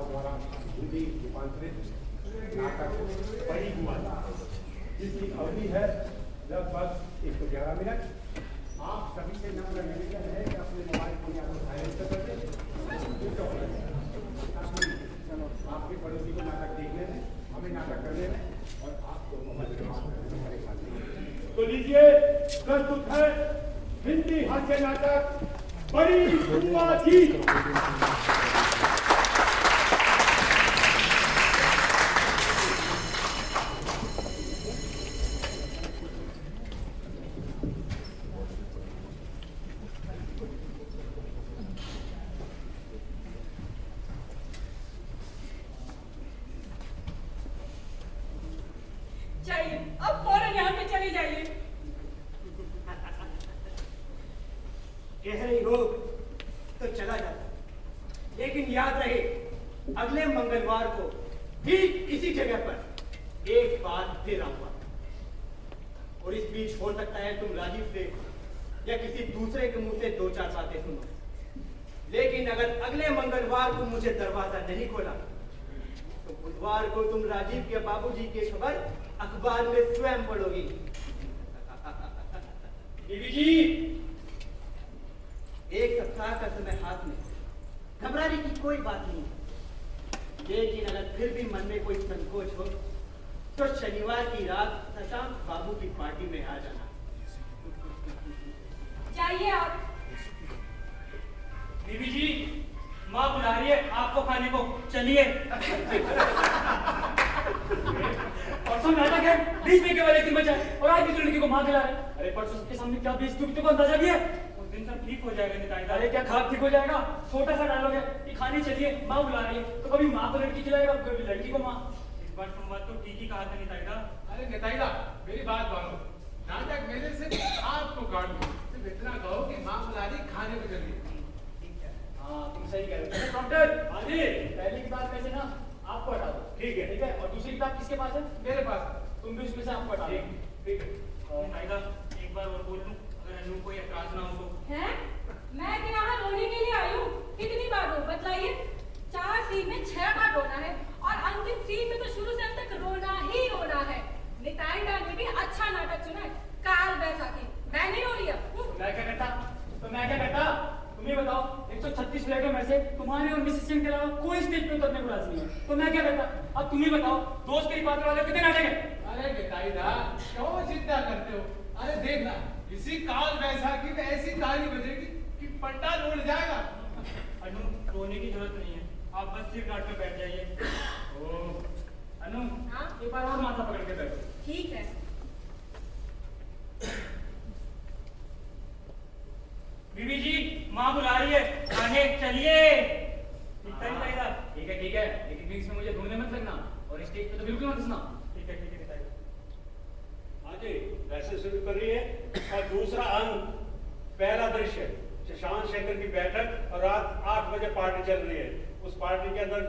द्वारा हिंदी रूपांतरित नाटक बड़ी हुआ जिसकी अवधि है लगभग 111 मिनट। आप सभी से नम्र निवेदन है कि अपने मोबाइल फोन या तो साइलेंट कर दें, आपके पड़ोसी को नाटक देखने में, हमें नाटक करने में और आपको मोबाइल। तो लीजिए प्रस्तुत है हिंदी हास्य नाटक बड़ी बुआ जी। अगले मंगलवार को ठीक इसी जगह पर एक बार फिर आऊंगा और इस बीच हो सकता है तुम राजीव से या किसी दूसरे के मुंह से दो चार बातें सुनो, लेकिन अगर अगले मंगलवार को मुझे दरवाजा नहीं खोला तो बुधवार को तुम राजीव के बाबूजी की खबर अखबार में स्वयं पढ़ोगी। बीबी जी, एक सप्ताह का समय हाथ में, घबराने की कोई बात नहीं, लेकिन अगर फिर भी मन में कोई संकोच हो तो शनिवार की रात शशांक बाबू की पार्टी में आ जाना। जाइए आप। बीबी जी, माँ बुला रही है आपको खाने को, चलिए। परसों नाटक है, 20 मई के वाले दिन बचा है और आज भी लड़की को माँ खिला रहे हैं। अरे परसों के सामने क्या बेइज्जती को अंदाजा भी है? उस दिन सब ठीक हो जाएगा निताई। अरे क्या खाक ठीक हो जाएगा? छोटा सा डायलॉग है कि खाने चलिए, माँ बुला रही है, तो कभी माँ को लड़की खिलाएगा, कभी लड़की को माँ। इस बार संवाद तो ठीक ही कहा था निताईदा। अरे निताईदा, मेरी बात मानो, नाटक मेरे से आपको काट दो, सिर्फ इतना कहो कि माँ बुला रही, खाने को चलिए। हाँ, तुम सही कह रहे हो डॉक्टर। हाँ जी, पहली किताब में से ना आपको हटा दो, ठीक है? ठीक है। और दूसरी किताब किसके पास है? मेरे पास। तुम भी उसमें से आपको हटा दो, ठीक है? निताईदा, एक बार और बोल दूं, अगर अनु को एतराज ना हो तो। हैं? मैं तो यहाँ रोने के लिए आई हूँ। कितनी बार रो बतलाइए? 4 सीन में 6 बार रोना है और अंतिम सीन में तो शुरू से अंत तक रोना ही रोना है। निताईदा ने भी अच्छा नाटक चुना है, काल बैसाखी। मैं नहीं रो रही अब। मैं क्या करता? तुम ही बताओ, 136 फ्लैटों में से तुम्हारे और मिसेस सिंह के अलावा कोई स्टेज पे उतरने को राजी नहीं है, तो मैं क्या करता? अब तुम ही बताओ, दोस्त के पात्र वाले कितने नाटक है? अरे निताईदा, क्यों चिंता करते हो? अरे देखना, इसी काल बैसाखी में ऐसी ताली बजेगी कि पंडाल उड़ जाएगा। अनु, रोने की जरूरत नहीं है, आप बस सिर काट कर बैठ जाइए। अनु, हाँ? एक बार और माथा पकड़ के बैठो। ठीक है। बीबी जी, माँ बुला रही है, खाने चलिए। ठीक है, लेकिन बीच में मुझे ढूंढने मत लगना और स्टेज पे तो बिल्कुल मत हंसना। ठीक है निताईदा। हाँ जी, वैसे शुरू कर रही है। और दूसरा अंग, पहला दृश्य, शशांक शेखर की बैठक और रात 8 बजे पार्टी चल रही है। उस पार्टी के अंदर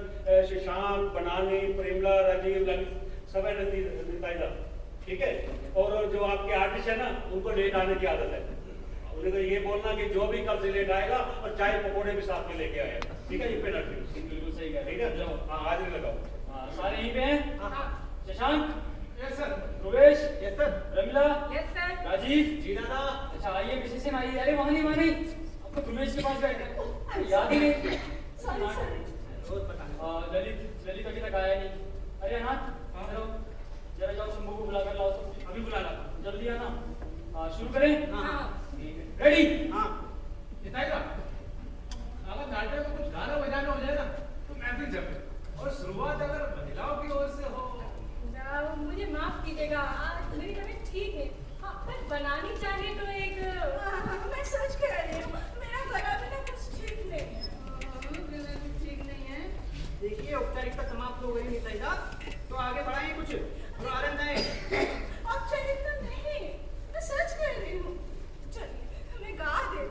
शशांक, बनानी, प्रेमला, राजीव, ललित सब है निताईदा, ठीक है? और जो आपके आर्टिस्ट है ना, उनको लेट आने की आदत है। उन्हें तो ये बोलना कि जो भी कल से लेट आएगा और चाय पकौड़े भी साथ में लेके आएगा, ठीक है? ये पेनल्टी बिल्कुल सही कह रहे ठीक है? हाँ, हाजिर लगाओ। हाँ, सारे यहीं पे हैं? हाँ। Shashank, yes sir. Ruvesh, yes sir. Ramila, yes sir. Rajeev. जी दादा। अच्छा आइए, मिसेस सिंह आइए। अरे वहाँ नहीं, अब तो रुवेश के पास गए, याद ही नहीं। ललित अभी तक आया नहीं। अरे अनाथ, चलो जरा जाओ शंभू को बुला कर लाओ। तो अभी बुला ला, जल्दी आना। शुरू करें? हाँ। रेडी? हाँ। निताईदा, अगर नाटक में कुछ गाना बजाना हो जाए ना तो महफिल जमे, और शुरुआत अगर महिलाओं की ओर से हो। मुझे माफ कीजिएगा, आज मेरी तबीयत ठीक है। हाँ, पर बनानी चाहिए तो एक। मैं सच कह रही हूँ, मेरा गला में ना कुछ ठीक नहीं है। ठीक नहीं है। देखिए, औपचारिकता समाप्त हो गई निताईदा, तो आगे बढ़ाएं कुछ प्रारंभ है। औपचारिकता नहीं, मैं सच कह रही हूँ। चलिए, मैं गा देती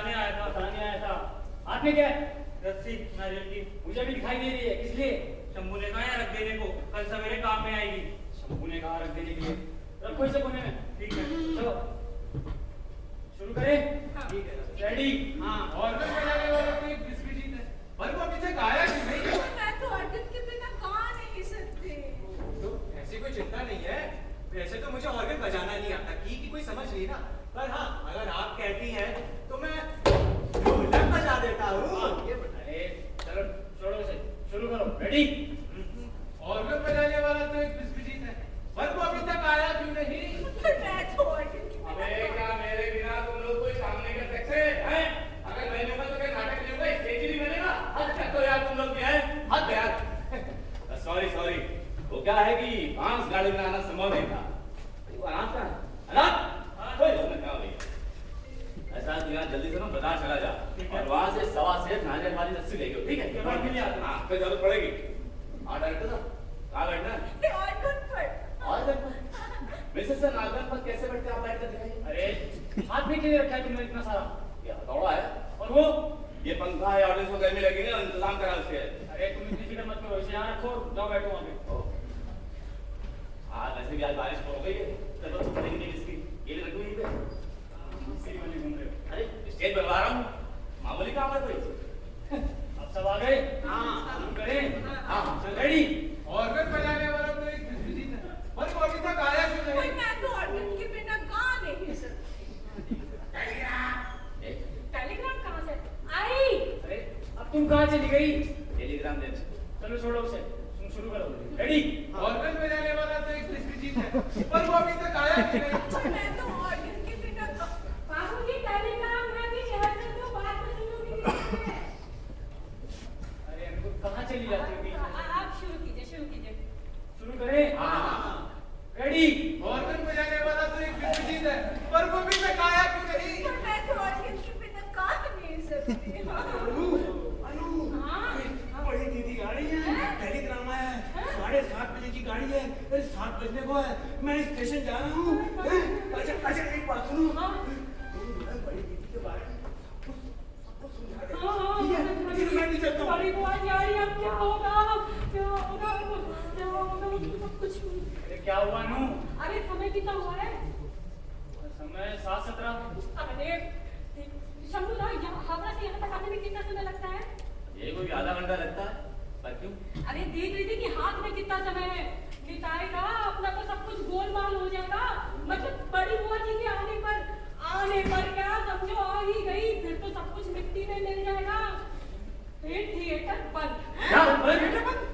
बताने आया था। हाथ में क्या है? रस्सी नारियल की। मुझे भी दिखाई दे रही है। किस लिए? शंभू ने कहा है रख देने को, कल सवेरे काम में आएगी। शंभू ने कहा रख देने के लिए। रखो इसे कोने में। ठीक है, चलो शुरू करें। हाँ। ठीक है। रेडी? हाँ। और मैं बजाने वाला तो एक किस्मी जीत है। पर वो पीछे गाया क्यों नहीं? मैं तो ऑर्गन के बिना गा नहीं सकती। तो ऐसी कोई चिंता नहीं है। वैसे तो मुझे ऑर्गन बजाना नहीं आता, की कोई समझ नहीं ना। पर हाँ, अगर आप कहती हैं तो मैं ढोलक बजा देता हूँ। ये अरे चलो छोड़ो इसे, शुरू करो। रेडी? और मैं बजाने वाला तो एक किस्मी जीत है। पर वो अभी तक आया क्यों नहीं? मैं तो ऑर्गन के बिना अबे क्या मेरे बिना तुम लोग कोई काम नहीं कर सकते हैं? अगर मैं लूंगा तो क्या नाटक नहीं होगा, स्टेज ही नहीं बनेगा। हद कर दो यार तुम लोग, क्या है हद यार। सॉरी वो क्या है कि बांस गाड़ी में आना संभव नहीं था। वो अनाथ का अनाथ कोई लोग क्या भैया ऐसा यहाँ जल्दी से ना बाजार चला जा और वहां से सवा से नारियल वाली रस्सी लेके आओ, ठीक है? के बाद मिल जाता। हाँ फिर जरूरत पड़ेगी। हाँ डायरेक्टर साहब कहाँ बैठना है? ऑर्गन पर। और बैठना मिसेस सर नागन पर कैसे बैठते आप बैठ कर दिखाइए। अरे हाथ में क्यों रखा है तुमने इतना सारा? ये हथौड़ा है और वो? ये पंखा है, ऑडियंस को गर्मी लगेगी ना, इंतजाम करा उसके। अरे तुम इतनी फिक्र मत करो, इसे यहाँ रखो, जाओ बैठो वहाँ पे। आज वैसे भी आज बारिश हो गई है, चलो तो पड़ेगी नहीं इसकी, ये भी रखो यहीं पे। सिरी वाली घूम रहे हो। अरे स्टेज बनवा रहा हूँ, मामूली काम है कोई। अब सब आ गए? हाँ। शुरू करें? हाँ चल रेडी? और मैं बजाने वाला तो एक किस्मी जीत है। पर वो अभी तक आया क्यों पर नहीं? मैं तो ऑर्गन के बिना गा नहीं सकती। टेलीग्राम कहाँ से आई? अरे अब तुम कहाँ चली गई? टेलीग्राम दे। चलो छोड़ो उसे, तुम शुरू करो। रेडी? और मैं बजाने वाला तो एक किस्मी जीत है। पर वो अभी तक आया क्यों नहीं? पर मैं तो ऑर्गन के बिना बाबूजी टेलीग्राम मैं भी शहर में तो बात में सुनूंगी। अरे अभी कहाँ चली जाती हो बीच में? आप शुरू कीजिए। शुरू करें? हाँ। रेडी? और मैं बजाने वाला तो एक किस्मी जीत है। पर वो अभी तक आया क्यों नहीं? पर मैं तो ऑर्गन के बिना गा नहीं सकती। अनु, हाँ। बड़ी दीदी गाड़ी है, टेलीग्राम आया है, 7:30 बजे की गाड़ी है, अरे 7 बजने को है, मैं स्टेशन जा रहा हूँ। अच्छा एक बात सुनो, बड़ी दीदी के बारे में सबको समझा दे। ठीक है, फिर मैं नहीं चलता हूँ। बड़ी बुआ जा रही है, अब क्या होगा? उसको सब कुछ। अरे क्या हुआ नू? अरे समय कितना हुआ है? समय 7:17। अरे शंभू ना, हावड़ा से यहाँ तक आने में कितना समय लगता है? ये कोई आधा घंटा लगता है, पर क्यों? अरे देख रही थी कि हाथ में कितना समय है। निताएगा अपना तो सब कुछ गोलमाल हो जाएगा। मतलब बड़ी बुआ जी के आने पर क्या समझो आ ही गई, फिर तो सब कुछ मिट्टी में मिल जाएगा। फिर थिएटर बंद।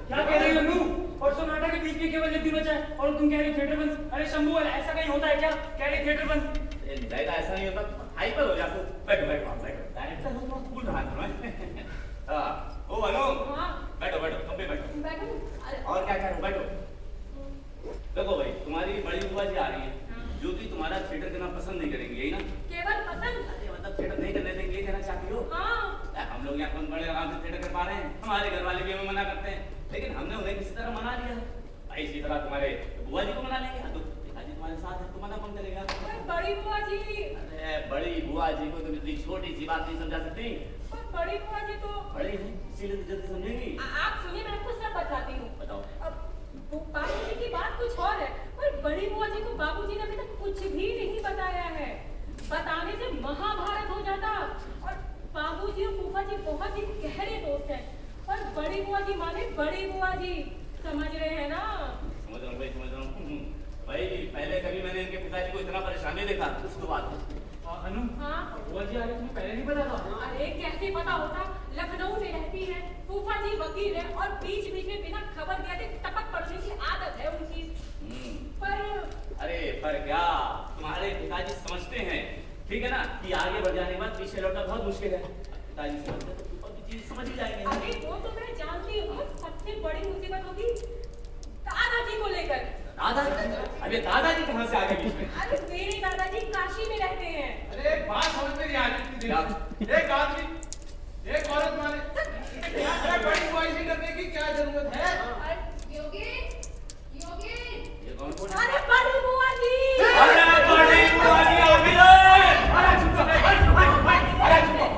क्या कह रही हो नू? और सोनाटा के बीच में केवल एक दिन बचा है और तुम कह रही थिएटर बंद? अरे शंभू ऐसा कहीं होता है क्या? कह रही थिएटर बंद? जाएगा ऐसा नहीं होता, हाइपर हो जाता। बैठो डायरेक्टर हो तो भूल रहा था मैं। हाँ ओ अनु, हाँ। बैठो तुम भी बैठो। बैठो। अरे और क्या करूं, बैठो। देखो भाई, तुम्हारी बड़ी बुआ जी आ रही है, जो कि तुम्हारा थिएटर करना पसंद नहीं करेंगे, यही ना? केवल पसंद? अरे मतलब थिएटर नहीं करने देंगे, ये कहना चाहती हो? हाँ। हम लोग यहाँ बड़े आराम से थिएटर कर पा रहे हैं, हमारे घर वाले भी हमें मना करते हैं, लेकिन हमने उन्हें किसी तरह मना लिया। भाई इसी तरह तुम्हारे बुआ जी को मना लेंगे, तो पिताजी तुम्हारे साथ है, तो मना कौन करेगा? पर बड़ी बुआ जी। अरे बड़ी बुआ जी को तुम इतनी छोटी सी बात नहीं समझा सकती। पर बड़ी बुआ जी तो बड़ी है, इसीलिए तो जल्दी समझेंगी। आप सुनिए, मैं आपको सब बताती हूँ। बताओ। अब बाबूजी की बात कुछ और है, पर बड़ी बुआ जी को बाबूजी ने अभी तक कुछ भी नहीं बताया है। बताने से महाभारत हो जाता। और बाबूजी और फूफा जी बहुत ही गहरे दोस्त हैं। और बड़ी बुआ जी माने बड़ी बुआ जी, समझ रहे हैं ना? समझ रहा हूँ भाई, समझ रहा हूँ। भाई पहले कभी मैंने इनके पिताजी को इतना परेशान नहीं देखा, उसके बाद अनु, हाँ। बुआ जी आ रही, तुम्हें पहले नहीं पता था? अरे कैसे पता होता? लखनऊ में रहती है, फूफा जी वकील है, और बीच बीच में बिना खबर दिए टपक पड़ने की आदत है उनकी। पर अरे पर क्या तुम्हारे पिताजी समझते हैं, ठीक है ना, कि आगे बढ़ जाने के बाद पीछे लौटना बहुत मुश्किल है। पिताजी समझते तो और भी चीज समझ ही जाएंगे। अरे वो तो मैं जानती हूँ, सबसे बड़ी मुसीबत होगी दादाजी को लेकर। दादाजी? अरे दादाजी कहाँ से आ गए बीच में? अरे मेरे दादाजी काशी में रहते हैं। अरे एक बात समझ में नहीं आ रही थी। एक आदमी एक औरत माने बड़ी बुआ जी करने की क्या जरूरत है? योगी ये कौन कौन है? अरे बड़ी बुआ जी। अरे बड़ी बुआ जी आ गई है। अरे चुप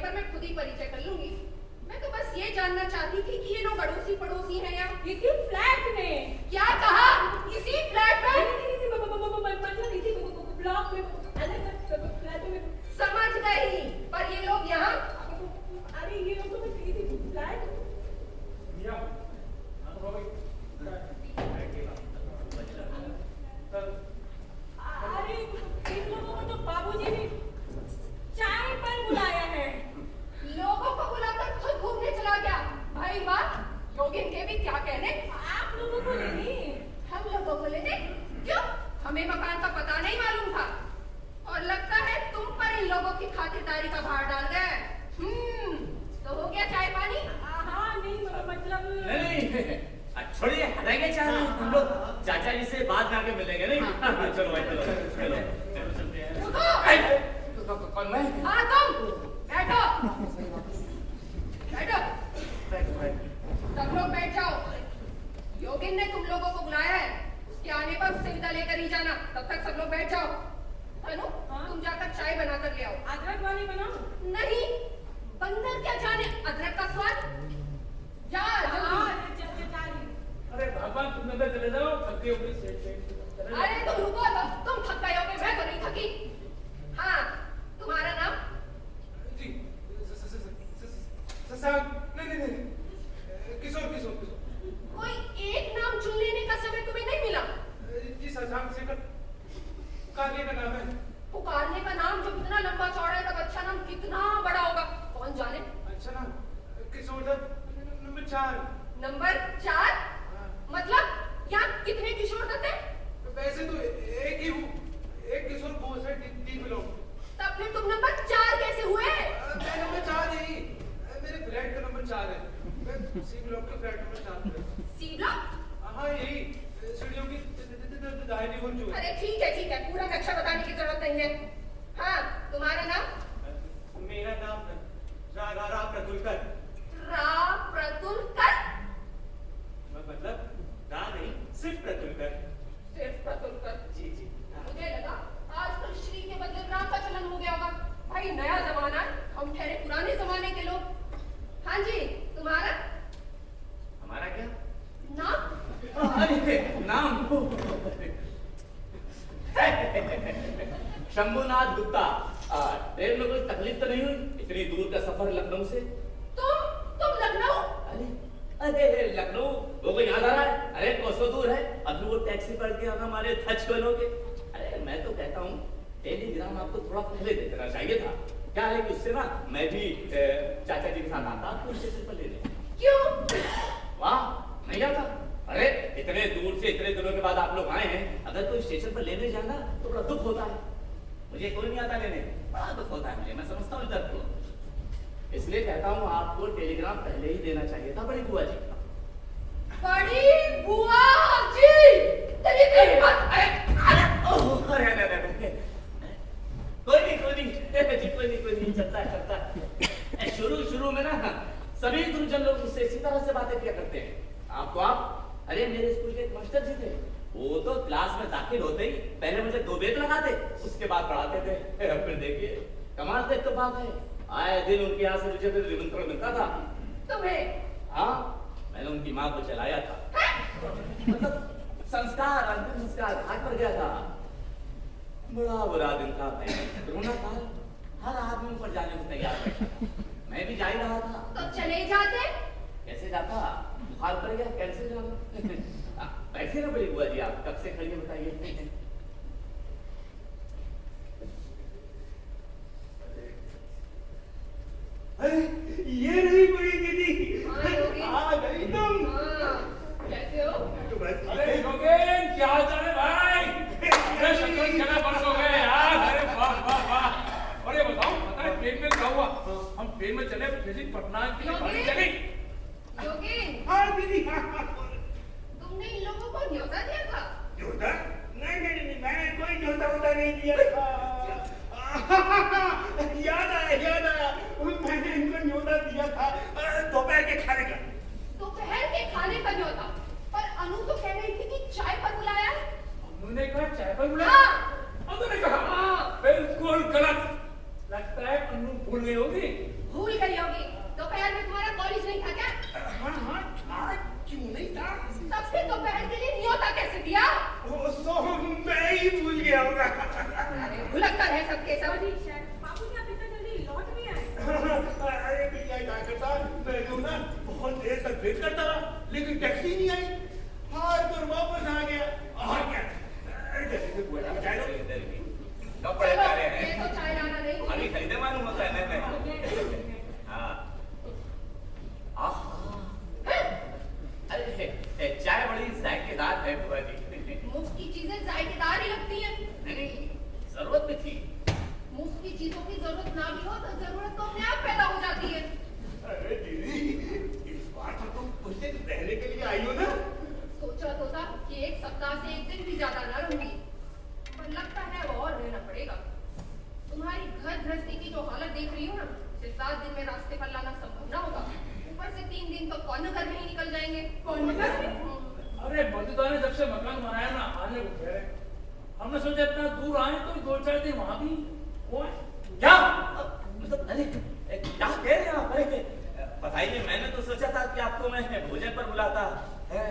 पर मैं खुद ही परिचय कर लूंगी। मैं तो बस ये जानना चाहती थी कि ये लोग अड़ोसी पड़ोसी हैं या इसी फ्लैट में। क्या कहा? इसी फ्लैट में? मतलब इसी ब्लॉक में, अलग फ्लैट में। समझ गई, पर ये लोग यहाँ? अरे ये लोग तो इसी फ्लैट। अरे इन लोगों को तो बाबूजी ने चाय पर बुलाया है। लोगों को बुलाकर खुद घूमने चला गया। भाई वाह, योगिन के भी क्या कहने। आप लोगों को नहीं, हम लोगों को लेने? क्यों? हमें मकान का पता नहीं मालूम था और लगता है तुम पर इन लोगों की खातिरदारी का भार डाल गए। तो हो गया चाय पानी? हाँ नहीं मतलब नहीं छोड़िए, हटाएंगे चाय, हम लोग चाचा जी से बाद में आके मिलेंगे। नहीं चलो भाई, चलो चलो चलते हैं। रुको। कौन मैं? हाँ तुम बैठो। बैठो सब लोग बैठ जाओ। योगिन ने तुम लोगों को बुलाया है, उसके आने पर उससे विदा लेकर ही जाना। तब तक सब लोग बैठ जाओ। तनु, तुम जाकर चाय बनाकर ले आओ। अदरक वाली बनाओ। नहीं, बंदर क्या जाने अदरक का स्वाद। जा जल्दी। अरे भगवान, तुम अंदर चले जाओ, थके होगे से। अरे तुम रुको, तुम थक गए होगे, मैं तो नहीं थकी। हाँ, तुम्हारा नाम? जी, नहीं, किशोर। कोई एक नाम चुन लेने का समय तुम्हें नहीं मिला? जी शशांक शेखर कालिया का नाम है। पुकारने का नाम जो कितना लंबा चौड़ा है, तब अच्छा नाम कितना बड़ा होगा, कौन जाने। अच्छा नाम किशोर दत्त, नंबर 4। नंबर 4? मतलब यहाँ कितने किशोर दत्त हैं? वैसे तो एक ही हूँ, एक किशोर बोस है, 3 लोग। तब फिर तुम नंबर 4 कैसे हुए? मैं नंबर 4 ही, मेरे फ्लैट का नंबर 4 है। मैं सी ब्लॉक का फ्लैट नंबर 4 पे। C block? हाँ यही, सीढ़ियों की दाहिनी ओर जो है। अरे ठीक है, पूरा नक्शा बताने की जरूरत नहीं है। हाँ, तुम्हारा नाम? मेरा नाम रा प्रतुलकर। रा प्रतुलकर? मतलब रा नहीं, सिर्फ प्रतुलकर। सिर्फ प्रतुलकर? जी। मुझे लगा आजकल श्री के बदले राम का चलन हो गया होगा। भाई नया जमाना है, हम ठहरे पुराने जमाने के लोग। हाँ जी, तुम्हारा हमारा क्या नाम? अरे नाम शंभुनाथ गुप्ता। ट्रेन में कोई तकलीफ तो नहीं हुई? इतनी दूर का सफर लखनऊ से। तुम लखनऊ? अरे लखनऊ वो कोई याद आ रहा है? अरे कोसों दूर है, अभी वो टैक्सी पकड़ के आना हमारे थच बनोगे। अरे मैं तो कहता हूँ टेलीग्राम आपको थोड़ा पहले दे देना चाहिए था। क्या है कि उससे ना मैं भी चाचा जी के साथ आता आपको स्टेशन पर लेने। क्यों? वाह, नहीं आता? अरे इतने दूर से इतने दिनों के बाद आप लोग आए हैं, अगर कोई स्टेशन पर लेने जाना तो बड़ा दुख होता है। मुझे कोई नहीं आता लेने, बड़ा दुख होता है मुझे, मैं समझता हूँ दर्द को। इसलिए कहता हूँ आपको टेलीग्राम पहले ही देना चाहिए था बड़ी बुआ जी। बड़ी बुआ जी? कोई नहीं चलता है। शुरू में ना सभी गुरुजन लोग मुझसे इसी तरह से बातें किया करते हैं। आपको अरे मेरे स्कूल के एक मास्टर जी थे, वो तो क्लास में दाखिल होते ही पहले मुझे 2 बेत लगाते, उसके बाद पढ़ाते थे। फिर देखिए कमाल का इत्तेफाक है, आए दिन उनके यहाँ से मुझे निमंत्रण मिलता था। तुम्हें? हाँ, मैंने उनकी माँ को चलाया था। मतलब संस्कार, अंतिम संस्कार घाट पर गया था। बड़ा बुरा दिन था भाई, कोरोना काल, हर आदमी ऊपर जाने को तैयार था। मैं भी जा ही रहा था। तो चले जाते? कैसे जाता? बुखार पड़ गया, कैसे जाना? बैठिए ना बड़ी बुआ जी, आप कब से खड़ी हैं बताइए। अरे ये रही बड़ी दीदी। हाँ, योगी। आ गई तुम। हाँ, कैसे हो? अरे योगेन, क्या हाल चाल है भाई? अरे शंकर कितना बरस हो गए यार। अरे वाह। अरे बताओ, पता है ट्रेन में क्या हुआ? हम ट्रेन में चले, फिर पटना की गाड़ी चली। योगी, हाँ दीदी, हाँ। तुमने इन लोगों को न्योता दिया था? न्योता? नहीं, मैंने कोई न्योता नहीं दिया था। याद आया, मैंने इनको न्योता दिया था दोपहर के खाने का। दोपहर के खाने का न्योता? पर अनु तो कह रही थी कि चाय पर बुलाया है। उन्होंने कहा चाय पर बुलाया? हाँ। उन्होंने कहा बिल्कुल गलत। लगता है अनु भूल गई होगी। भूल रास्ते पर लाना संभव ना होगा। ऊपर से 3 दिन तो कौन घर में ही निकल जाएंगे। कौन घर में? अरे बंधुता ने जब से मकान बनाया ना आने को कह रहे, हमने सोचा इतना दूर आए तो 2-4 दिन वहां भी वो है। क्या मतलब अरे क्या कह रहे हैं आप? अरे बताइए, मैंने तो सोचा था कि आपको मैं भोजन पर बुलाता है।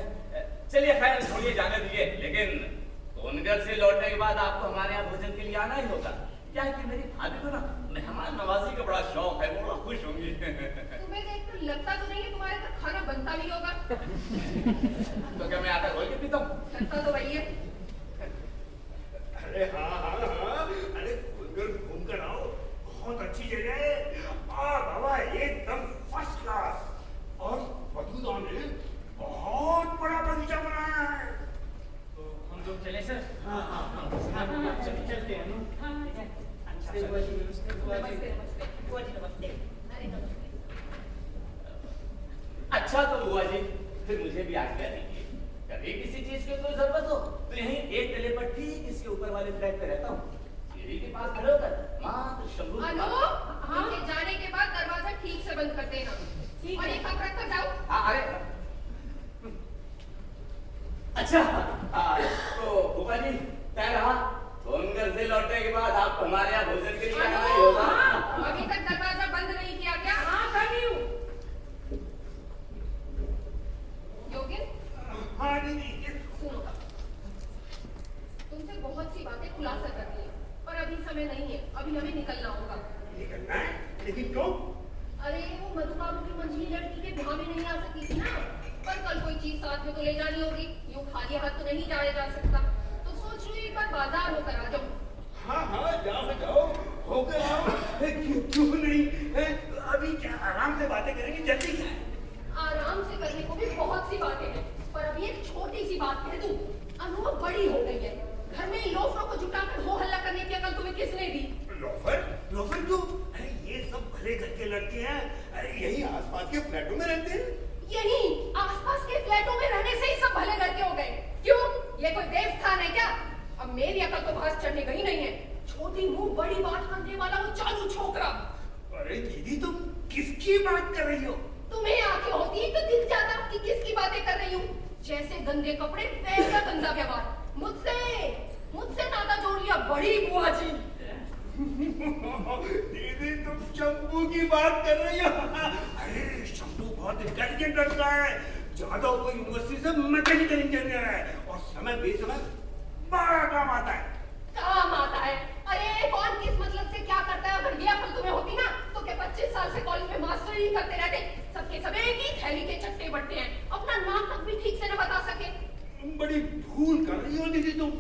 चलिए खैर छोड़िए, जाने दीजिए, लेकिन सोनगर से लौटने के बाद आपको हमारे यहाँ भोजन के लिए आना ही होगा। क्या है कि मेरी भाभी को ना मेहमान नवाजी का बड़ा शौक है, वो बड़ा खुश होंगी। तुम्हें देख कर लगता तो नहीं है तुम्हारे घर खाना बनता भी होगा। तो क्या मैं आटा घोल के पीता हूँ? लगता तो वही है। अरे हाँ, अरे घूम कर आओ, बहुत अच्छी जगह है। बाबा एकदम फर्स्ट क्लास, और बदबूदार ने बहुत बड़ा बगीचा बनाया है। तो हम लोग चले सर? हाँ, चलते हैं ना। नमस्ते नमस्ते। अरे नमस्ते। अच्छा तो हुआ जी, फिर मुझे भी आज्ञा दीजिए। कभी किसी चीज की कोई जरूरत हो तो यहीं एक तले पर ठीक इसके ऊपर वाले फ्लैट पे रहता हूँ। सीढ़ी के पास खड़े होकर मात्र शंभू अनु, इनके जाने के बाद दरवाजा ठीक से बंद कर देना। ठीक और है। ये कब रख कर जाओ। अरे अच्छा, तो भूपा जी तय रहा, सोनगर से लौटने के बाद आप हमारे यहाँ भोजन के लिए आना ही होगा। अभी तक दरवाजा बंद नहीं किया क्या? हाँ कर रही हूँ। योगिन, हाँ दीदी, सुनो, तुमसे बहुत सी बातें खुलासा करनी है, पर अभी समय नहीं है। अभी हमें निकलना होगा। निकलना है, लेकिन क्यों? अरे वो मधु बाबू की मंझली लड़की के ब्याह में नहीं आ सकी थी ना, पर कल कोई चीज साथ में तो ले जानी होगी। यूं खाली हाथ तो नहीं जाया जा सकता, तो सोच रही हूँ एक बार बाजार होकर आ जाऊँ। हाँ, जाओ, होकर आओ। क्यों नहीं? अभी क्या आराम से बातें करेंगे, जल्दी क्या है? आराम से करने को भी बहुत सी बातें हैं, पर अभी एक छोटी सी बात कह दूं। अनु बड़ी हो गई है, घर में लोफरों को जुटाकर हो हल्ला करने की अकल तुम्हें किसने दी? लोफर क्यों? अरे ये सब भले घर के लड़के हैं, अरे यही आसपास के फ्लैटों में रहते हैं। यही आसपास के फ्लैटों में रहने से ही सब भले घर के हो गए। क्यों? ये कोई देवस्थान है क्या? अब मेरी अकल तो घास चढ़ने गई नहीं है। छोटी मुंह बड़ी बात करने वाला वो चालू छोकरा। अरे दीदी, तुम किसकी बात कर रही हो? तुम्हें आंखें होती तो दिख जाता कि किसकी बातें कर रही हूँ। जैसे गंदे कपड़े वैसा गंदा व्यवहार। मुझसे नाता जोड़ लिया बड़ी बुआ जी। दीदी, तुम शंभू की बात कर रही हो? अरे शंभू बहुत इंटेलिजेंट लड़का है, जादवपुर यूनिवर्सिटी से मैकेनिकल इंजीनियर है, और समय बेसमय बड़ा काम आता है। काम आता है? अरे कौन किस मतलब से क्या करता है? अगर ये अकल तुम्हें होती ना तो क्या 25 साल से कॉलेज में मास्टर ही करते रहते। सबके सब एक ही थैली के चट्टे बट्टे हैं, अपना नाम तक भी ठीक से न बता सके। बड़ी भूल कर रही हो दीदी तुम।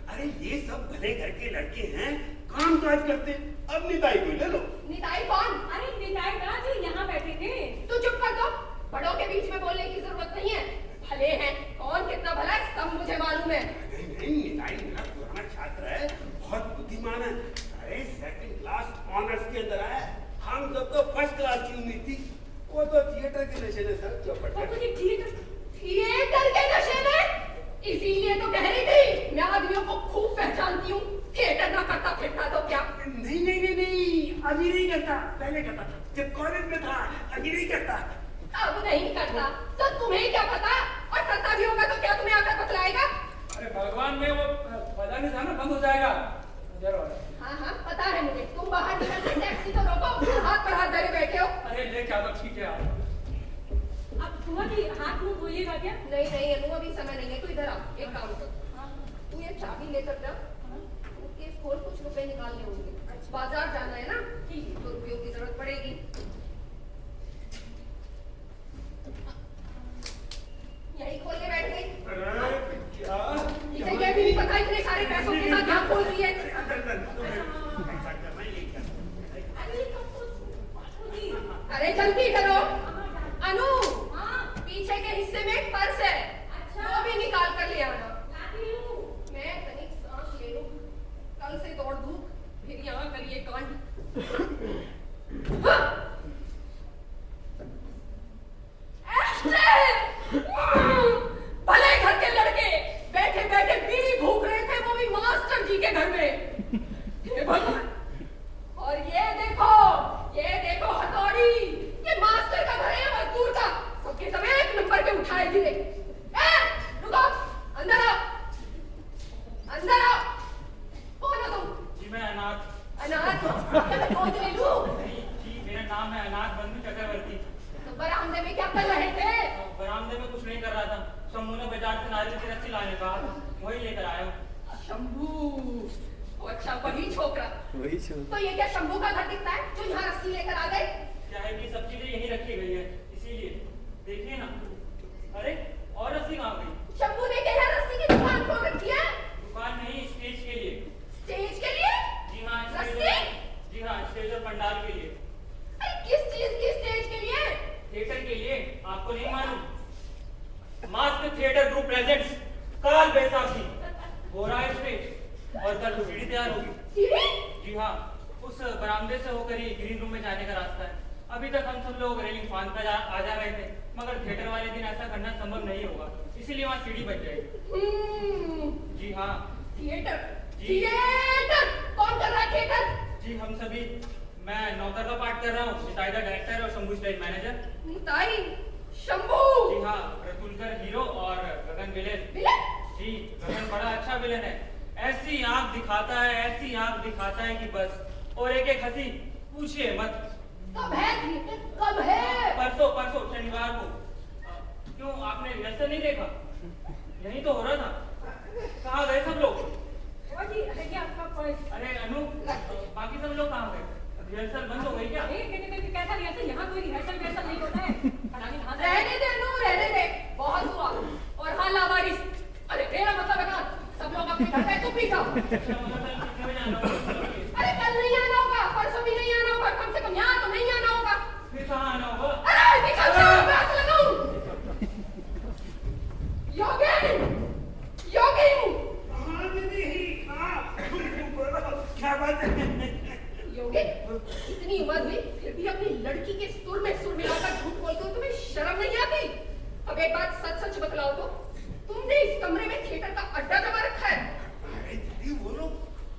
अरे ये सब भले घर के लड़के हैं, काम काज करते। अब निताई को ले लो। निताई कौन? अरे निताई ना जी यहाँ बैठे थे। तू चुप कर दो, बड़ों के बीच में बोलने की जरूरत नहीं है। भले हैं, कौन कितना भला है सब मुझे मालूम है। नहीं, निताई मेरा पुराना छात्र है, बहुत बुद्धिमान है। अरे सेकंड क्लास ऑनर्स के अंदर है, हम सब तो फर्स्ट क्लास की उम्मीद थी। वो तो थिएटर के नशे में सर चौपट और कर मुझे थिएटर के नशे में? इसीलिए तो कह रही थी मैं आदमियों को खूब पहचानती हूँ। थिएटर ना करता फिरता तो क्या? नहीं, अभी नहीं करता, पहले करता था, जब कॉलेज में था। अभी नहीं करता। अब नहीं करता तो तुम्हें क्या पता? और करता भी होगा तो क्या तुम्हें आकर बतलाएगा? अरे भगवान में वो पता नहीं था ना, बंद हो जाएगा जरूर। हाँ पता है मुझे। तुम बाहर निकलते टैक्सी तो रोको, हाथ पर हाथ धरे बैठे हो। अरे ले क्या तो ठीक है यार। अब सुनो जी, हाथ मुंह धोइएगा क्या? नहीं अनु, अभी समय नहीं है। तू इधर आ, एक काम कर, तू ये चाबी लेकर जा, केस खोल, कुछ रुपए निकालने होंगे। बाजार जाना है ना? ठीक है, तो रुपयों की जरूरत पड़ेगी। यही खोल के बैठ गई। इसे ये भी नहीं पता इतने सारे पैसों के साथ क्या खोल रही है। अरे जल्दी करो। अनु, पीछे के हिस्से में एक पर्स है, वो भी निकाल कर ले आना। मैं तनिक सांस ले लूं, कल से दौड़ धूप, फिर यहाँ करिए कांड। भले घर के लड़के बैठे बैठे बीड़ी भूख रहे थे, वो भी मास्टर जी के घर में। हे भगवान! और ये देखो ताज की रस्सी लाने का वही लेकर आया हूँ। शंभू, ओ अच्छा वही छोकरा। तो ये क्या शंभू का घर दिखता है जो यहाँ रस्सी लेकर आ गए? क्या है कि सब चीजें यहीं रखी गई है, इसीलिए देखिए ना। अरे और रस्सी कहाँ गई? शंभू ने क्या है रस्सी की दुकान खोल रखी है? दुकान नहीं, स्टेज के लिए। स्टेज के लिए? जी हाँ, रस्सी? जी हाँ, स्टेज और पंडाल के लिए। अरे किस चीज की स्टेज के लिए? थिएटर के लिए। आपको नहीं मालूम? मास्क थिएटर ग्रुप प्रेजेंट्स काल बैसाखी हो रहा है स्टेज, और कल सीढ़ी तैयार होगी। सीढ़ी? जी हाँ, उस बरामदे से होकर ही ग्रीन रूम में जाने का रास्ता है। अभी तक हम सब लोग रेलिंग फांद कर आ जा रहे थे, मगर थिएटर वाले दिन ऐसा करना संभव नहीं होगा, इसीलिए वहाँ सीढ़ी बच जाएगी। जी हाँ। थिएटर? जी। थिएटर? कौन कर रहा है थिएटर? जी हम सभी। मैं नौकर का पार्ट कर रहा हूँ, निताई डायरेक्टर और शंभू स्टेज मैनेजर। निताई, शंभू। जी हाँ, रतुलकर हीरो और गगन विलेन। विलेन? जी, गगन बड़ा अच्छा विलेन है। ऐसी आंख दिखाता है, ऐसी आंख दिखाता है कि बस, और एक एक हंसी पूछिए मत। कब है थिएटर? कब है? परसों परसों शनिवार को। क्यों आपने रिहर्सल नहीं देखा? यही तो हो रहा था। कहाँ गए सब लोग? ओ जी, है क्या आपका पर्स? अरे अनु, बाकी सब लोग कहाँ गए? रिहर्सल बंद हो गई क्या? कैसा रिहर्सल? यहाँ कोई रिहर्सल विहर्सल नहीं होता है। रहने दे अनु, रहने दे। बहुत हुआ। और हाँ लावारिस, अरे मेरा मतलब है ना, सब लोग अपने घर पे तो पी जाओ। अरे कल नहीं आना होगा, परसों भी नहीं आना होगा, कम से कम यहाँ तो नहीं आना होगा। फिर कहाँ आना होगा? अरे निकल जाओ, मैं हाथ लगाऊं। योगिन, योगिन, क्या बात है? योगिन, इतनी उम्र हुई फिर भी अपनी लड़की के सुर में सुर मिलाकर झूठ बोलते हो, तुम्हें शर्म नहीं आती? अब एक बात सच सच बतलाओ तो, तुमने इस कमरे में थिएटर का अड्डा जमा रखा है? अरे दीदी, वो लोग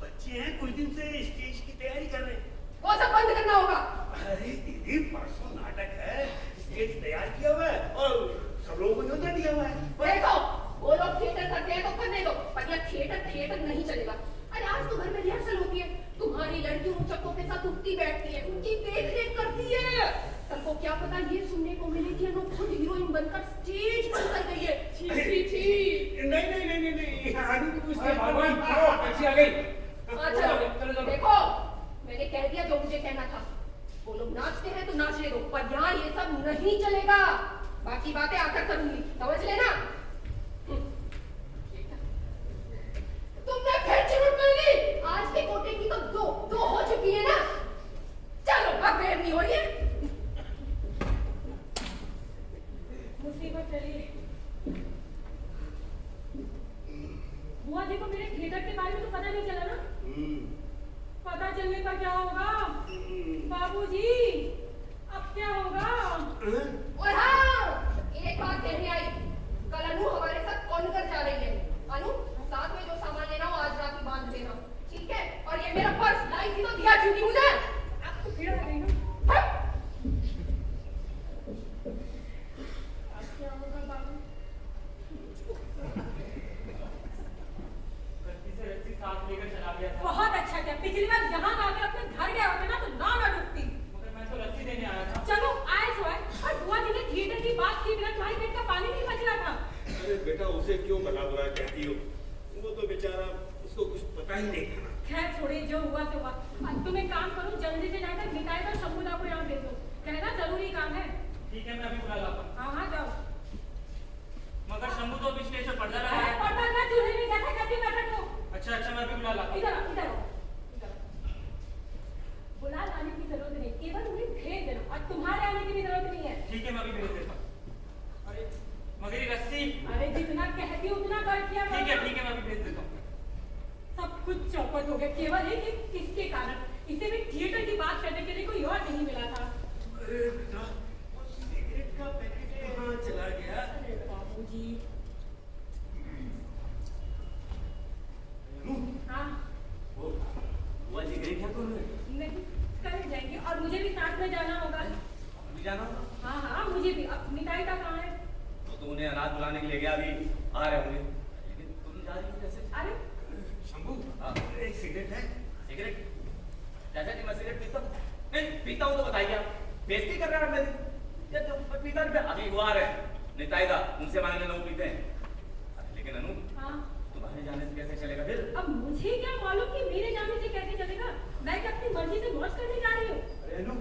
बच्चे हैं, कुछ दिन से स्टेज की तैयारी कर रहे हैं। वो सब बंद करना होगा। अरे दीदी, परसों नाटक है, स्टेज तैयार किया हुआ है और सब लोगों को न्योता दिया हुआ है। देखो, वो लोग थिएटर करते हैं तो करने दो, पर यह थिएटर नहीं चलेगा। अरे आज तो घर में रिहर्सल होती है, तुम्हारी लड़की उन चक्कों के साथ उठती बैठती है, उनकी देख रेख करती है। कल को क्या पता ये सुनने को मिले कि अनु खुद हीरोइन बनकर स्टेज पर उतर गई है। छी छी छी। नहीं, आदमी को पूछते भगवान, टैक्सी आ गई। हाँ चलो, देखो मैंने कह दिया जो मुझे कहना था। वो लोग नाचते हैं तो नाचने दो, पर यहाँ ये सब नहीं चलेगा। बाकी बातें आकर करूंगी, समझ लेना। तुमने फिर चुनट कर ली। आज के कोटे की तो दो हो चुकी है ना। चलो अब देर नहीं हो रही है। मुसीबत चली। बुआ जी को मेरे थिएटर के बारे में तो पता नहीं चला ना? पता चलने पर क्या होगा? बाबूजी, अब क्या होगा? और हाँ, एक बात कहने आई। कल अनु हमारे साथ कॉर्नर जा रही है। अनु, साथ में जो सामान लेना हो आज रात ही बांध देना, ठीक है? और ये मेरा पर्स लाई थी तो दिया चुकी मुझे। अब तो फिर आ गई ना। अब क्या होगा बाबू? गलती से रस्सी साथ लेकर चला गया था। बहुत अच्छा किया। पिछली बार यहाँ आकर अपने घर गए होते ना तो ना डूबती। मगर मैं तो रस्सी देने आया था। चलो आए सो आए। और बुआ जी ने थिएटर की बात की बिना तुम्हारे पेट का पानी नहीं बच रहा था। अरे बेटा, उसे क्यों भला बुरा कहती हो? वो तो बेचारा, उसको कुछ पता ही नहीं था। खैर छोड़िए, जो हुआ तो हुआ। अब तुम एक काम करो, जल्दी से जाकर निकाय कर शंभूदा को यहाँ भेज दो। कहना जरूरी काम है। ठीक है, मैं अभी बुला लाता हूँ। हाँ जाओ। मगर शंभू तो अभी स्टेज पर पढ़ता रहा है। पता ना चूल्हे में कैसे करती बैठक को। अच्छा, मैं अभी बुला लाता हूँ। इधर आओ, इधर आओ, इधर आओ। बुला लाने की जरूरत नहीं, केवल उन्हें भेज देना और तुम्हारे आने की भी जरूरत नहीं है। ठीक है, मैं अभी भेज देता हूँ। अरे मगर ये रस्सी। अरे जितना कहती हूँ उतना कर किया करो। ठीक है, मैं अभी भेज देता हूँ। सब कुछ चौपट हो गया, केवल एक कि किसके कारण। इसे भी थिएटर की बात करने के लिए कोई और नहीं मिला था। अरे बेटा, वो सिगरेट का पैकेट कहाँ चला गया? अरे बाबूजी। हाँ। वो जी गई क्या तुमने? नहीं, कल जाएंगे और मुझे भी साथ में जाना होगा। अभी जाना होगा? हाँ हाँ, मुझे भी। अब निताई का कहाँ है? तो उन्हें अनाज बुलाने के लिए गया, अभी आ रहे होंगे। लेकिन तुम जा रही हो कैसे? अरे शंभू, हाँ। एक सिगरेट है? सिगरेट? चाचा जी, मैं सिगरेट पीता हूँ? नहीं पीता हूँ तो बताइए आप। बेइज्जती कर रहे हैं मेरी। ये तो मैं पीता नहीं। अभी वो आ रहे हैं निताई दा, उनसे मांगने लोग पीते हैं। लेकिन जाने से कैसे चलेगा फिर? अब मुझे क्या मालूम कि मेरे जाने से कैसे चलेगा? मैं क्या अपनी मर्जी से मौज करने जा रही हूँ? अरे अनु,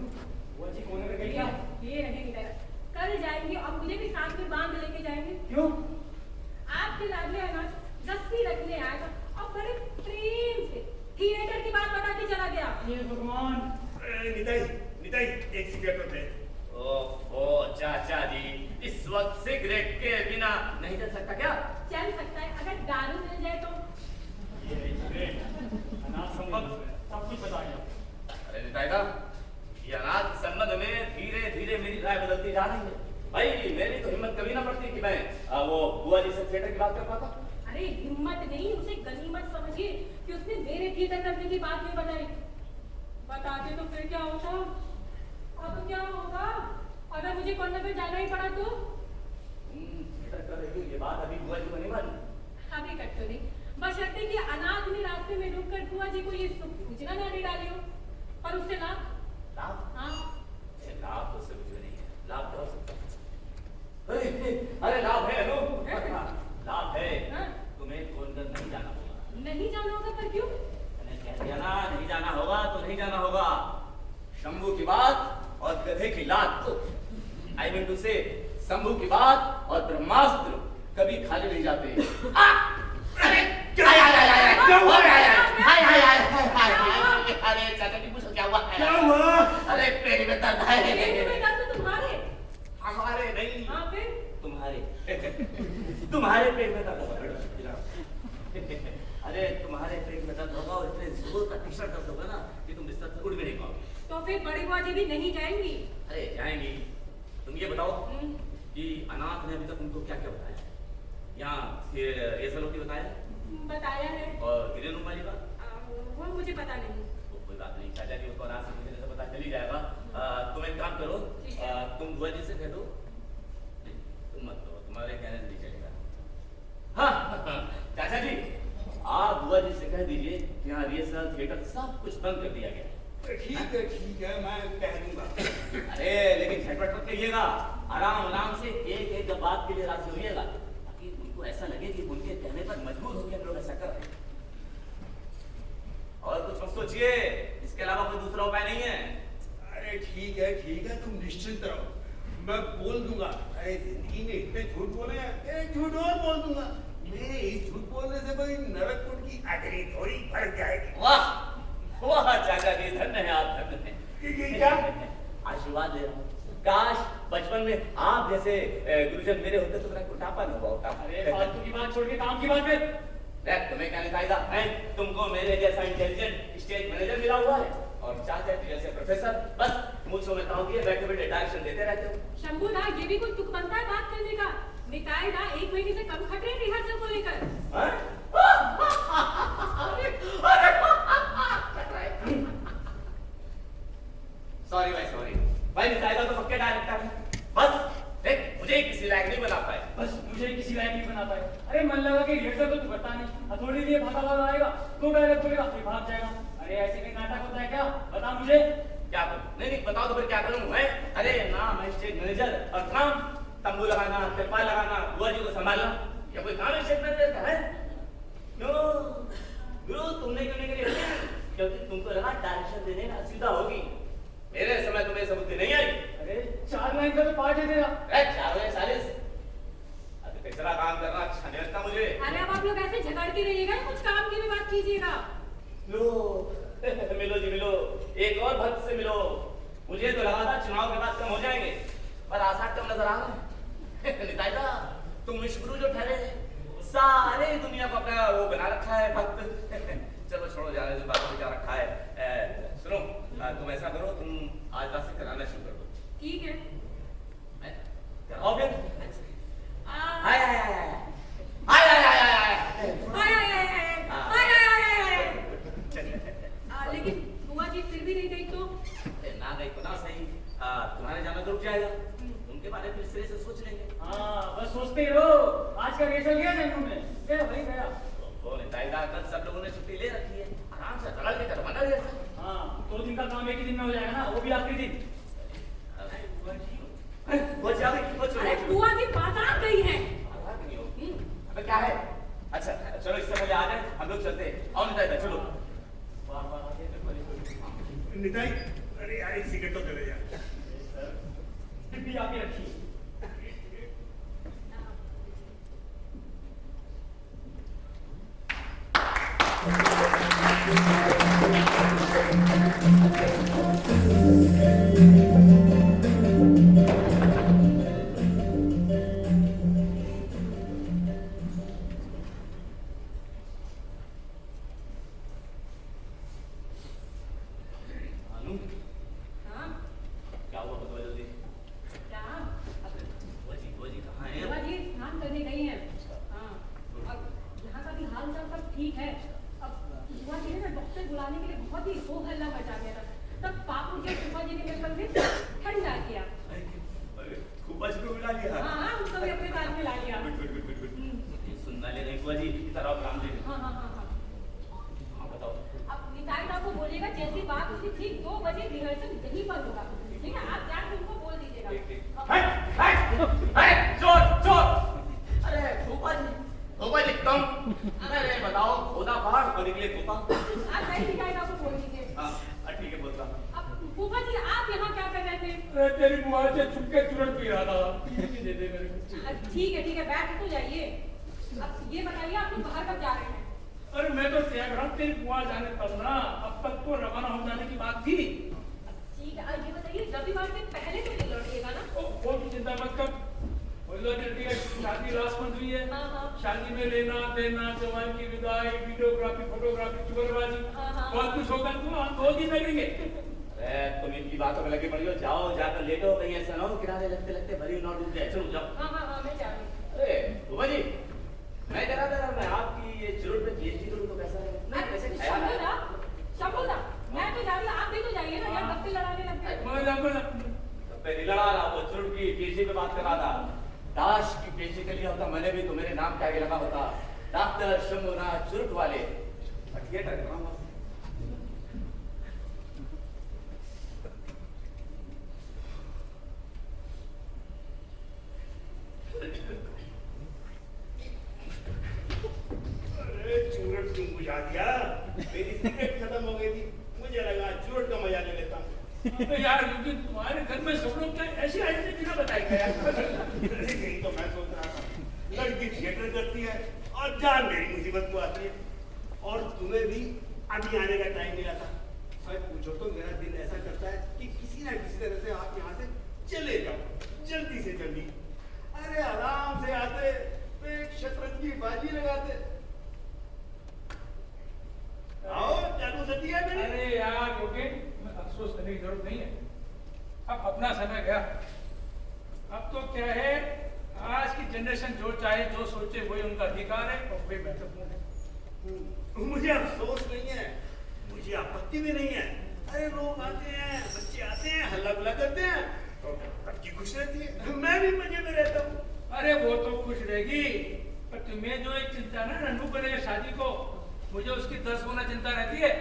बुआ जी कोने में गई क्या? ये रहेगी तेरा। कल जाएंगे और मुझे भी साथ में बांध लेके जाएंगे। क्यों? आपके लाडले अनाज दस्ती रखने आएगा और बड़े प्रेम से थिएटर की बात बता के चला गया। ये भगवान। निताई, निताई, एक सिगरेट दे। ओहो चाचा जी, इस वक्त सिगरेट के बिना नहीं चल सकता क्या? चल सकता है अगर दारू मिल जाए तो। ये रही सिगरेट। अनाथ संबंध सब कुछ बता गया। अरे निताईदा, ये अनाथ संबंध में धीरे धीरे मेरी राय बदलती जा रही है। भाई मेरी तो हिम्मत कभी ना पड़ती कि मैं वो बुआ जी से थिएटर की बात कर पाता। अरे हिम्मत नहीं, उसे गनीमत समझिए कि उसने मेरे थिएटर करने की बात नहीं बताई। बताते तो फिर क्या होता? अब क्या होगा अगर मुझे कॉर्नर पे जाना ही पड़ा तो? थिएटर कर रही हूँ, ये बात अभी बुआ जी को नहीं मालूम। अभी तक तो नहीं, बशर्ते कि अनाथ ने रास्ते में रुककर बुआ जी को ये सूचना ना दे डाली हो। पर उससे लाभ? लाभ? हाँ, लाभ तो सब कुछ नहीं है। लाभ तो हो सकता है। अरे लाभ है अनु, लाभ है। हाँ? तुम्हें खोलकर नहीं जाना होगा। नहीं जाना होगा पर क्यों? मैंने कह दिया ना, नहीं जाना होगा तो नहीं जाना होगा। शंभू की बात और गधे की लात को, आई मीन टू से शंभू की बात और ब्रह्मास्त्र कभी खाली नहीं जाते। अरे अरे चाचा जी पूछो क्या हुआ? क्या हुआ? अरे पेट में दर्द है। तुम्हें दर्द तो तुम्हारे। हमारे नहीं, हाँ फिर? तुम्हारे तुम्हारे पेट में दर्द होगा। अरे तुम्हारे पेट में दर्द होगा और इतने जोर का तीसरा दर्द होगा ना कि तुम बिस्तर से उठ भी नहीं पाओगे। तो फिर बड़ी बुआ जी भी नहीं जाएंगी? अरे जाएंगी। तुम ये बताओ कि अनाथ ने अभी तक उनको क्या क्या बताया? यहाँ ये सलोटी बताया बताया है। और गिरे रूमाली का? वो मुझे पता नहीं। तो कोई बात नहीं, चाचा जी उसको अनाथ से मुझे तो पता चल ही जाएगा। तुम एक काम करो, तुम बुआ जी से कह दो। तुम मत करो, तुम्हारे कहने से नहीं चलेगा। हाँ चाचा जी, आप बुआ जी से कह दीजिए कि यहाँ रिहर्सल थिएटर सब कुछ बंद कर दिया गया है। ठीक है, मैं कह दूंगा। अरे लेकिन झटपट मत करिएगा, आराम से एक एक बात के लिए राजी होइएगा ताकि उनको ऐसा लगे कि उनके कहने पर मजबूर होकर हम लोग ऐसा कर रहे हैं। और कुछ मत सोचिए, इसके अलावा कोई दूसरा उपाय नहीं है। अरे ठीक है, तुम निश्चिंत रहो, मैं बोल दूंगा। अरे जिंदगी में इतने झूठ बोले हैं, एक झूठ और बोल दूंगा। मेरे इस झूठ बोलने से कोई नरक कुंड की अग्नि थोड़ी भड़क जाएगी। वाह वाह चाचा जी, धन्य है आप, धन्य है। ये क्या? आशीर्वाद दे रहा हूँ। काश बचपन में आप जैसे गुरुजन मेरे होते तो मेरा कुटापा न हुआ होता। अरे फालतू की बात छोड़ के काम की बात पे। तुम्हें क्या निकायदा है? तुमको मेरे जैसा इंटेलिजेंट स्टेज मैनेजर मिला हुआ है और चाचा जी जैसे प्रोफेसर बस मूंछों में ताऊ दिए बैठे बैठे डायरेक्शन देते रहते हो। शंभू दा, ये भी कुछ तुक बनता है बात करने का? निकाय दा 1 महीने से कम खट रहे हैं रिहर्सल को लेकर। सॉरी भाई निकायदा तो पक्के डायरेक्टर है। बस देख, मुझे किसी लायक नहीं बना पाए। बस मुझे किसी लायक नहीं बना पाए। अरे मन लगा कि रिहर्सल तो तू करता नहीं, हथौड़ी लिए भागा भागा आएगा, दो डायलॉग बोलेगा फिर भाग जाएगा। अरे ऐसे कहीं नाटक होता है क्या? बता मुझे। क्या करूं? नहीं बताओ तो फिर क्या करूं मैं? अरे नाम है स्टेज मैनेजर और काम तंबू लगाना, तिरपाल लगाना, बुआ जी को संभालना, क्या कोई काम स्टेज मैनेजर का है? क्यों गुरु, तुमने क्यों नहीं करी? क्योंकि तुमको लगा डायरेक्शन देने में असुविधा होगी। मेरे समय तुम्हें सब बुद्धि नहीं आई। अरे 4 लाइन का तो पार्ट है तेरा। अरे 4 या 40 अभी तीसरा काम करना अच्छा नहीं लगता मुझे। अरे अब आप लोग ऐसे झगड़ के रहिएगा, कुछ काम की भी बात कीजिएगा। लो मिलो जी मिलो, एक और भक्त से मिलो। मुझे तो लगा था चुनाव के बाद कम हो जाएंगे, पर आसार कम नजर आ रहा है। निताईदा, तुम विश्वगुरु जो ठहरे सारे दुनिया को अपना वो बना रखा है भक्त। चलो छोड़ो, जाने दो, बात क्या रखा है। सुनो, तुम ऐसा करो, तुम आज रात से कराना शुरू कर दो। ठीक है। कराओ फिर। हाय हाय हाय हाय हाय हाय हाय हाय हाय हाय हाय हाय हाय। लेकिन बुआ जी फिर भी नहीं गई तो? ना गई तो ना सही, तुम्हारे जाना तो रुक जाएगा। उनके बारे में फिर सिरे से सोच लेंगे। हाँ बस सोचते ही रहो। आज का रिहर्सल गया जन्नू में गया भाई गया। तो निताईदा, कल सब लोगों ने छुट्टी ले रखी है, आराम से तगड़ के करवाना रिहर्सल। हाँ 2 दिन का काम एक ही दिन में हो जाएगा ना, वो भी आखिरी दिन। वो जा रही, वो चलो। अरे बुआ जी बाजार गई है। अबे क्या है? अच्छा चलो इससे पहले आ जाए हम लोग चलते हैं। आओ निताई दा, चलो। निताई, अरे यार एक सिगरेट तो चले यार। डिब्बी आके रखिए। अनु, हाँ क्या हुआ बताओ जल्दी। क्या बुआ जी कहाँ है? बुआ जी स्नान करने गई हैं। हाँ अब यहाँ का भी हाल चाल सब ठीक है। अब बुआ जी ने ना डॉक्टर बुलाने के लिए बहुत ही हो हल्ला मचा दिया था। तब पापू जी बुआ जी ने मिलकर के ठंडा किया। अरे फूफा जी को मिला लिया। हाँ हाँ उसको भी अपने साथ में ला लिया। गुड। सुनना ले रही बुआ जी की तरह काम ले। हाँ हाँ हाँ हाँ हाँ बताओ। अब निताई दा को बोलिएगा जैसी बात होगी ठीक 2 बजे रिहर्सल यहीं पर होगा। ठीक है आप जाकर उनको बोल दीजिएगा। चोर। अरे फूफा जी तुम, अरे बताओ खोदा बाहर और निकले फूफा। आप नहीं निताई दा को बोल दीजिए। हाँ ठीक है बोलता। अब फूफा जी आप यहाँ क्या कर रहे थे? अरे तेरी बुआ से छुपके तुरंत पी रहा था। ये दे दे मेरे को। ठीक है बैठ तो जाइए। अब ये बताइए आप लोग बाहर कब जा रहे हैं? अरे मैं तो त्याग रहा हूँ तेरी बुआ जाने तब ना, अब तक तो रवाना हो जाने की बात थी। ठीक है ये बताइए रविवार से पहले तो नहीं लौटिएगा ना? वो भी चिंता मत कर। शादी लास्ट मंथ हुई है। हाँ। शादी में लेना देना, जवान की विदाई, वीडियोग्राफी, फोटोग्राफी, चुगलबाजी, हाँ। बहुत कुछ होगा। तो हम 2 दिन लगेंगे। अरे तुम इनकी बातों में लगे पड़ी हो, जाओ जाकर लेटो, कहीं ऐसा ना हो किनारे लगते भरी नॉट डूब जाए। चलो जाओ। हाँ मैं जा रही हूँ। अरे फूफा जी मैं कह रहा था मैं आपकी ये चुरुट पे पीएचडी करूँ तो कैसा है? अरे वैसे ख्याल है। शंभूदा मैं तो जा रही हूँ आप भी तो जाइए ना यार गप्पे लड़ाने लग गए। मैं जाऊंगा ना। पहले लड़ा रहा वो चुरुट की पीएचडी पे बात कर रहा था। दाश की पीएचडी के लिए होता मैंने भी तो मेरे नाम के आगे लगा होता डॉक्टर शंभूनाथ चुरुट वाले। थिएटर कराऊंगा। अरे चूरट तुम बुझा दिया। मेरी सिगरेट खत्म हो गई थी, मुझे लगा चूरट का मजा ले लेता हूँ। अबे यार क्योंकि तुम्हारे घर में सब लोग क्या ऐसी आइडिया बिना बताए गए अरे यही तो मैं सोच रहा था। लड़की थिएटर करती है और जान मेरी मुसीबत को आती है, और तुम्हें भी अभी आने का टाइम मिला था। सच पूछो तो मेरा दिल ऐसा करता है कि किसी ना किसी तरह से आप यहाँ से चले जाओ, जल्दी से जल्दी। अरे आराम से आते तो एक शतरंज की बाजी लगाते। आओ चालू सती है मेरी। अरे यार योगेश, अफसोस करने की जरूरत नहीं है। अब अपना समय गया। अब तो क्या है, आज की जनरेशन जो चाहे जो सोचे वही उनका अधिकार है और वही महत्वपूर्ण है। मुझे अफसोस नहीं है, मुझे आपत्ति भी नहीं है। अरे लोग आते हैं, बच्चे आते हैं, हल्ला गुल्ला करते हैं, तो बच्ची खुश रहती है, मैं भी मजे में रहता हूँ। अरे वो तो खुश रहेगी, पर तुम्हें जो एक चिंता ना नन्नू करेगा शादी को, मुझे उसकी 10 गुना चिंता रहती है।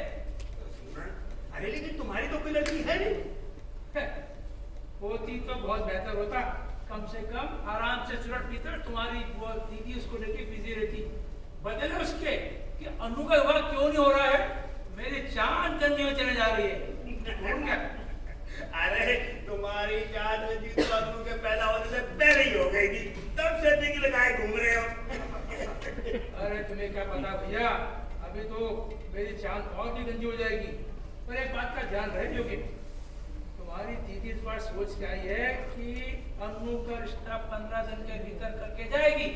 अरे लेकिन तुम्हारी तो कोई लड़की है नहीं। होती तो बहुत बेहतर होता, कम से कम आराम से चुरट पीता, तुम्हारी वो दीदी उसको लेके बिजी रहती। बदले उसके कि अनु का विवाह क्यों नहीं हो रहा है, मेरी जान जंजी में चले जा रही है। अरे तुम्हारी जान में जी तो अनु के पैदा होने से पहले ही हो गई थी, तब से दिल लगाए घूम रहे हो। अरे तुम्हें क्या पता भैया, अभी तो मेरी जान और भी गंजी हो जाएगी। पर एक बात का ध्यान रहे क्योंकि तुम्हारी दीदी इस बार सोच के आई है कि अनु का रिश्ता 15 दिन के भीतर करके जाएगी।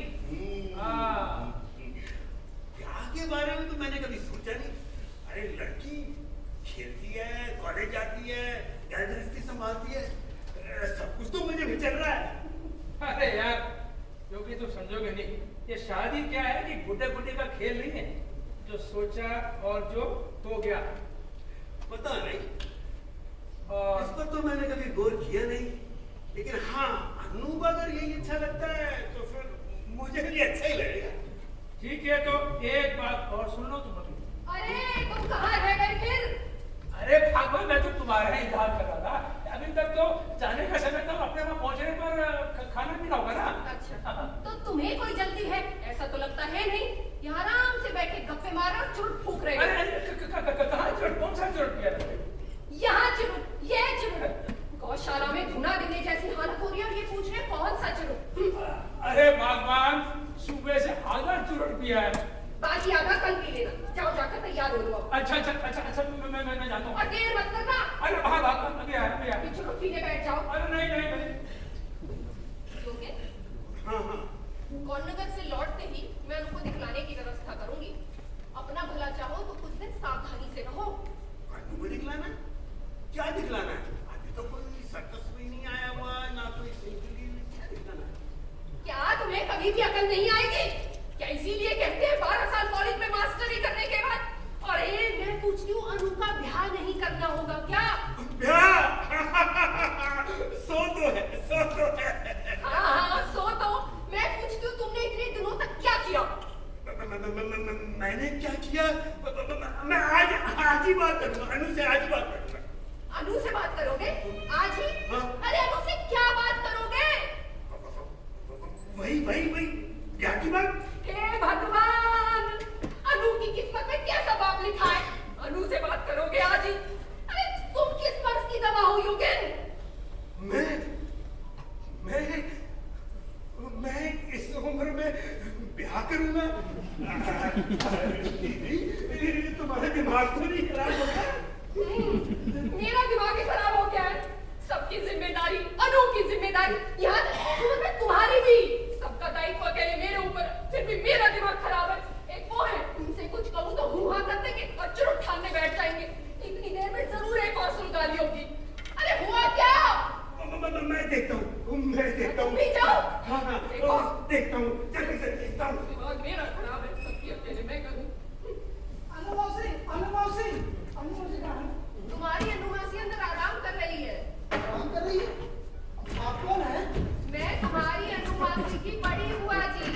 हाँ, ब्याह के बारे में तो मैंने कभी सोचा नहीं। अरे लड़की खेलती है, कॉलेज जाती है, घर गृहस्थी संभालती है, सब कुछ तो मुझे भी चल रहा है। अरे यार क्योंकि तुम समझोगे नहीं, ये शादी क्या है कि गुड्डे गुड्डे का खेल नहीं है, जो सोचा और जो हो गया। पता नहीं, और इस पर तो मैंने कभी गौर किया नहीं, लेकिन हाँ अनु को अगर यही अच्छा लगता है तो फिर मुझे भी अच्छा ही लगेगा। ठीक है, तो एक बात और सुन लो तुम अभी। अरे तुम कहाँ रह गए फिर? अरे भागो, मैं तो तुम्हारा ही इंतजार कर रहा था। अभी तक तो जाने का समय था, अपने वहां पहुंचने पर खाना पीना होगा ना। अच्छा, तो तुम्हें कोई जल्दी है ऐसा तो लगता है नहीं। यहाँ आराम से बैठ के गप्पे मार रहे और चुरुट फूक रहे अरे हो। अरे कहाँ चोट, कौन सा चोट किया तुमने? यहाँ चुरुट, ये चुरुट। गौशाला में धुना देने जैसी हालत हो रही है और ये पूछ रहे हैं कौन सा चुरुट। अरे भगवान, सुबह से आधा चुरुट पिया है। बाकी आधा कल पी लेना। जाओ जाकर तैयार हो लो। अच्छा मैं जाता हूँ। और देर मत करना। अरे भाग अभी आया। चुरुट पीने बैठ जाओ। अरे नहीं। योगेन, हाँ हाँ कौरनगर से लौटते ही मैं उनको दिखलाने की व्यवस्था करूंगी। अपना भला चाहो तो कुछ दिन सावधानी से रहो। तुम्हें दिखलाना? क्या दिखलाना है? अभी तो कोई सर्कस में नहीं आया हुआ, ना कोई सेंचुरी में, क्या दिखलाना है? क्या तुम्हें कभी भी अकल नहीं आएगी? क्या इसीलिए कहते हैं 12 साल कॉलेज में मास्टरी करने के बाद? अरे मैं पूछती हूँ, अनु का ब्याह नहीं करना होगा क्या? सो तो है। हाँ, सो तो। मैं पूछती हूँ, तुमने इतने दिनों तक क्या किया? मैंने क्या किया? मैं आज ही बात करूंगा, अनु से आज ही बात करूंगा। अनु से बात करोगे? आज ही? हाँ। अरे अनु से क्या बात करोगे? वही क्या की बात? हे भगवान, अनु की किस्मत में कैसा बाप लिखा है? अनु से बात करोगे आज ही? अरे तुम किस मर्ज की दवा हो योगेन? मैं इस उम्र में ब्याह करूंगा? तुम्हारा दिमाग तो नहीं खराब हो गया? मेरा दिमाग ही खराब हो गया है। सबकी जिम्मेदारी, अनु की जिम्मेदारी, यहाँ तक में तुम्हारी भी। सबका दायित्व अकेले मेरे ऊपर, फिर भी मेरा दिमाग खराब है। एक वो है, उनसे कुछ कहूँ तो हुआ कर देंगे और चुरुट ठानने बैठ जाएंगे। इतनी देर में जरूर एक और सुनगाली होगी। अरे हुआ क्या? मैं देखता हूँ। तुम भी जाओ। हाँ, देखो। देखता हूँ, जल्दी से देखता हूँ। दिमाग मेरा खराब है, सबकी अकेले मैं करूँ। अनु मौसी कहाँ है? तुम्हारी अनुमासी अंदर आराम कर रही है। आराम कर रही है? आप कौन है? मैं तुम्हारी अनुमासी की बड़ी बुआ जी।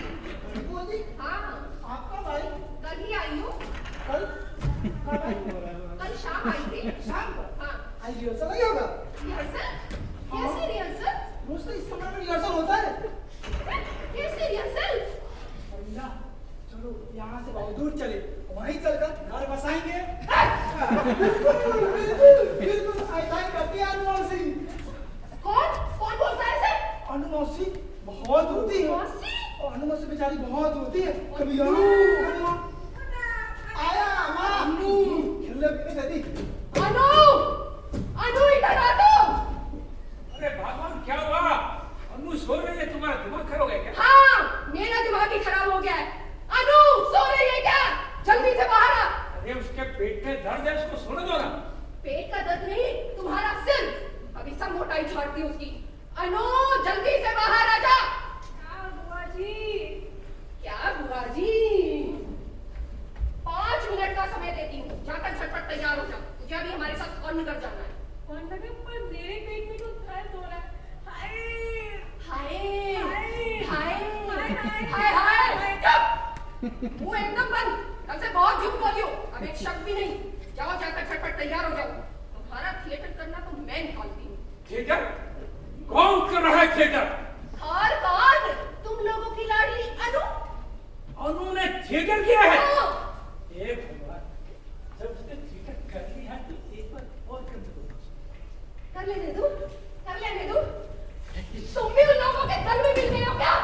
बुआ जी, हाँ, आप कब आई? कल ही आई हूँ। कब आई? कल शाम आई थी। शाम को? हाँ। आज रिहर्सल नहीं होगा? रिहर्सल? कैसी रिहर्सल? रोज तो इस कमरे में रिहर्सल होता है। कैसी रिहर्सल? बढ़िया, चलो यहाँ से बहुत दूर चले, वहीं चलकर घर बसाएंगे। बिल्कुल ऐसा ही करती है अनु मौसी। कौन बोलता है ऐसे? अनु मौसी बहुत होती है। मौसी? और अनु मौसी बेचारी बहुत होती है। कभी यहाँ आया माँ अनु खेलने भी नहीं देती। अनु इधर आ तुम। अरे भगवान, क्या हुआ? अनु सो रही है, तुम्हारा दिमाग खराब हो गया क्या? हाँ, मेरा दिमाग ही खराब हो गया है। अनु सो रही है क्या? जल्दी से बाहर आ। अरे उसके पेट में दर्द है, उसको सोने दो ना। पेट का दर्द नहीं, तुम्हारा सिर। अभी सब मोटाई झाड़ती हूँ उसकी। अनु जल्दी से बाहर आ जा। क्या बुआ जी? 5 मिनट का समय देती हूँ, जाकर झटपट तैयार हो जा। तुझे अभी हमारे साथ कौरनगर जाना है। कौरनगर पर मेरे पेट में तो दर्द हो रहा है। हाय हाय हाय हाय। चुप, मुंह एकदम बंद। कल से बहुत झूठ बोली हो, अब एक शब्द भी नहीं। जाओ जाकर झटपट तैयार हो जाओ। तुम्हारा थिएटर करना तो मैं निकालती हूँ। थिएटर? कौन कर रहा है थिएटर? और कौन? तुम लोगों की लाडली अनु। अनु ने थिएटर किया है? हाँ। हे भगवान, जब उसने थिएटर कर लिया है तो एक बार और कर दो। कर लेने दो। तुम भी उन लोगों के दल में मिल गए हो क्या?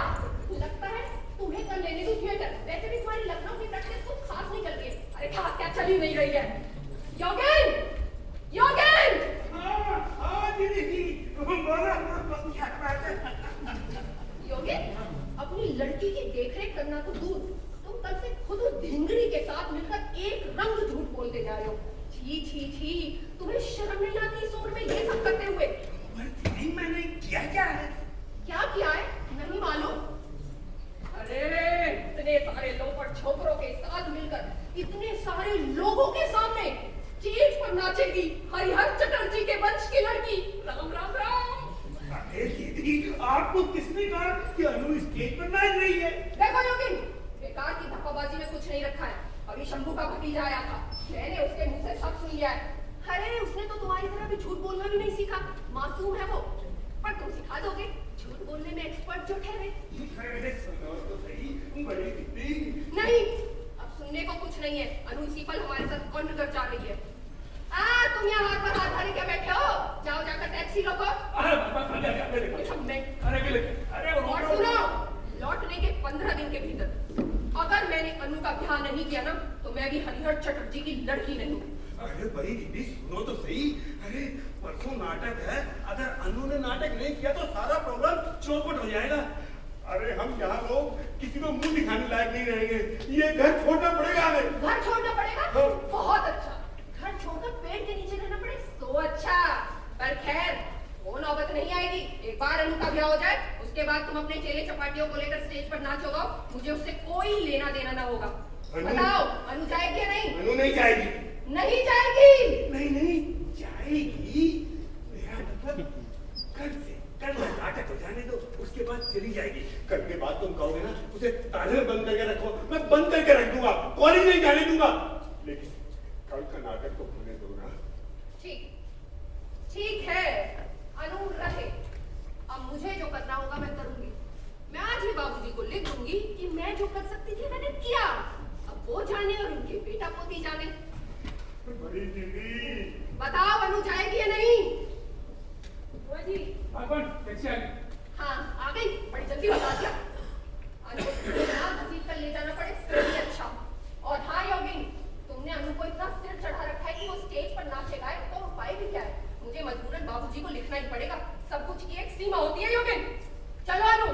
लगता है तुम्हें कर लेने दो थिएटर। वैसे भी तुम्हारी लखनऊ की प्रैक्टिस कुछ खास नहीं चल रही है। अरे खास क्या, चल ही नहीं रही है। योगेन! हाँ दीदी, बोला क्या बात है? योगेन, अपनी लड़की की देखरेख करना तो दूर, तुम कल से खुद उस धिंगड़ी के साथ मिलकर एक रंग झूठ बोलते जा रहे हो। छी, तुम्हें शर्म नहीं आती इस उम्र में ये सब करते हुए? मैंने किया क्या है? क्या किया है? नहीं मालूम? अरे इतने सारे लोफर छोकरों के साथ मिलकर इतने सारे लोगों के सामने स्टेज पर नाचेगी हरिहर चटर्जी के वंश की लड़की। राम राम राम। अरे दीदी, आपको किसने कहा कि अनु स्टेज पर नाच रही है? देखो योगिन, बेकार की धप्पाबाजी में कुछ नहीं रखा है। अभी शंभू का भतीजा आया था, मैंने उसके मुंह से सब सुन लिया है। अरे उसने तो तुम्हारी तरह भी झूठ बोलना भी नहीं सीखा, मासूम है वो। पर तुम सिखा दोगे, झूठ बोलने में एक्सपर्ट जो ठहरे। अरे सुनो तो सही, बड़ी दीदी। नहीं, नहीं है। अनु इसी पल हमारे साथ और निकल जा रही है। तुम यहाँ हाथ पर हाथ धरे क्या बैठे हो? जाओ जाकर टैक्सी रोको। और सुनो, लौटने के 15 दिन के भीतर अगर मैंने अनु का ब्याह नहीं किया ना, तो मैं भी हरिहर चटर्जी की लड़की नहीं हूँ। अरे भाई दीदी सुनो तो सही। अरे परसों नाटक है, अगर अनु ने नाटक नहीं किया तो सारा प्रॉब्लम चौपट हो जाएगा। अरे हम यहाँ लोग किसी को मुंह दिखाने लायक नहीं रहेंगे। ये घर छोड़ना पड़ेगा हमें। घर छोड़ना पड़ेगा? हाँ। बहुत अच्छा। घर छोड़कर पेड़ के नीचे रहना पड़े तो अच्छा। पर खैर वो नौबत नहीं आएगी। एक बार अनु का ब्याह हो जाए, उसके बाद तुम अपने चेले चपाटियों को लेकर स्टेज पर नाचो गाओ, मुझे उससे कोई लेना देना ना होगा। बताओ अनु जाएगी या नहीं? अनु नहीं जाएगी। नहीं जाएगी। नहीं नहीं जाएगी। मेरा मतलब कल नाटक हो जाने दो, उसके बाद चली जाएगी। कल के बाद तुम कहोगे ना उसे ताले में बंद करके रखो, मैं बंद करके रख दूंगा, कॉलेज नहीं जाने दूंगा। लेकिन कल का नाटक तो होने दो ना। ठीक है, अनु रहे। अब मुझे जो करना होगा मैं करूंगी। मैं आज ही बाबूजी को लिख दूंगी कि मैं जो कर सकती थी मैंने किया। अब वो जाने और उनके बेटा पोती जाने। बड़ी दीदी बताओ अनु जाएगी या नहीं? बुआ जी, टैक्सी आ गई। हाँ आ गई, बड़ी जल्दी बता दिया। अनु यहाँ घसीट कर ले जाना पड़े सही अच्छा। और हाँ योगिन, तुमने अनु को इतना सिर चढ़ा रखा है कि वो स्टेज पर नाचे गाए, तो उपाय भी क्या है? मुझे मजबूरन बाबूजी को लिखना ही पड़ेगा। सब कुछ की एक सीमा होती है योगिन। चलो अनु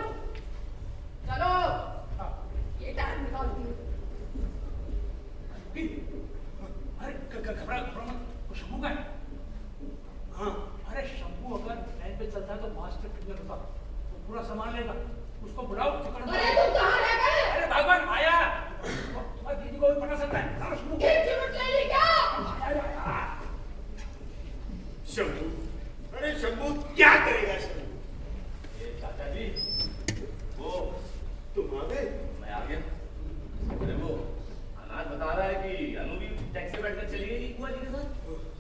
चलो, ये टाइम निकाल दी। अरे घबरा मत, वो शंभू का है। हाँ अरे शंभू अगर लाइन पे चलता है तो मास्टर कितने होता, वो पूरा सामान लेगा। उसको बुलाओ। अरे तुम कहाँ रह गए? अरे भगवान आया, तुम्हारी दीदी को भी पता सकता है। चलो शंभू। ले ली क्या? शंभू, अरे शंभू क्या करेगा शंभू? चाचा जी वो तुम आ गए? मैं आ गया। अरे वो अनाज बता रहा है कि अनु भी टैक्सी से बैठकर चली गई बुआ जी के साथ।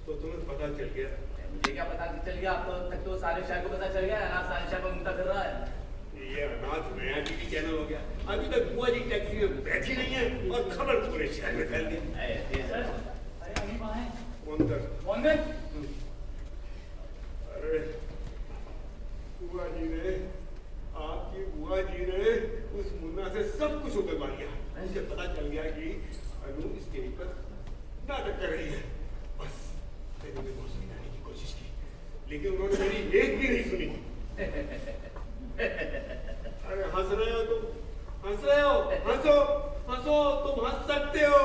तो तुम्हें पता चल गया? मुझे क्या पता चल गया? आपको तक तो सारे शहर को पता चल गया। अनाज सारे शहर में घूमता फिर रहा है। ये अनाज नया टीवी चैनल हो गया। अभी तक बुआ जी टैक्सी में बैठी नहीं है और खबर पूरे शहर में फैल गई। अरे अभी वहाँ है। कौन गए? अरे बुआ जी ने, आपकी बुआ जी ने उस मुन्ना से सब कुछ उगलवा लिया। मुझे पता चल गया कि अनु स्टेज पर नाटक कर रही है। बस मैंने उन्हें बहुत समझाने की कोशिश की, लेकिन उन्होंने मेरी एक भी नहीं सुनी। अरे हंस रहे हो तुम, हंस रहे हो? हंसो हंसो, तुम हंस सकते हो।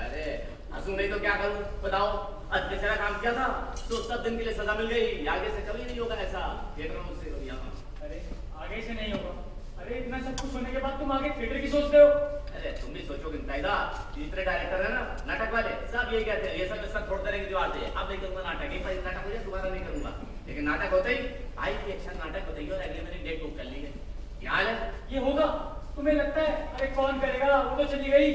अरे हंसू नहीं तो क्या करूं बताओ? अत्याचार काम किया था तो 7 दिन के लिए सजा मिल गई। आगे से कभी नहीं होगा ऐसा। थिएटर में मुझसे कभी यहाँ। अरे आगे से नहीं होगा। अरे इतना सब कुछ होने के बाद तुम आगे थिएटर की सोचते हो? अरे तुम भी सोचोगे कायदा, जितने डायरेक्टर है ना नाटक वाले सब यही कहते हैं, ये सब छोड़ देने की जो आते हैं। अब नहीं करूंगा नाटक, एक बार नाटक हो जाए दोबारा नहीं करूंगा। लेकिन नाटक होते ही आई थी अच्छा नाटक बताइए और अगले महीने डेट बुक कर ली है। क्या हाल है? ये होगा तुम्हें लगता है? अरे कौन करेगा, वो तो चली गई।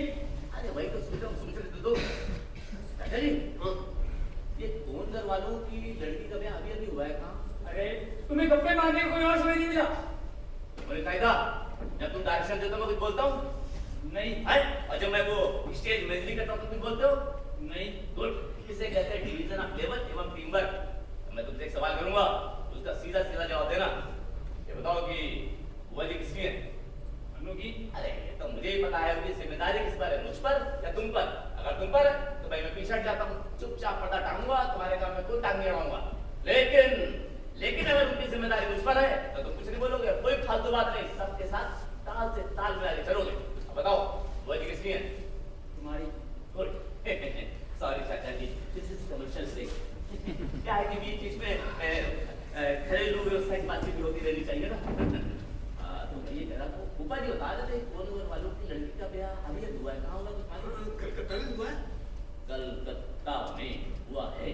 अरे वही तो सोच रहा हूँ, सुन दो चाचा जी। ये कौन घर वालों की लड़की का ब्याह अभी अभी हुआ है कहाँ? अरे तुम्हें गप्पे मारने का कोई और समय नहीं मिला? बोले कायदा, जब तुम डायरेक्शन देते हो मैं कुछ बोलता हूँ? नहीं है? और जब मैं वो स्टेज मैनेजरी करता हूँ तो तुम बोलते हो? नहीं। गुड। इसे कहते हैं डिवीजन ऑफ लेबर एवं टीम वर्क। मैं तुमसे एक सवाल करूंगा, उसका सीधा सीधा जवाब देना। ये बताओ कि बुआ जी किसकी है? अनु की। अरे ये तो मुझे ही पता है, उनकी जिम्मेदारी किस पर है, मुझ पर या तुम पर? अगर तुम पर है तो भाई मैं पीछे हट जाता हूँ, चुपचाप पर्दा टांगूंगा, तुम्हारे काम में कोई टांग नहीं अड़ाऊंगा। लेकिन अगर उनकी जिम्मेदारी मुझ पर है तो तुम कुछ नहीं बोलोगे, कोई फालतू बात नहीं, सबके साथ ताल से ताल मिला के चलोगे। अब बताओ बुआ जी किसकी है? तुम्हारी। गुड। सॉरी चाचा जी, दिस इज कमर्शियल स्टेज। क्या है कि बीच में घरेलू व्यवसायिक बातचीत भी होती रहनी चाहिए ना। तो मैं ये कह रहा था, ऊपा जी बता रहे थे कौन वालों की लड़की का ब्याह अभी अभी हुआ है, कहाँ हुआ कुछ? कलकत्ता में हुआ है। कलकत्ता में हुआ है?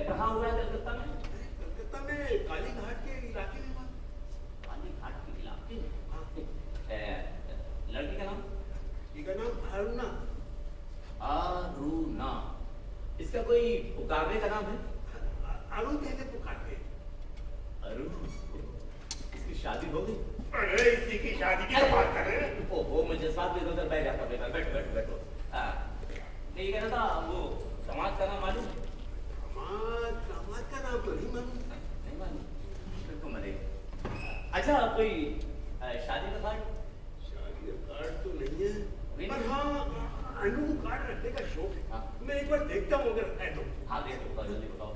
कहाँ हुआ है कलकत्ता में? कलकत्ता में काली घाट के इलाके में हुआ। काली घाट के इलाके में? लड़की का नाम? इसका नाम अरुणा। अरुणा। इसका कोई पुकारने का नाम है? अरुण कहते पुकारते। अरुण। इसकी शादी हो गई? अरे इसी की शादी की बात कर रहे हैं। ओहो मुझे साथ में उधर बैठ जाता, बैठो बैठो बैठो। ये कह रहा था वो समाज का नाम मालूम? दामाद का नाम तो नहीं मालूम। नहीं मालूम फिर तो मरे। अच्छा कोई शादी का कार्ड? शादी का कार्ड तो नहीं है, नहीं पर है? हाँ अनु को कार्ड रखने का शौक है। हाँ। मैं एक बार देखता हूँ अगर है तो। हाँ दे दो, बताओ जल्दी बताओ।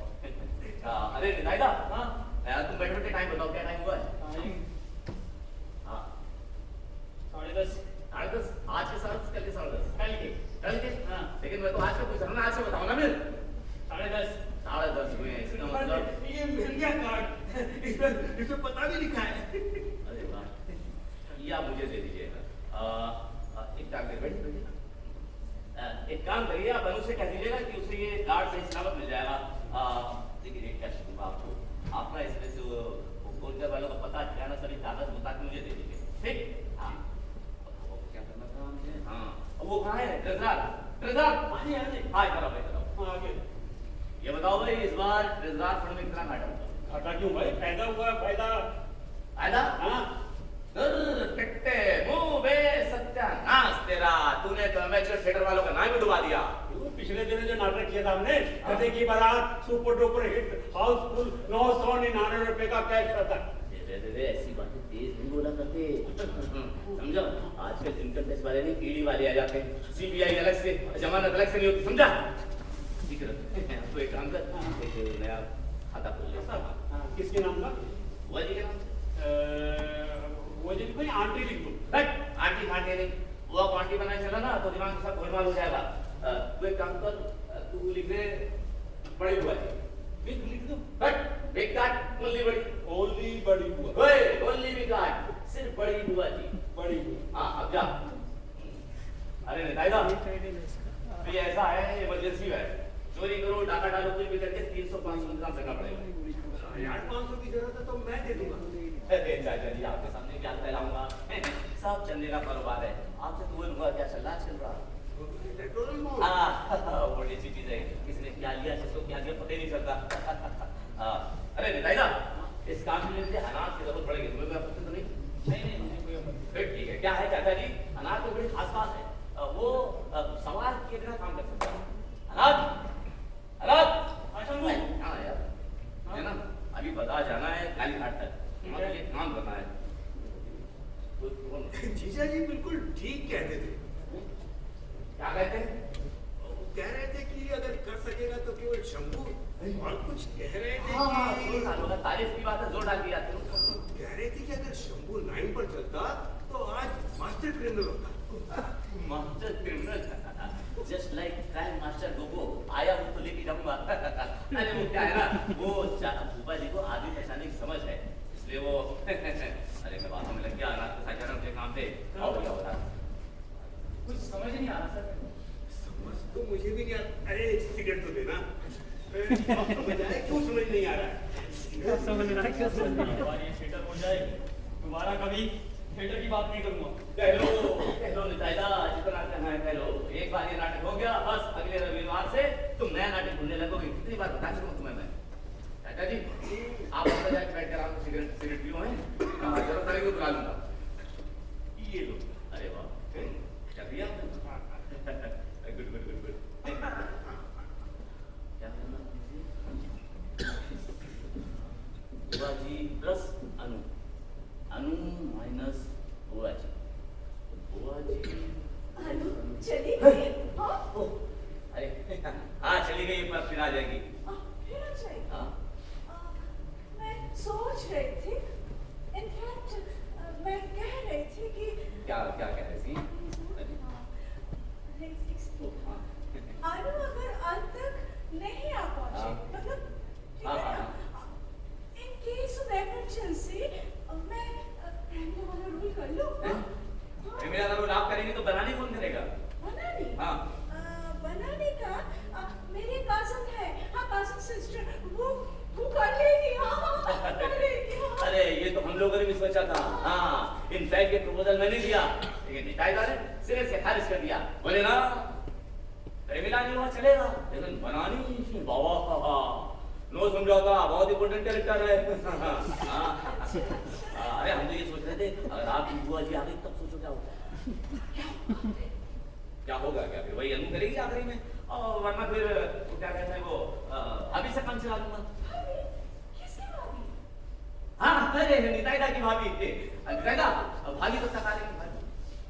अरे निताइदा, हाँ तुम बैठे बैठे टाइम बताओ क्या टाइम हुआ है? हाँ 10:30 10:30 आज के 10:30 कल के 10:30 कल के। कल के हाँ लेकिन मैं तो आज का पूछ रहा हूँ ना, आज का बताओ ना फिर। 10:30 10:30 हुए हैं, इसका मतलब ये मिल गया कार्ड, इसमें पता भी लिखा है। अरे वाह, ये आप मुझे दे दीजिएगा। एक काम करिए, बैठिए बैठिए। एक काम करिए, आप अनु से कह दीजिएगा कि उसे ये कार्ड सही सलामत मिल जाएगा। देखिए रेट क्या दूंगा आपको, आप ना इसमें से वो कोलकर वालों का पता ठिकाना सभी कागज बता के मुझे दे दीजिए, ठीक? हाँ क्या करना था मुझे? हाँ वो कहाँ है? ट्रेजरार हाँ जी हाय कराओ भाई कराओ। हाँ आगे। ये बताओ भाई इस बार ट्रेजरार फंड में कितना घाटा हुआ? घाटा क्यों भाई? फायदा हुआ, फायदा। फायदा? हाँ पिट्टे मुंह बे सत्यानाश तेरा, तूने तो अमेचर थिएटर वालों का नाम ही डुबा दिया। पिछले दिनों जो नाटक किया था हमने, गधे की बारात, सुपर डुपर हिट, हाउसफुल, 999 रुपए का कैश था। दे ऐसी बातें तेज नहीं बोला करते। समझो आजकल इनकम टैक्स वाले नहीं ईडी वाले आ जाते हैं, सीबीआई अलग से, जमानत अलग से नहीं होती, समझा? ठीक है तो एक काम कर, एक नया खाता खोल ले। किसके नाम का? वो जी के नाम वो जी कोई आंटी लिख दो। बट आंटी फांटी नहीं, वो आप आंटी बनाए चला ना तो दिमाग सब गोलमाल हो जाएगा। तू एक काम कर, तू लिख दे बड़ी बुआ जी। लिख दो। बट बिग काट ओनली बड़ी, ओनली बड़ी बुआ। ओए ओनली बिग काट, सिर्फ बड़ी बुआ जी। बड़ी बुआ। हाँ अब जा। अरे निताइदा, तो ये ऐसा है, इमरजेंसी है, चोरी करो डाका डालो कुछ भी करके 300-500 इंतजाम करना पड़ेगा। यार 500 की जरूरत है तो मैं दे दूंगा। अरे चाचा जी आपके सामने क्या फैलाऊंगा, सब चलने का कारोबार है, आपसे तो हुआ क्या चल रहा चल रहा। बड़ी अच्छी चीज है, किसने क्या लिया किसको क्या दिया पता ही नहीं चलता। अरे निताइदा, इस काम के लिए अनाज की जरूरत पड़ेगी, तुम्हें कोई आपत्ति तो नहीं? नहीं फिर ठीक है, क्या है चाचा जी, अनाज तो बड़ी खास बात है, वो सवाल किए बिना काम कर सकता है। अनाज हाँ यार, है ना, अभी बाजार जाना है काली घाट तक, मुझे ये काम करना है। जीजा जी बिल्कुल ठीक कहते थे। क्या कहते हैं? कह रहे थे कि अगर कर सकेगा तो केवल शंभू, और कुछ कह रहे थे हाँ कि जोर डालो, तारीफ की बात है, जोर डाल दिया तुम। कह रहे थे कि अगर शंभू लाइन पर चलता तो आज मास्टर क्रिमिनल होता। Master criminal, just like crime master Gogo, आया हूँ तो लेके जाऊंगा। अरे वो क्या है ना, वो भूपा जी को आदमी पहचानने की समझ है, इसलिए वो अरे मैं बातों में लग गया, रात को साझा मुझे काम पे आओ भैया हो रहा कुछ समझ नहीं आ रहा सर। समझ तो मुझे भी नहीं आता। अरे सिगरेट तो देना। समझ आए क्यों समझ नहीं आ रहा है? समझ रहा है क्या समझ नहीं आ रहा है? ये थिएटर हो जाए, दोबारा कभी थिएटर की बात नहीं करूंगा। कह लो निताइदा, जितना कहना है कह लो। एक बार ये नाटक हो गया, बस अगले रविवार से तुम नया नाटक ढूंढने लगोगे। कितनी बार बता चुका तुम्हें मैं। चाचा जी आप अंदर जाके बैठ कर आपको सिगरेट पियो है, जरूरत पड़ेगी तो बुला लूंगा। ये लो, अरे वाह क्या दिया आपने? Good good good good. क्या करना बुआ जी प्लस अनु, अनु माइनस बुआ जी, बुआ जी अनु चली गई? हाँ? अरे हाँ चली गई, पर फिर आ जाएगी। फिर आ जाएगी? हाँ मैं सोच रही थी, इनफैक्ट मैं कह रही थी कि क्या क्या कह रही थी? अनु अगर अंत तक नहीं आ पहुंचे, हाँ। मतलब ठीक हाँ, है हाँ, ना, इन केस ऑफ इमरजेंसी मैं रहने वाला रूल कर लूं। मेरा अगर आप करेंगे तो बनाने कौन करेगा? बनाने? हाँ बनाने का मेरी कजन है, हाँ कजन सिस्टर, वो कर लेगी। हाँ कर लेगी। हाँ। अरे ये तो हम लोगों ने भी सोचा था। हाँ इनफैक्ट ये प्रपोजल मैंने दिया, लेकिन निताइदा ने सिरे से खारिज कर दिया। बोले ना प्रेमिला नहीं हुआ चलेगा, लेकिन बनानी बाबा नो समझौता, बहुत इंपोर्टेंट कैरेक्टर है। अरे हम तो ये सोच रहे थे अगर आप बुआ जी आ गई तब सोचो क्या होगा। क्या होगा क्या फिर वही अनु करेगी आखिरी में, और वरना फिर वो क्या कहते हैं वो अभी से काम चला दूंगा। भाभी, किसकी भाभी? हाँ अरे निताईदा की भाभी, निताईदा भाभी तो तका लेंगे भाभी।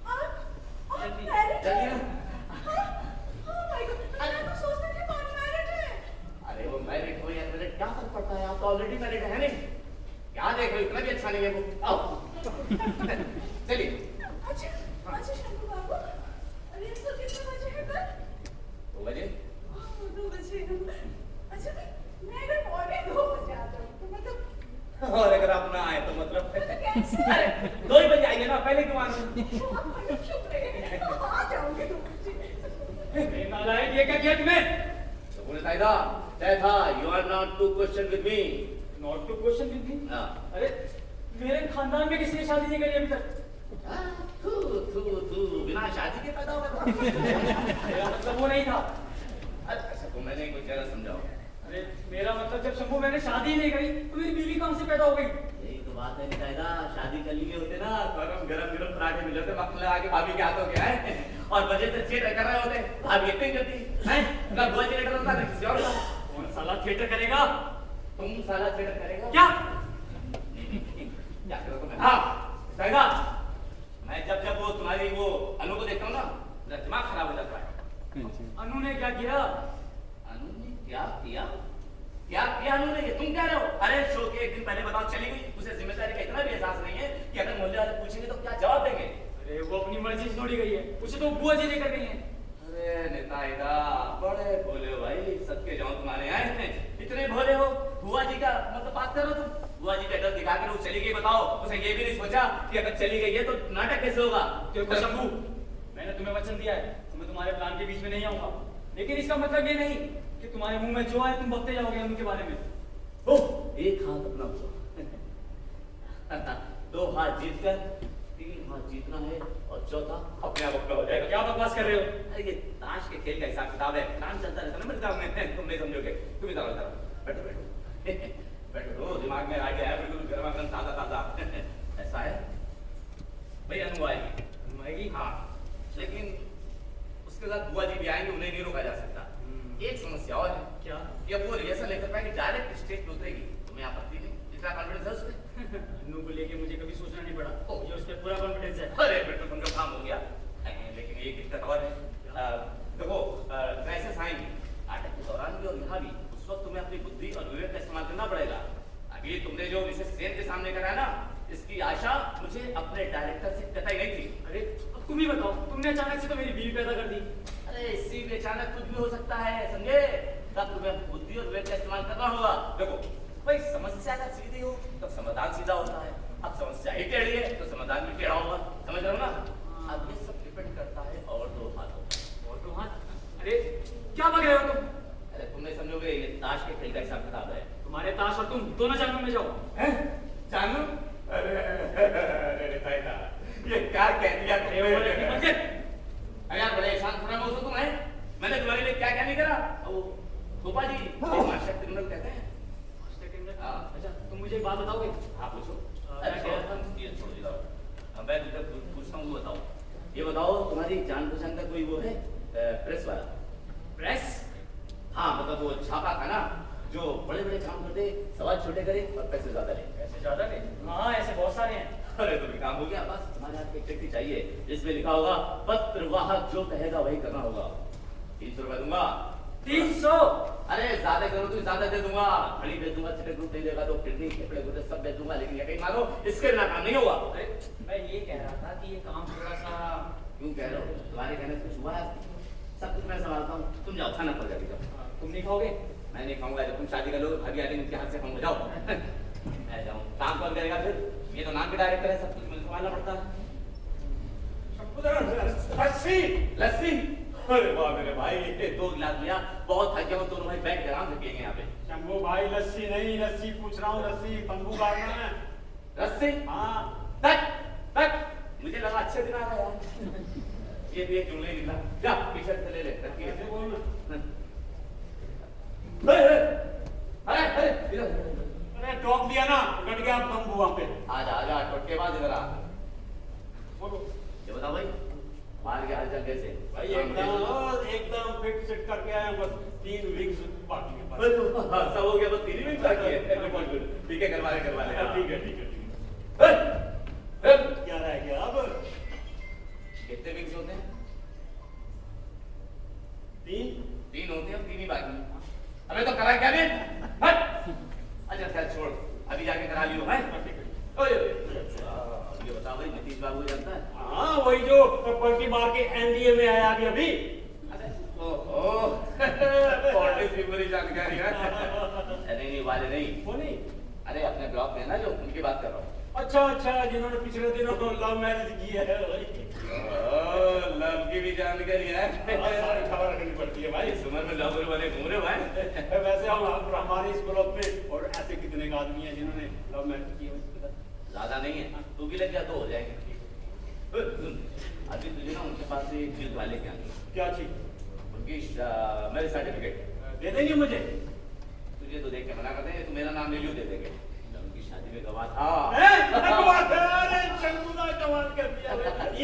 आप जल्दी married जल्दी हैं? ना। हाँ, oh my God, मैं तो सोचती थी आप unmarried हैं। अरे वो मैरिड हो या मैरिड क्या फर्क पड़ता है, आप तो ऑलरेडी मैरिड है नहीं? क्या देख रहे हो, इतना भी अच्छा नहीं है वो। आओ चलिए। अच्छा शंभू बाबू, अरे तो कितने बजे है कल? 2 बजे। 2 बजे। अच्छा मैं अगर मॉर्निंग 2 बजे आ जाऊँ तो मतलब और अगर आप ना आए तो मतलब कैसे? अरे 2 ही बजे आइए ना, पहले क्यों आना? चुप रहिए, आ जाऊंगी 2 बजे। नालायक, ये क्या किया तुमने? तो बोले ताइदा, जय था, you are not to question with me. Not to question with me. हाँ। अरे मेरे खानदान में किसी ने शादी नहीं करी अभी तक। तू बिना शादी के पैदा होगा। मेरा मतलब वो नहीं था। अच्छा तो मैंने कुछ गलत समझाओ। अरे मेरा मतलब जब शंभू मैंने शादी नहीं करी तो मेरी बीवी कहाँ से पैदा हो गई? यही तो बात है निताईदा, शादी कर लिए होते ना, गरम पराठे मिले होते, मक्खन लगा के भाभी के हाथों के आए और बजे से थिएटर कर रहे होते, भाभी इतनी करती हैं, ना बुआ थिएटर होता ना किसी और का। कौन साला थिएटर करेगा? तुम साला थिएटर करेगा क्या? क्या करो तुम्हें? हाँ निताईदा, मैं जब वो तुम्हारी वो अनु को देखता हूँ ना, मेरा दिमाग खराब हो जाता है। अनु ने क्या किया? अनु ने क्या किया? क्या किया अनु ने? तुम कह रहे हो? अरे शो के 1 दिन पहले बताओ चली गई, उसे जिम्मेदारी का इतना भी एहसास नहीं है कि अगर मोहल्ले वाले पूछेंगे तो क्या जवाब देंगे? अरे वो अपनी मर्जी से छोड़ी गई है, उसे तो बुआ जी लेकर गई है। अरे निताईदा, बड़े भोले हो भाई, सबके जाऊं तुम्हारे आए हैं, इतने भोले हो। बुआ जी का मतलब बात करो तुम, बुआ जी का डर दिखा कर वो चली गई, बताओ उसे ये भी नहीं सोचा कि अगर चली गई है तो नाटक कैसे होगा? देखो शंभू, मैंने तुम्हें वचन दिया है तो मैं तुम्हारे प्लान के बीच में नहीं आऊंगा, लेकिन इसका मतलब ये नहीं कि तुम्हारे मुंह में जो आए तुम बकते जाओगे उनके बारे में। ओह, एक हाथ अपना हुआ 2 हाथ जीतकर 3 हाथ जीतना है और चौथा अपने आप अपना हो जाएगा। क्या बकवास कर रहे हो? अरे ये ताश के खेल का हिसाब किताब है, काम चलता रहता है ना मेरे दिमाग में, तुम नहीं समझोगे। तुम इधर आओ, बैठो बैठो, दिमाग में आइडिया है बिल्कुल गर्मा गर्म ताजा ऐसा है भाई। अनु आएगी, हाँ, लेकिन उसके साथ बुआ जी भी आएंगे, उन्हें नहीं रोका जा सकता। एक समस्या और है। क्या? ये वो रिहर्सल लेकर पाएगी, डायरेक्ट स्टेज पे उतरेगी, तुम्हें आपत्ति नहीं? इतना कॉन्फिडेंस है उसमें? अनु को लेके मुझे कभी सोचना नहीं पड़ा, मुझे उस पर पूरा कॉन्फिडेंस है। अरे बिल्कुल उनका काम हो गया, लेकिन एक दिक्कत और है। देखो क्राइसिस आएंगी नाटक के दौरान भी और यहाँ भी, उस वक्त तुम्हें अपनी बुद्धि और विवेक का इस्तेमाल करना पड़ेगा। अभी तुमने जो विशेष सेन के सामने कराया ना, इसकी आशा मुझे अपने डायरेक्टर से कतई नहीं थी। अरे अब तुम ही बताओ, तुमने अचानक से तो मेरी बीवी पैदा कर दी। अरे इसी में अचानक कुछ भी हो सकता है, समझे? तब तुम्हें बुद्धि और विवेक का इस्तेमाल करना होगा। देखो भाई, समस्या अगर सीधी हो तो समाधान सीधा होता है, अब समस्या ही टेढ़ी है तो समाधान भी टेढ़ा होगा, समझ रहे हो ना? अब ये सब डिपेंड करता है और 2 हाथों पर। और 2 हाथ? अरे क्या बक रहे हो तुम? अरे तुम नहीं समझोगे, ये ताश के खेल का हिसाब किताब है। तुम्हारे ताश और तुम दोनों जानू में जाओ। जानू? अरे निताईदा, ये क्या कह दिया तुमने? अरे यार बड़े शांत फरामोश हो तुम, हैं? मैंने तुम्हारे लिए क्या नहीं करा? वो गोपा जी मास्टर क्रिमिनल कहते हैं। हाँ। अच्छा तुम मुझे एक बात बताओगे? हाँ पूछो। मैं कह रहा था, ये छोड़ दो, मैं तुझे पूछता हूँ, बताओ ये बताओ, तुम्हारी जान पहचान का कोई वो है प्रेस वाला? प्रेस? हाँ मतलब वो छापा था ना, जो बड़े बड़े काम करते, सवाल छोटे करे और पैसे ज्यादा ले। पैसे ज्यादा ले? हाँ ऐसे बहुत सारे हैं। अरे तो भी काम हो गया, बस तुम्हारे हाथ में एक चिट्ठी चाहिए जिसमें लिखा होगा पत्रवाहक जो कहेगा वही करना होगा। 300 रुपए दूंगा। 300? अरे ज्यादा करो तो ज्यादा दे दूंगा, घड़ी भेज दूंगा, चिटे ग्रुप नहीं देगा तो किडनी कपड़े गुटे सब भेज दूंगा, लेकिन यकीन मानो इसके बिना काम नहीं होगा। अरे मैं ये कह रहा था कि ये काम थोड़ा सा। क्यों कह रहे हो? तुम्हारे कहने से कुछ हुआ है? सब कुछ मैं संभालता हूँ, तुम जाओ खाना पड़ जाएगा। तुम नहीं खाओगे? मैं नहीं खाऊंगा, जब तुम शादी कर लोगे भाभी आगे उनके हाथ से खाऊंगा, जाओ। मैं जाऊँ, काम कौन करेगा फिर? ये तो नाम के डायरेक्टर है, सब कुछ मुझे संभालना पड़ता है। लस्सी लस्सी? अरे वाह मेरे भाई, 2 गिलास लिया, बहुत थक गया हूँ, दोनों भाई बैठ के आराम से पिएंगे यहाँ पे। शंभू भाई लस्सी नहीं, लस्सी पूछ रहा हूँ, लस्सी तंबू गाड़ना है। रस्सी? हाँ तक तक, मुझे लगा अच्छे दिन आ रहा यार। ये भी एक जुमले निकला, जा पीछे से ले ले, रखिए। कैसे बोलना? अरे इधर अरे टोक दिया ना, कट गया तंबू वहाँ पे। आजा आजा, टोटके बाद इधर आ। बोलो। ये बताओ भाई, बाहर के हालचाल कैसे? भाई एकदम फिट सेट करके आए हैं, बस 3 वीक्स बाकी है बस। सब हो गया, बस 3 वीक बाकी है। ठीक है, करवा ले। ठीक है। क्या रह गया अब? कितने वीक्स होते हैं? 3 होते हैं, 3 ही बाकी। अबे तो करा क्या भी? हट! अच्छा खैर छोड़, अभी जाके करा लियो है। ये बता भाई, नीतीश बाबू जानता है? हाँ, वही जो पलटी मार के एनडीए में आया अभी। ओहो, पॉलिटिक्स की पूरी जानकारी है। नहीं वाले नहीं। वो नहीं। अरे अपने ब्लॉक में है ना जो, उनकी बात कर रहा हूँ। अच्छा, जिन्होंने पिछले दिनों लव मैरिज की है। लव की भी जानकारी है। सारी खबर रखनी पड़ती है भाई। इस उम्र में लव वाले घूम रहे हो भाई। वैसे हम हमारे इस ब्लॉक में और ऐसे कितने आदमी हैं जिन्होंने लव मैरिज की है? ज्यादा नहीं है, तू भी लग जा तो हो जाएगा। अभी तुझे ना उनके पास से एक चीज वाले क्या क्या चीज? उनकी मैरिज सर्टिफिकेट दे देंगे मुझे? तुझे तो देख के मना करते हैं, तू मेरा नाम ले लियो, दे देंगे। उनकी शादी में गवाह था। अरे चंगुला कमाल कर दिया।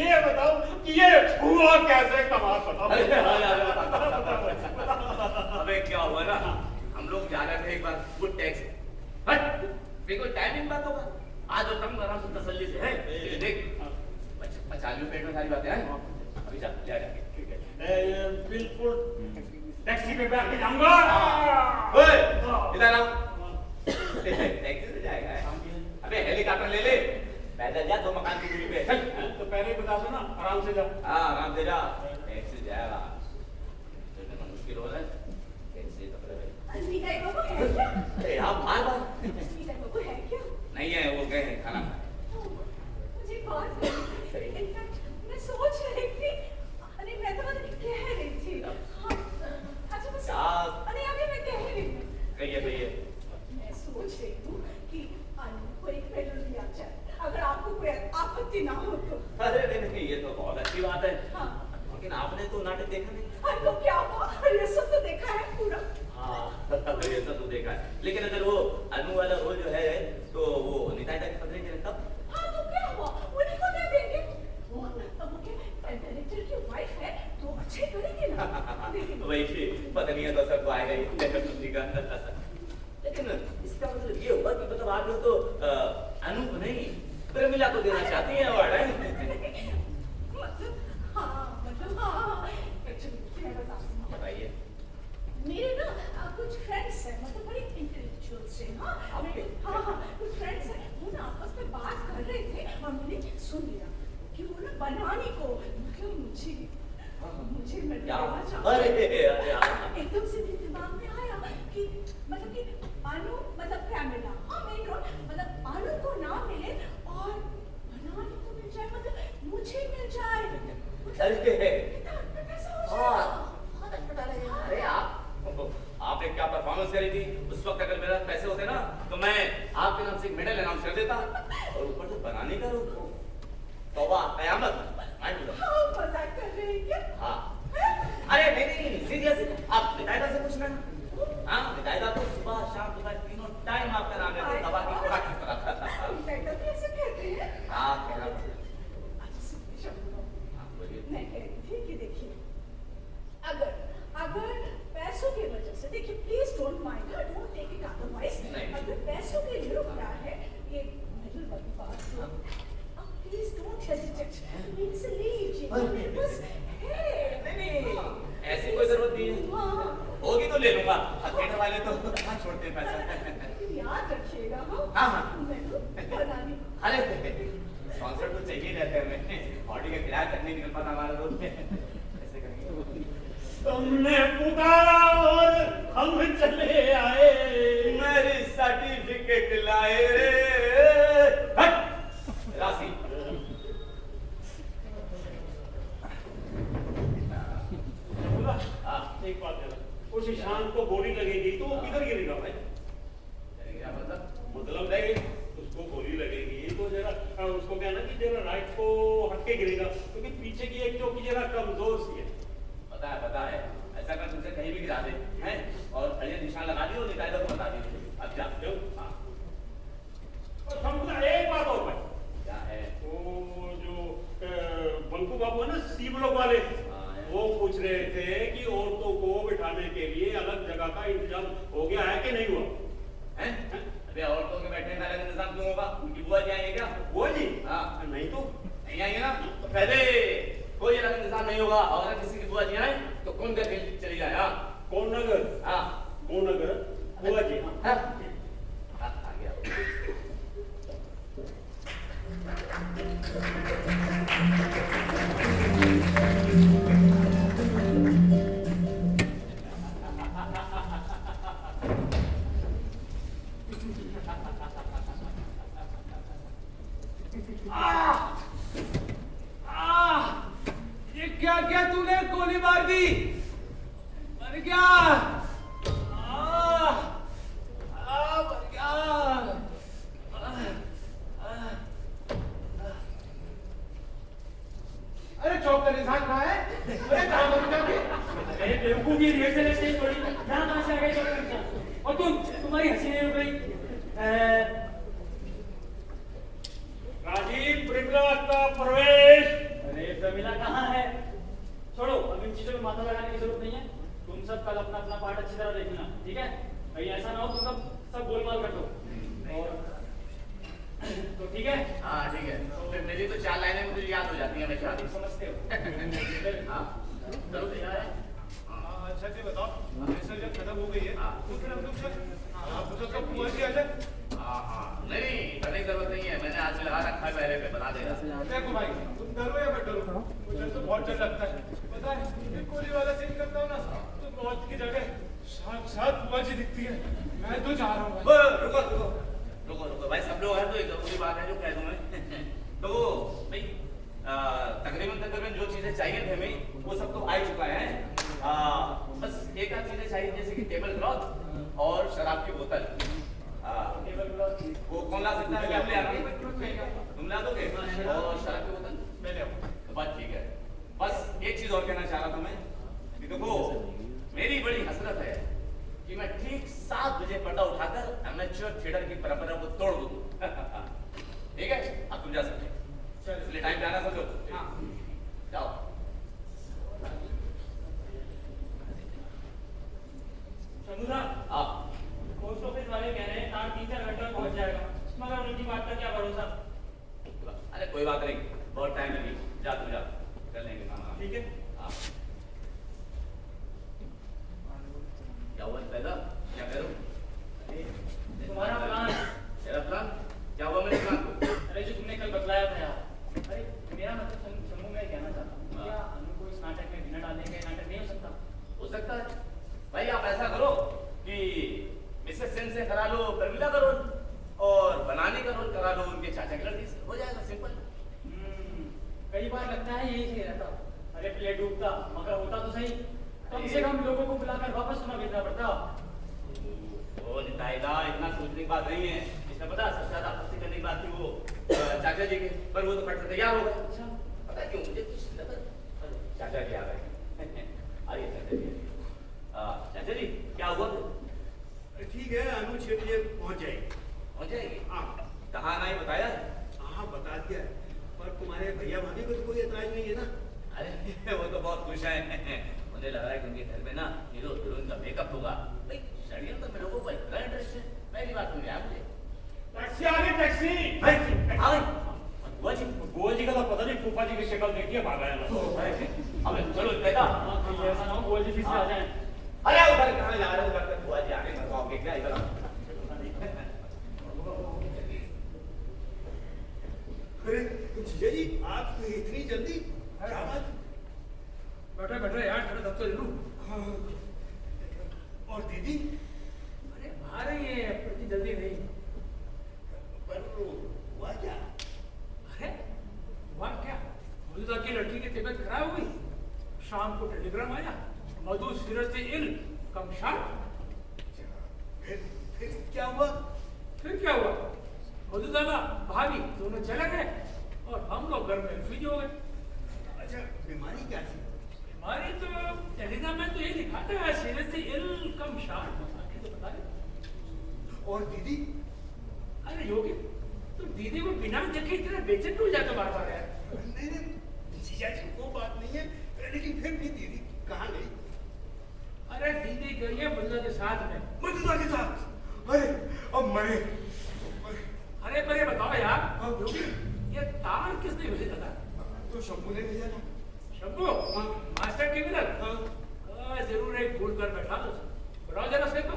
ये बताओ कि ये हुआ कैसे? कमाल बताओ। अबे क्या हुआ ना, हम लोग जा रहे थे एक बार गुड टैक्स। हट, देखो टाइमिंग बात होगा। आज और कम आराम से तसल्ली से है। देख, बचा लियो पेट में सारी बातें हैं। अभी जा जाके। ठीक है, बिल्कुल टैक्सी पे बैठ के जाऊंगा। इधर आओ। टैक्सी से जाएगा? अबे हेलीकॉप्टर ले ले, पैदल जा 2 मकान की दूरी पे। चल, तो पहले ही बता दो ना, आराम से जा। हाँ, आराम से जा, टैक्सी से जाएगा। मुश्किल हो रहा है टैक्सी तो पकड़े। निकाय बाबू है क्या? अरे आप बार निकाय बाबू है क्या? नहीं है, वो गए हैं खाना खाने। मुझे बात करनी थी। इनफैक्ट मैं सोच रही थी, अरे मैं तो कह रही थी। हाँ, अच्छा बस। अरे अभी मैं कह रही हूँ। कहिए। मैं सोच रही हूँ कि अनु को एक मेडल दिया जाए, अगर आपको कोई आपत्ति ना हो तो। अरे नहीं, ये तो बहुत अच्छी बात है। हाँ। लेकिन आपने तो नाटक देखा नहीं। अनु क्या हुआ? ये सब तो देखा है पूरा। हाँ, ये सब तो देखा है। लेकिन अगर वो अनु वाला रोल जो है तो वो निताई के पकड़ेंगे तब। हाँ तो क्या हुआ? उन्हीं को दे देंगे। वो डायरेक्टर की वाइफ है तो अच्छे करेंगे ना। वही पत्नी है तो सबको आएगा ही। लेकिन इसका मतलब ये हुआ कि मतलब आप लोग तो अनु को नहीं प्रेमिला को देना चाहती हैं अवार्ड है? मतलब हाँ। एक्चुअली मैं बताती हूँ। बताइए। मेरे ना कुछ फ्रेंड्स हैं, मतलब बड़े इंटेलेक्चुअल्स हैं। हाँ, कुछ फ्रेंड्स हैं, वो ना आपस में बात कर रहे थे और मैंने सुन लिया कि वो ना बनाने को मतलब मुझे मिलना चाहते हैं। एकदम से मेरे दिमाग में आया कि मतलब कि अनु मतलब प्रेमिला, हाँ मेन रोल, मतलब अनु को ना मिले और बनाने को मिल जाए, मतलब मुझे मिल जाए। अरे आपने क्या परफॉर्मेंस करी थी उस वक्त? अगर मेरे पास पैसे होते ना तो मैं आपके नाम से एक मेडल अनाउंस कर देता। और ऊपर से बनाने का रोल, तौबा कयामत। मजाक कर रहे हैं क्या? हाँ। अरे नहीं, सीरियस। आप निताइदा से पूछना। हाँ, निताइदा तो सुबह शाम दोपहर तीनों टाइम आपका नाम लेते दवा की खुराक की तरह। निताइदा तो ऐसे कहते हैं? हाँ, कहना पड़ता है। अच्छा सुनिए शब्दों। हाँ, बोलिए। मैं कह रही थी कि देखिए, अगर पैसों की वजह से, देखिए please don't mind, don't take it otherwise, अगर पैसों के लिए रुक रहा है ये मेडल वाली बात तो प्लीज डोंट हेजिटेट, मेरे से ले लीजिए बस। नहीं, ऐसी कोई जरूरत नहीं है। होगी तो ले लूंगा। थिएटर वाले तो कहाँ छोड़ते हैं पैसा। याद रखिएगा। हाँ। मेडल बनानी। अरे स्पॉन्सर तो चाहिए रहते हैं, हमें बॉडी का किराया करने निकल पाता हमारा रोज में। ऐसे करेंगे। तुमने पुकारा और हम चले आए, मेरी सर्टिफिकेट लाए रे। राशि एक बात है, उस ईशान को गोली लगेगी तो वो किधर गिरेगा भाई? मतलब नहीं, उसको गोली लगेगी तो जरा उसको क्या ना कि जरा राइट को हटके गिरेगा, क्योंकि पीछे की एक चौकी जरा कमजोर सी है। पता है। ऐसा कर तुमसे कहीं भी गिरा दे हैं और बढ़िया निशान लगा दियो, निकायदा को बता दीजिए। अब जाते हो। हाँ। और समझना एक बात और भाई, क्या है? वो जो बंकू बाबू है ना, सी तुम लोग वाले वो पूछ रहे थे कि औरतों को बिठाने के लिए अलग जगह का इंतजाम हो गया है कि नहीं हुआ? हैं? अबे औरतों के बैठने का अलग इंतजाम क्यों होगा? उनकी बुआ जी आएंगे क्या? बुआ जी? हाँ। नहीं तो नहीं आएंगे ना? तो पहले कोई अलग इंतजाम नहीं होगा और अगर किसी की बुआ जी आए तो कौन करके चली जाए? हाँ कौन नगर? हाँ कौन नगर? बुआ जी। हाँ? आ गया। ये क्या क्या तूने गोली मार दी? मर गया। मर गया। अरे चौक का निशान कहाँ है? अरे कहाँ मर जाओगे? अरे बेवकूफ, ये रिहर्सल है स्टेज थोड़ी। यहाँ कहाँ से आ गए चौक? और तुम्हारी हंसी नहीं रुक गई। राजीव प्रमिला का प्रवेश। अरे प्रमिला कहाँ है? छोड़ो, अब इन चीजों में माथा लगाने की जरूरत नहीं है। तुम सब कल अपना अपना पार्ट अच्छी तरह देखना, ठीक है? कहीं ऐसा ना हो तुम सब गोलमाल कर दो। और तो ठीक है? हाँ ठीक है। फिर मेरी तो 4 लाइनें मुझे याद हो जाती हैं हमेशा। समझते हो? हाँ चलो तैयार है। अच्छा जी बताओ, रिहर्सल जब खत्म हो गई है तो फिर हम लोग सब बुआ जी आ जाए। हाँ नहीं करने की जरूरत नहीं है, मैंने आज में लगा रखा है पहले पे, बता देगा। देखो भाई, तुम डरो या मत डरो, मुझे तो बहुत डर लगता है। पता है ये गोली वाला सीन करता हूँ ना तो मौत की जगह साक्षात बुआ जी दिखती है। मैं तो जा रहा हूँ भाई। रुको भाई, सब लोग हैं तो एक जरूरी बात है जो कह दूं मैं। तो भाई तकरीबन जो चीजें चाहिए थे हमें वो सब तो आ ही चुका है। बस एक आध चीजें चाहिए जैसे कि टेबल क्लॉथ और शराब की बोतल। टेबल क्लॉथ वो कौन ला सकता है? क्या ले आ रहा है? तुम ला दोगे? और शराब की बोतल मैं ले आऊँ? तो बात ठीक है। बस एक चीज और कहना चाह रहा था मैं कि देखो मेरी बड़ी हसरत है कि मैं ठीक 7 बजे पर्दा उठाकर एमेच्योर थिएटर की परंपरा को तोड़ दूं। ठीक है, अब तुम जा सकते हो। इसलिए टाइम पे आना समझो। हाँ जाओ। शंभू साहब, पोस्ट ऑफिस वाले कह रहे हैं कार 3-4 घंटे में पहुंच जाएगा, मगर उनकी बात का क्या भरोसा? अरे कोई बात नहीं, बहुत टाइम लगी। जा तू जा, कर लेंगे काम। ठीक है। हाँ क्या हुआ पैदा? क्या करूं? तुम्हारा प्लान? मेरा प्लान क्या हुआ? मेरे प्लान को अरे जो तुमने कल बतलाया था यार। अरे मेरा मतलब शंभू, मैं कहना चाहता हूँ क्या अनु को इस नाटक में बिना डालने का नाटक नहीं हो सकता? हो सकता है भाई। आप ऐसा करो कि मिसेस सेन से करा लो प्रमिला का रोल और बनाने का रोल करा लो उनके चाचा की लड़की से, हो जाएगा सिंपल। कई बार लगता है यही सही रहता। अरे प्ले डूबता मगर होता तो सही, कम से कम लोगों को बुलाकर वापस सुना भेजना पड़ता। ओ निताईदा, इतना सोचने की बात नहीं है। इसमें पता सबसे ज्यादा आपत्ति करने की बात थी वो चाचा जी की, पर वो तो फट से तैयार हो गए। अच्छा पता क्यों? मुझे कुछ लगा चाचा जी आ गए। आइए चाचा जी। चाचा जी क्या हुआ? ठीक है, अनु 6 बजे पहुंच जाएगी। पहुंच जाएगी? हाँ। कहाँ आना ही बताया? हाँ बता दिया है, पर तुम्हारे भैया भाभी को तो कोई एतराज नहीं है ना? अरे वो तो बहुत खुश हैं। मुझे लग रहा है कि उनके घर में ना हीरो हीरोइन का मेकअप होगा। भाई षड्यंत्र में लोगों को इतना इंटरेस्ट है, पहली बात सुन आया मुझे। टैक्सी आ गई, टैक्सी। बुआ जी का तो पता नहीं, फूफा जी की शक्ल देखिए भाग आया ना। अबे चलो बेटा, ऐसा ना हो बुआ जी फिर से आ जाए। अरे उधर कहाँ जा रहे हो? उधर तक बुआ जी आगे मरवाओगे क्या? इधर अरे जीजा जी, आप इतनी जल्दी? क्या बात? बैठे यार, थोड़ा दफ्तर जरूर। हाँ। और दीदी? अरे आ रही है, इतनी जल्दी नहीं। पर हुआ क्या? अरे हुआ क्या? मधुदा की लड़की की तबीयत खराब हुई, शाम को टेलीग्राम आया, मधु सीरियसली इल, कम शार्प। फिर क्या हुआ? फिर क्या हुआ? मधुदाना भाभी दोनों चले गए और हम लोग घर में फ्रीज हो गए। अच्छा, बीमारी क्या थी? बीमारी तो टेलीग्राम में तो ये लिखा था, सीरियसली इल कम शार्प। आगे तो बता दे। और दीदी? अरे योगी, तो दीदी को बिना देखे इतना बेचैन हो जाता बार बार यार। नहीं, जीजा जी वो बात नहीं है, लेकिन फिर भी दीदी कहाँ गई? अरे दीदी गई है मृदुला के साथ में। मृदुला के साथ? अरे अब मरे। अरे पर ये बताओ यार, ये तार किसने भेजा था? तो शंभू ने भेजा था। शंभू? Master criminal? जरूर एक भूल कर बैठा था। बताओ जरा से तो।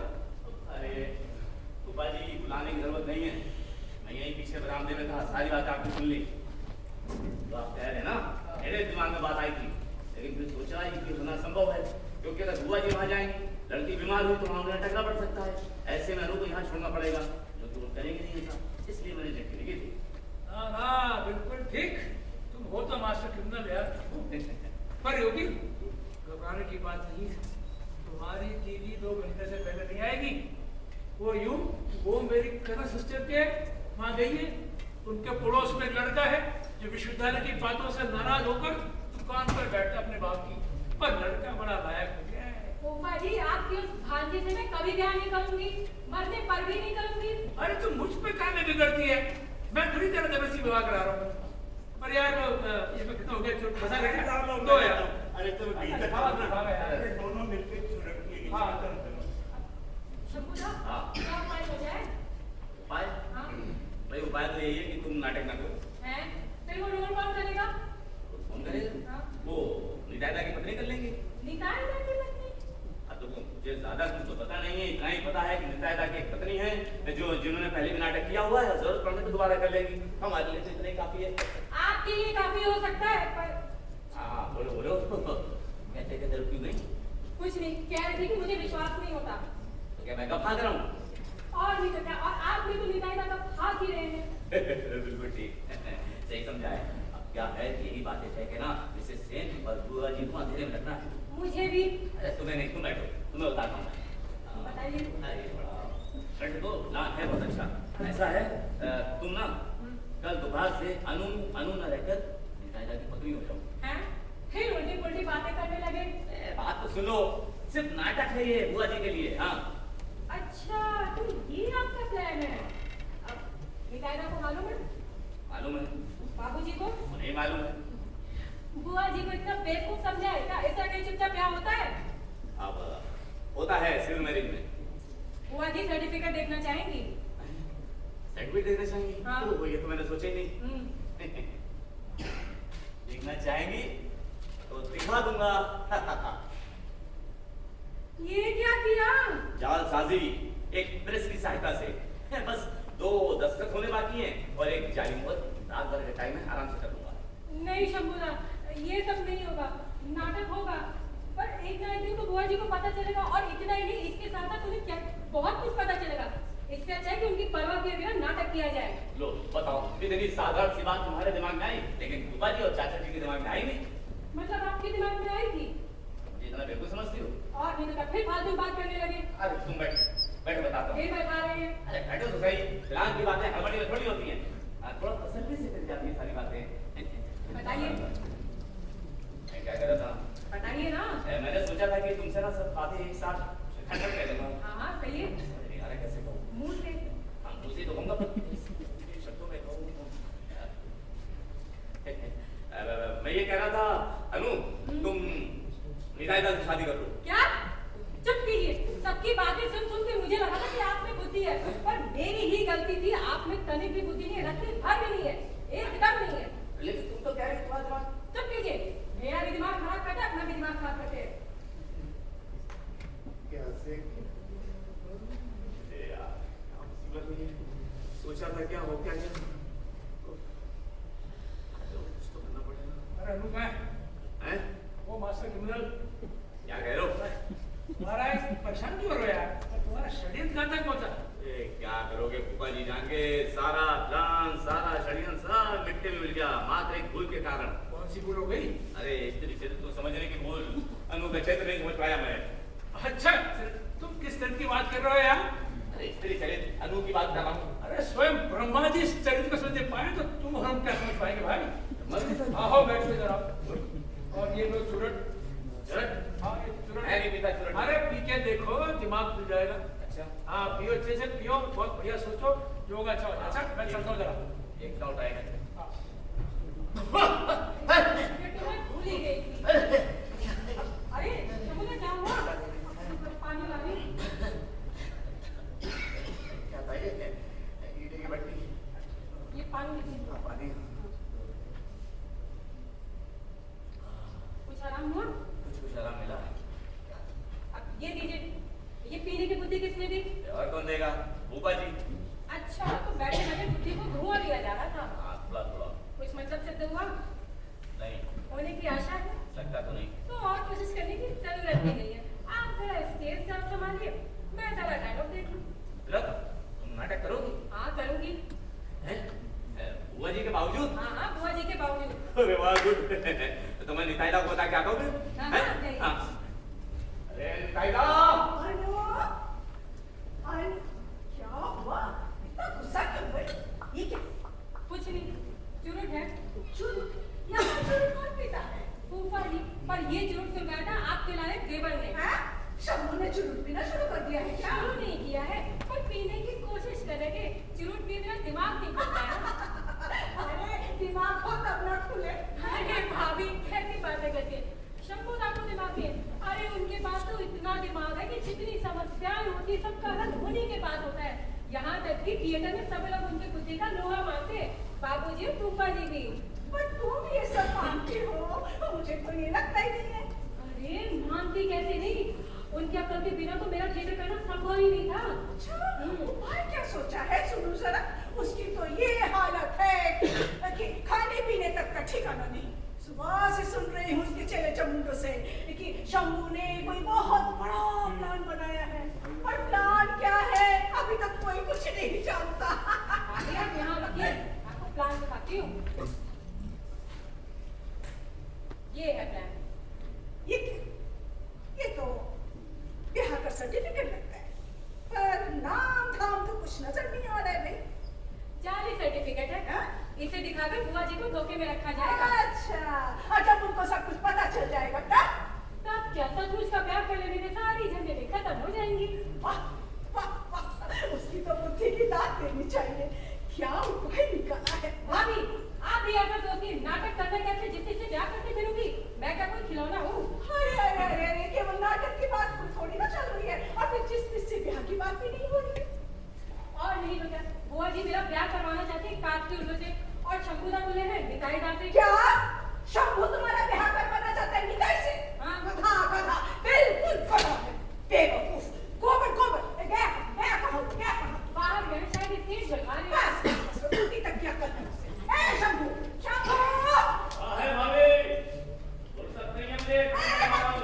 अरे फूफा जी बुलाने की जरूरत नहीं है, मैं यहीं पीछे बरामदे में था, सारी बात आपने सुन ली। तो आप कह रहे हैं ना, मेरे दिमाग में बात आई थी, लेकिन फिर सोचा ही कि होना संभव है, क्योंकि अगर बुआ जी वहां जाएंगी, लड़की बीमार हुई तो वहां उन्हें टकरा पड़ सकता है। ऐसे में अनु को यहाँ छोड़ना पड़ेगा, जो कि वो करेंगे नहीं था, इसलिए मैंने चिट्ठी लिखी थी। हाँ बिल्कुल ठीक, तुम हो तो मास्टर क्रिमिनल यार। पर योगी घबराने की बात नहीं है, तुम्हारी दीदी 2 घंटे से पहले नहीं आएगी। वो मेरी कजन सिस्टर के वहां गई है, उनके पड़ोस में एक लड़का है जो विश्वविद्यालय की बातों से नाराज होकर दुकान पर बैठा अपने बाप की, पर लड़का बड़ा लायक हो गया है। फूफा जी आपकी उस भांजी से मैं कभी ब्याह नहीं करूंगी, मरने पर भी नहीं करूंगी। अरे तुम मुझ पे काहे बिगड़ती है, मैं थोड़ी तेरा जबरदस्ती विवाह करा रहा हूँ। पर यार इसमें कितना हो गया, मजा लगे तो यार। अरे तुम दोनों मिलकर शंभू दा, हाँ। क्या उपाय हो जाए? उपाय? हाँ। भाई उपाय तो यही है कि तुम नाटक ना करो। हैं? फिर वो रोल कौन करेगा? कौन करेगा? हाँ। वो निताई की पत्नी कर लेंगे। निताई दा की पत्नी? अब तो मुझे ज्यादा कुछ तो पता नहीं है, इतना ही पता है कि निताई की एक पत्नी है जिन्होंने पहले भी नाटक किया हुआ है, जरूरत पड़ने पर दोबारा कर लेगी। हमारे लिए तो इतना ही काफी है। आपके लिए काफी हो सकता है, पर हाँ बोलो बोलो कहते कहते रुक क्यों गई? कुछ नहीं, कह रही थी कि मुझे विश्वास नहीं होता। तो क्या मैं कब भाग रहा हूँ? और नहीं तो क्या, और आप भी तो निताई दा का भाग ही रहे हैं। बिल्कुल ठीक सही समझा है। अब क्या है, यही बातें कह के ना इसे सेन और बुआ जी को अंधेरे में रखना है। मुझे भी। अरे तुम्हें नहीं, तुम बैठो, तुम्हें बताता हूँ। बताइए। अरे बड़ा फ्रेंड को प्लान है बहुत अच्छा। ऐसा है तुम ना कल दोपहर से अनु न रहकर निताई की पत्नी हो जाओ। हैं? फिर उल्टी पुल्टी बातें करने लगे। बात तो सुनो, सिर्फ नाटक है ये बुआ जी के लिए। हाँ अच्छा, तो ये आपका प्लान है। अब निताई दा को मालूम है? मालूम है। बाबूजी को? नहीं मालूम है। बुआ जी को इतना बेवकूफ समझा है क्या? ऐसा कहीं चुपचाप ब्याह होता है? अब होता है सिविल मैरिज में। बुआ जी सर्टिफिकेट देखना चाहेंगी? सर्टिफिकेट देखना चाहेंगी? हाँ। तो ये तो मैंने सोचा ही नहीं। देखना चाहेंगी तो दिखा दूंगा। ये क्या किया? जालसाजी एक प्रेस की सहायता से। बस 2 दस्तखत होने बाकी हैं और एक जाली मोहर, रात भर के टाइम में आराम से कर दूंगा। नहीं शंभूदा, ये सब नहीं होगा। नाटक होगा, पर एक ना एक दिन तो बुआ जी को पता चलेगा, और इतना ही नहीं, इसके साथ साथ उन्हें क्या बहुत कुछ पता चलेगा। इससे अच्छा है कि उनकी परवाह किए बिना नाटक किया जाए। लो बताओ, इतनी साधारण सी बात तुम्हारे दिमाग में आई, लेकिन फूफा जी और चाचा जी के दिमाग में आई नहीं। मतलब आपके दिमाग में आई थी? मुझे इतना बिल्कुल समझती हो? और नहीं तो फिर फालतू बात करने लगे। अरे तुम बैठ बैठ बताता हूँ। फिर बैठा रहे हैं। अरे बैठो तो सही, प्लान की बातें हड़बड़ी में थोड़ी होती हैं। थोड़ा तसल्ली से कर जाती है सारी बातें। बताइए। मैं क्या कर रहा था? बताइए ना। मैंने सोचा था कि तुमसे ना सब बातें एक साथ खंडन कर दूंगा। हाँ कहिए। अरे कैसे कहूँ? मुंह से। हम दूसरी तो कहूँगा, शब्दों में कहूँ। मैं ये कह रहा था अनु, तुम निताई से शादी कर लो। क्या? चुप कीजिए। सबकी बातें सुन सुन के मुझे लगा था कि आप में बुद्धि है, पर मेरी ही गलती थी। आप में तनिक भी बुद्धि नहीं है, रत्ती भर भी नहीं है, एकदम नहीं है। लेकिन तुम तो कह रहे तुम्हारा दिमाग। चुप कीजिए। मेरा भी दिमाग खराब करते हैं, अपना भी दिमाग खराब करते हैं। कैसे? मुसीबत नहीं है, सोचा था क्या हो क्या गया। कुछ तो करना पड़ेगा। अरे अनु मैं हैं? वो मास्टर क्रिमिनल क्या कह रहे हो? महाराज परेशान क्यों हो रहे हो यार? तुम्हारा षड्यंत्र कहाँ तक पहुंचा? क्या करोगे फूफा जी, जान के सारा प्लान सारा षड्यंत्र सब मिट्टी में मिल गया, मात्र एक भूल के कारण। कौन सी भूल हो गई? अरे स्त्री चरित्र को समझने की भूल, अनु का चरित्र नहीं समझ पाया मैं। अच्छा, तुम किस चरित्र की बात कर रहे हो यार? अरे स्त्री चरित्र अनु की बात कर रहा हूँ। अरे स्वयं ब्रह्मा जी इस चरित्र को समझ पाए तो तुम और हम क्या समझ पाएंगे भाई? आओ बैठो जरा। और ये लो चुरट। चुरट? हाँ ये चुरट। मैं नहीं पीता चुरट। अरे पी के देखो, दिमाग खुल जाएगा। अच्छा हाँ पियो, अच्छे से पियो, बहुत बढ़िया सोचो, जो होगा अच्छा होगा। अच्छा मैं चलता हूँ जरा। एक डाउट आएगा। हाँ। हाँ हाँ बुआ जी के बावजूद। अरे वाह गुड। तो मैं निताईदा को बता क्या कहूँ? हाँ, हैं? हाँ, कहिए। हाँ। अरे निताईदा। अनु, अनु, क्या हुआ? इतना गुस्सा क्यों हुए? ये क्या? कुछ नहीं, चुरुट है। चुरुट? यहाँ चुरुट कौन पीता है? फूफा जी, पर ये चुरुट सुलगाया था आपके लायक देवर ने। हैं? शंभू ने चुरुट पीना शुरू कर दिया है क्या? शुरू नहीं किया है, पर पीने की कोशिश करेंगे। चुरुट पीने मेरा दिमाग नहीं खुलता है। अरे दिमाग हो तब ना खुले। अरे भाभी कैसी बातें करती है? शंभू दा को दिमाग है। अरे उनके पास तो इतना दिमाग है कि जितनी समस्याएं होती है सबका हल उन्हीं के पास होता है। यहाँ तक कि थिएटर में सब लोग उनकी बुद्धि का लोहा मानते हैं। बाबूजी और फूफा जी भी। पर तुम ये सब मानती हो? मुझे तो ये लगता ही नहीं है। अरे मानती कैसे नहीं? उनके अकल के बिना तो मेरा थिएटर करना संभव ही नहीं था। अच्छा, उपाय क्या सोचा है? सुनो जरा। उसकी तो ये हालत है कि खाने पीने तक का ठिकाना नहीं। सुबह से सुन रही हूँ उसके चेले चमुंडों से कि शंभू ने कोई बहुत बड़ा प्लान बनाया है। और प्लान क्या है अभी तक कोई कुछ नहीं जानता। अरे आप यहाँ रखिए, आपको प्लान दिखाती हूँ। ये है प्लान। ये क्या? ये तो ब्याह का सर्टिफिकेट लगता है, पर नाम धाम तो कुछ नजर नहीं आ रहा है भाई। जाली सर्टिफिकेट है। हाँ? इसे दिखाकर बुआ जी को धोखे में रखा जाएगा। अच्छा, और जब उनको सब कुछ पता चल जाएगा तब? तब क्या सचमुच का प्यार कर लेने में सारी झंझटें खत्म हो जाएंगी। वाह वाह वाह, उसकी तो बुद्धि की दाद देनी चाहिए। क्या उपाय निकाला है? भाभी आप भी ऐसा सोचिए, नाटक करने कैसे जिससे से ब्याह करके फिरूंगी? मैं क्या कोई खिलौना हूँ? अरे अरे अरे अरे, केवल नाटक की बात थोड़ी ना चल रही है, और फिर जिससे ब्याह की बात भी नहीं हो रही है। और नहीं तो क्या, बुआ जी मेरा ब्याह करवाना चाहती है काट के उल्लू से, और शंभूदा बोले हैं निताई दा से। क्या? शंभू तुम्हारा ब्याह करवाना चाहता है निताई से? हाँ। गधा गधा, बिल्कुल गधा है, बेवकूफ, गोबर गोबर। गया गया कहाँ? गया कहाँ? बाहर गए शायद स्टेज जगा रहे हैं। बस उल्टी तक क्या करना है उससे? ए शंभू, शंभू! है भाभी। फुर्सत नहीं है मुझे।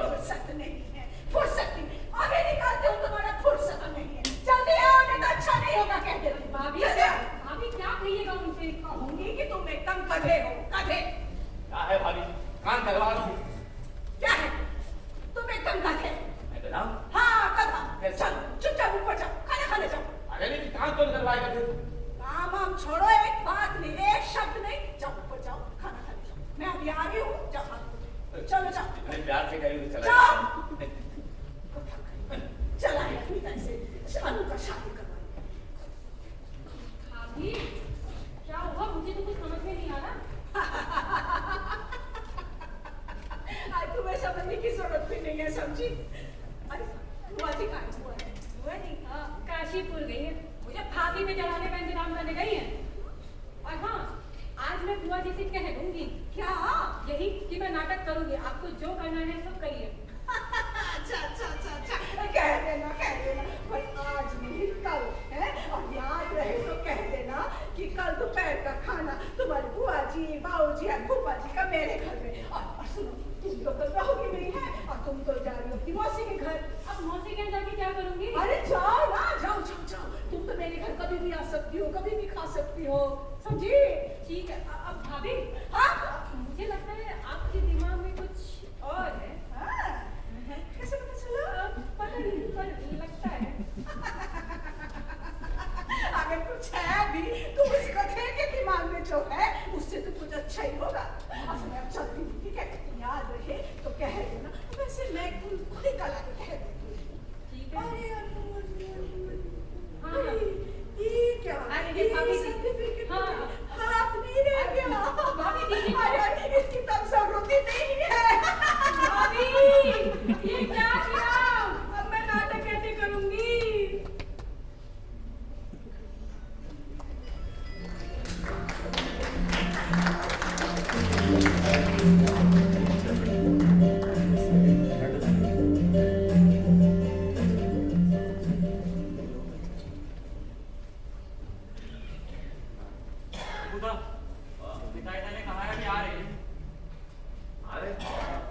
फुर्सत नहीं है, फुर्सत नहीं। अभी निकालते हो, तुम्हारा फुर्सत नहीं है। जल्दी आओ, नहीं तो अच्छा नहीं होगा कह दे रही हूँ। भाभी जल्दी आओ। भाभी क्या कहिएगा उनसे? कहूंगी कि तुम एकदम गधे हो, गधे। क्या है भाभी? कान करवा लूं। क्या है? तुम एकदम गधे। मैं बताऊं? हाँ गधा। कैसे? चल चुपचाप ऊपर जाओ, खाना खाने जाओ। अरे लेकिन कान कौन करवाएगा फिर? काम वाम छोड़ो, एक बात नहीं, एक शब्द नहीं। जाओ ऊपर जाओ, खाना खाने जाओ। मैं अभी आ रही हूँ, जाओ हाथ धो। चलो जाओ। मैंने प्यार से कही तो चला जाओ। जाए। चला है अपनी तरह से, शानू का शादी करवाई। भाभी क्या हुआ? मुझे तो कुछ समझ में नहीं आ रहा। आज तुम्हें समझने की जरूरत भी नहीं है, समझी? अरे बुआ जी कहाँ है? बुआ है? बुआ जी काशीपुर गई है, मुझे फांसी पे चढ़ाने का इंतजाम करने गई है। और हाँ, आज मैं बुआ जी से कह दूंगी क्या? यही कि मैं नाटक करूंगी, आपको जो करना है सब करिए। अच्छा अच्छा अच्छा अच्छा, कह देना पर आज नहीं कल है। और याद रहे तो कह देना कि कल दोपहर का खाना तुम्हारी बुआ जी, बाबूजी और फूफा जी का मेरे घर में। और सुनो, तुम तो कल रहोगी नहीं है, और तुम तो जा रही हो अपनी मौसी के घर। अब मौसी के जाके क्या करूंगी? अरे जाओ ना, जाओ जाओ जाओ। तुम तो मेरे घर कभी भी आ सकती हो, कभी भी खा सकती हो, समझी? ठीक है। अब भाभी हाँ मुझे लगता है आपके दिमाग में कुछ और है। हाँ, कैसे पता चला? पता नहीं पर लगता है। अगर कुछ है भी तो उस गधे के दिमाग में जो है उससे तो कुछ अच्छा ही होगा। अच्छा मैं अब चलती हूँ, ठीक है? याद रहे तो कह देना। वैसे मैं खुद ही गला के कह देती हूँ। ठीक है। अरे अनु, हाँ। अरे ये क्या? अरे ये भाभी, सर्टिफिकेट हाँ। हाथ नहीं रह गया। भाभी दीदी, अरे इसकी तब जरूरत ही नहीं है। भाभी ये क्या किया? अब मैं नाटक कैसे करूंगी? निताई दा ने कहा है कि आ रही है। अरे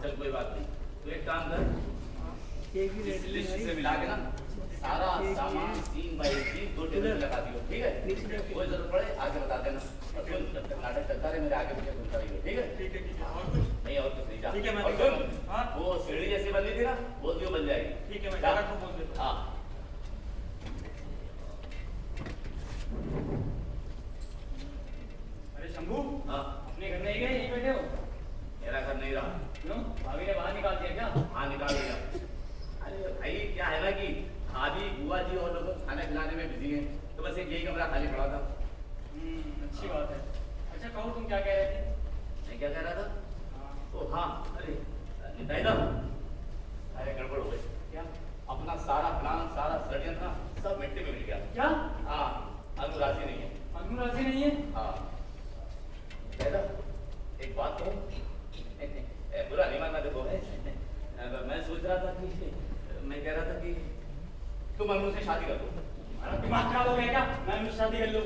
चल कोई बात नहीं, तू एक काम कर, इस लिस्ट से मिला के ना सारा सामान सीन बाई सीन 2 टेबल पे लगा दियो, ठीक है? कोई जरूरत पड़े आगे बता देना। और सुन, जब तक नाटक चलता रहे मेरे आगे पीछे घूमता रहियो, ठीक है? ठीक है और कुछ नहीं और कुछ नहीं, जा। ठीक है, मैं और देखता सुन, हूँ। हाँ? वो सीढ़ी जैसी बननी थी ना, वो भी बन जाएगी। ठीक है, मैं जा। जाकर को बोल देता हूँ। हाँ। अरे शंभू, हाँ। अपने घर नहीं गए, यहीं बैठे हो? मेरा घर नहीं रहा। क्यों? भाभी ने बाहर निकाल दिया क्या? हाँ, निकाल दिया। अरे भाई क्या है ना कि भाभी बुआ जी और लोगों को खाना खिलाने में बिजी हैं, तो बस एक यही कमरा खाली पड़ा था। अच्छी बात है। अच्छा कहो, तुम क्या कह रहे थे? मैं क्या कह रहा था? हाँ। ओ हाँ, अरे निताई दा, अरे गड़बड़ हो गई। क्या? अपना सारा प्लान, सारा षड्यंत्र सब मिट्टी में मिल गया। क्या? हाँ, अनुराजी नहीं है। अनुराजी नहीं है? हाँ। निताई दा, एक बात कहूं? बुरा नहीं मानना, देखो मैं सोच रहा था कि मैं कह रहा था कि तुम अनु से शादी कर लो। तुम्हारा दिमाग खराब हो गया क्या? मैं उनसे शादी कर लूं?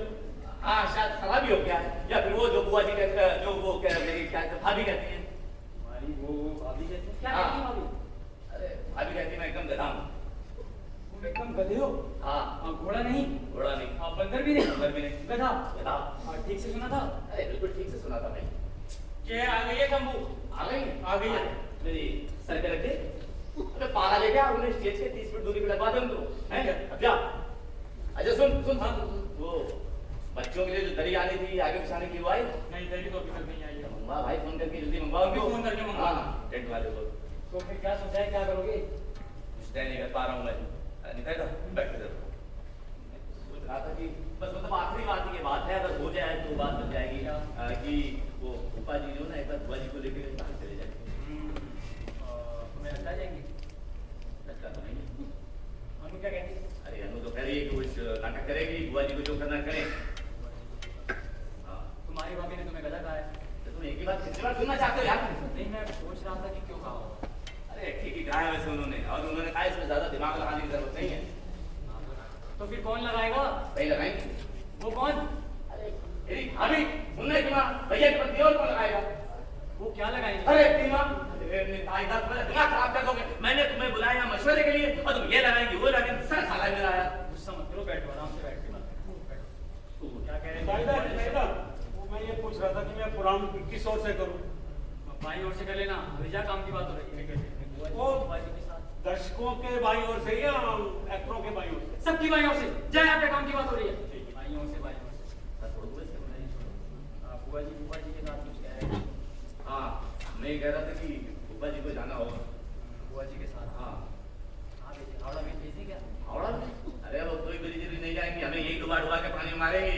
हाँ, शायद खराब ही हो गया है, या फिर वो जो बुआ जी कहते हैं, जो वो मेरी क्या भाभी कहती है। हमारी वो भाभी कहती है? क्या हाँ। कहती है भाभी? अरे भाभी कहती है मैं एकदम गधा हूँ। तुम एकदम गधे हो? हाँ। घोड़ा नहीं? घोड़ा नहीं। हाँ, बंदर भी नहीं? बंदर भी नहीं। गधा? गधा। हाँ, ठीक से सुना था? अरे बिल्कुल ठीक से सुना था भाई। चेयर आ गई है शंभू? आ गई? आ गई है। मेरी सर पे रख दे। अबे पागल है क्या? उन्हें स्टेज के 30 फीट दूरी पे लगवा दे उनको। हैं? अब जा। अच्छा सुन सुन सुन, वो बच्चों के लिए जो दरी आनी थी आगे बिछाने की वो आई? नहीं, दरी तो अभी तक नहीं आई है। मंगवा भाई, फोन करके जल्दी मंगवाओ उनको। फोन करके मंगवा। हाँ, टेंट वाले को। तो फिर क्या सोचा है, क्या करोगे? कुछ तय नहीं कर पा रहा हूँ मैं। निकाल दो, बैठ के जरा। सोच रहा था कि बस मतलब आखिरी बात ये बात है, अगर हो जाए तो बात बन जाएगी कि वो फूफा जी जो ना एक बार बुआ जी को लेकर बाहर चले जाए। तुम्हें लगता जाएंगे? लगता तो नहीं। अनु क्या कहती है? अरे अनु तो कह रही है कि कुछ नाटक करेगी, बुआ जी को जो करना करें। हाँ। तुम्हारी भाभी ने तुम्हें गलत कहा है? तो तुम एक ही बात कितनी बार सुनना चाहते हो यार? नहीं, मैं सोच रहा था कि क्यों कहा होगा। अरे ठीक ही कहा है वैसे उन्होंने, और उन्होंने कहा इसमें ज्यादा दिमाग लगाने की जरूरत नहीं है। तो फिर कौन लगाएगा? वही लगाएंगे। वो कौन? अरे मेरी भाभी, सुनने की माँ, भैया के प्रति और कौन लगाएगा? वो क्या लगाएंगे? अरे दिमाग दिमाग खराब कर दोगे। मैंने तुम्हें बुलाया मशवरे के लिए और तुम ये लगाएंगे वो लगाएंगे, सर खाला मेरा आया। गुस्सा मत करो, बैठो आराम से, बैठ के बात करो। क्या कह भाई रहे हैं? मैं ये पूछ रहा था कि मैं प्रोग्राम किस ओर से करूं? बाई ओर से कर लेना, भेजा काम की बात हो रही है। वो दर्शकों के बाई ओर से या एक्टरों के बाई ओर से? सबकी बाई ओर से। जय आपके काम की बात हो रही है। बाई ओर से, बाई ओर से। बुआ जी के साथ कुछ कह रहे हैं? हाँ, मैं ये कह रहा था कि फूफा जी को जाना होगा। बुआ जी के साथ? हाँ। हाँ, भेजिए। हावड़ा में भेजिए क्या? हावड़ा में? अरे वो कोई बड़ी जल्दी नहीं जाएंगे, हमें यही डुबा डुबा के पानी में मारेंगे।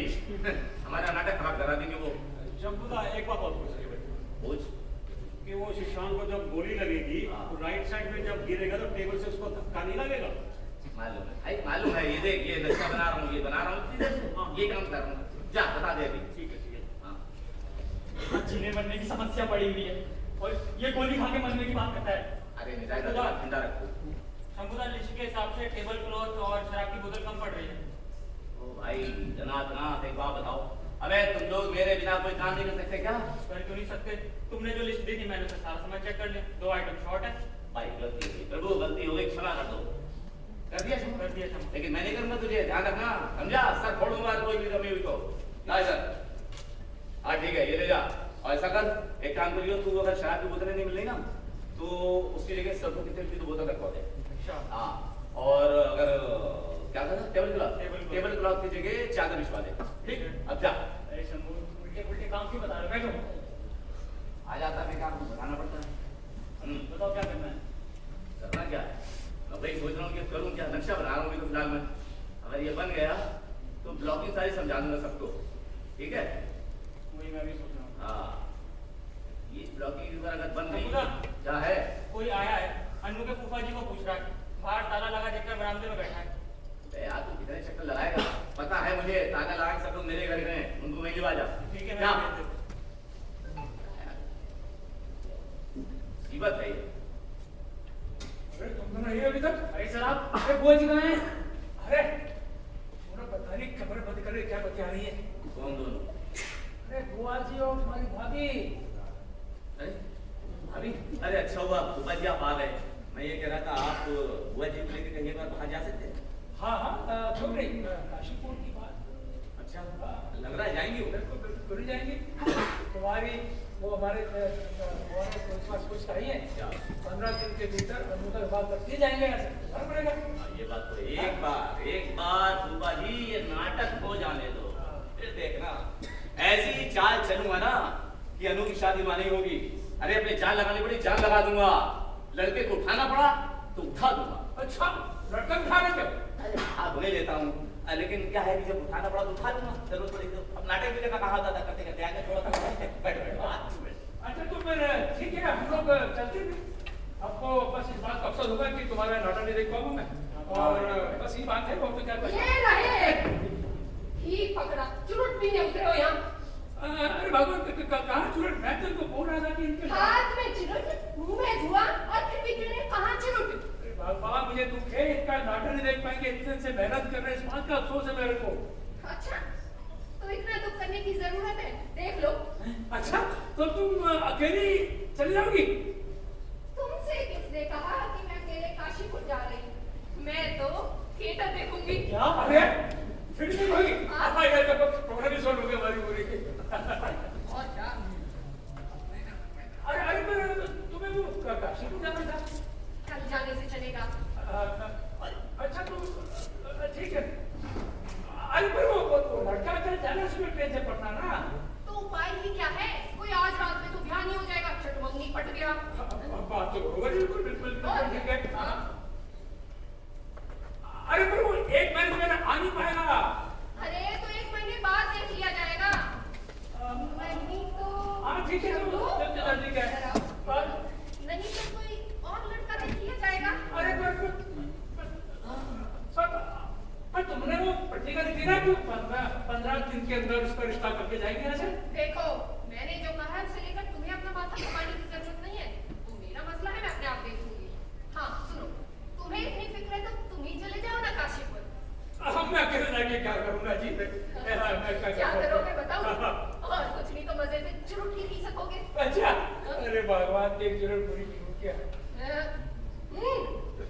हमारा नाटक खराब करा देंगे वो। शंभुदा, एक बात और पूछ रही है पूछ। कि वो शशांक को जब गोली लगेगी तो राइट साइड में जब गिरेगा तो टेबल से उसको धक्का नहीं लगेगा? मालूम है भाई, मालूम है। ये देख, ये नक्शा बना रहा हूँ, ये बना रहा हूँ, ये काम कर रहा हूँ। जा बता दे अभी। ठीक है, ठीक है। हाँ। जीने मरने की समस्या पड़ी हुई है और ये गोली खा के मरने की बात करता है। अरे निजाय का दिमाग ठंडा रखो। शंभुदा, लिस्ट के हिसाब से टेबल क्लॉथ और शराब की बोतल कम पड़ रही है। ओ भाई जनाब, एक बात बताओ, अबे तुम लोग मेरे बिना कोई काम नहीं कर सकते क्या? कर क्यों नहीं सकते? तुमने जो लिस्ट दी थी मैंने उसे सारा समय चेक कर लिया। 2 आइटम शॉर्ट है। भाई गलती हो गई, प्रभु गलती हो गई, क्षमा कर दो। कर दिया क्षमा? कर दिया क्षमा। लेकिन मैं नहीं करूंगा तुझे, ध्यान रखना, समझा? सर फोड़ दूंगा कोई भी कमी हुई तो। ना सर। हाँ ठीक है, ये ले जा। और ऐसा कर, एक काम करियो, तू अगर शराब की बोतलें नहीं मिल रही ना तो उसकी जगह सरसों की तेल की तो बोतल रखवा दे। अच्छा। हाँ, और अगर क्या करना, टेबल क्लॉथ की जगह चादर बिछवा दे। ठीक, अब जा। अरे शंभू, उल्टे काम क्यों बता रहे हो? बैठो। आ जाता है, काम बताना पड़ता है। बताओ क्या करना है? करना क्या है? अब भाई सोच रहा हूँ कि करूँ क्या, नक्शा बना रहा हूँ तो फिलहाल मैं। अगर ये बन गया तो ब्लॉगिंग सारी समझा दूंगा सबको, ठीक है? वही मैं भी सोच रहा हूँ। हाँ, ये ब्लॉगिंग अगर बन गई, शंभुदा, क्या है? कोई आया है, अनु के फूफा जी को पूछ रहा है, बाहर ताला लगा देखकर बरामदे में बैठा है। यार तू कितने चक्कर लगाएगा? पता है मुझे, ताला लगा के सब लोग मेरे घर गए, उनको मैं लिवा जा। ठीक है, क्या? मैं मुसीबत है ये। अरे तुम तो नहीं हो अभी तक? अरे सर आप, अरे बुआ जी कहाँ हैं? अरे उन्हें पता नहीं खबर बंद करे क्या बता रही है। कौन दोनों? अरे बुआ जी और तुम्हारी भाभी। अरे भाभी, अरे अच्छा हुआ फूफा जी आप आ गए। मैं ये कह रहा था, आप बुआ जी को लेकर कहीं एक बार बाहर जा सकते हैं? हाँ हाँ क्यों नहीं, काशीपुर की बात। अच्छा हाँ, लग रहा है जाएंगी वो। बिल्कुल बिल्कुल जाएंगी। तुम्हारी वो हमारे कुछ चाहिए 15 दिन के भीतर अनु का विवाह करके जाएंगे, ऐसे करना पड़ेगा। ये बात तो एक बार फूफा जी ये नाटक हो जाने दो, फिर देखना ऐसी चाल चलूंगा ना कि अनु की शादी वहां नहीं होगी। अरे अपने जान लगानी पड़ी, जान लगा दूंगा। लड़के को उठाना पड़ा तो उठा दूंगा। अच्छा लड़का उठा रहे थे? अरे हाँ धुले लेता हूँ, लेकिन क्या है कि जब उठाना पड़ा तो उठा लूंगा, जरूरत पड़ी तो। अब नाटक भी देखा कहा था करते करते आगे थोड़ा सा बैठ अच्छा तो फिर ठीक है, हम लोग चलते हैं। आपको बस इस बात का अफसोस होगा कि तुम्हारा नाटक नहीं देख पाऊंगा मैं, और बस ये बात है। वो तो क्या ये रहे ठीक पकड़ा, चुरुट पीने उतरे हो यहाँ। अरे भगवान कहाँ चुरुट? मैं तो इनको बोल रहा था कि इनके हाथ में चुरुट, मुंह में धुआं और फिर भी तूने कहाँ चुरुट? बाबा मुझे दुख है, इसका नाटक नहीं देख पाएंगे, इतने से मेहनत कर रहे हैं, इस बात का अफसोस है मेरे को। अच्छा तो इतना दुख करने की जरूरत है, देख लो। अच्छा तो तुम अकेली चली जाओगी? तुमसे किसने कहा कि मैं अकेले काशीपुर जा रही हूँ? मैं तो थिएटर देखूंगी। क्या? अरे फिर भी होगी? हाँ। ये तो प्रोग्राम ही सॉल्व हो गया हमारी पूरी की। और क्या? अरे पर तुम्हें वो काशीपुर जाना था? कल जाने से चलेगा। अच्छा तो ठीक है। अरे पर वो लड़का चल जाना सुबह ट्रेन से पटना ना। तो उपाय ही क्या है? कोई आज रात में तो ध्यान ही हो जाएगा, चटमंगनी पट गया। बात तो बरोबर, बिल्कुल बिल्कुल और ठीक है। हाँ। अरे पर वो एक महीने में आ नहीं पाएगा। अरे तो 1 महीने बाद देख लिया जाएगा। नहीं तो हाँ ठीक है, शंभू, ठीक है। नहीं तो कोई और लड़का देख लिया जाएगा। अरे पर तुमने वो पत्रिका लिखी ना कि 15 दिन के अंदर उसका रिश्ता करके जाएंगे ऐसे? देखो मैंने जो कहा है उसे लेकर तुम्हें अपना माथा घुमाने की जरूरत नहीं है। वो मेरा मसला है, मैं अपने आप देख लूंगी। हाँ सुनो, तुम्हें इतनी फिक्र है तो तुम ही चले जाओ ना काशीपुर। मैं अकेले जाके क्या करूंगा जी? क्या करोगे बताओ? और कुछ नहीं तो मजे से चुरुट ही पी सकोगे। अच्छा अरे भगवान की जरूरत पूरी की क्या?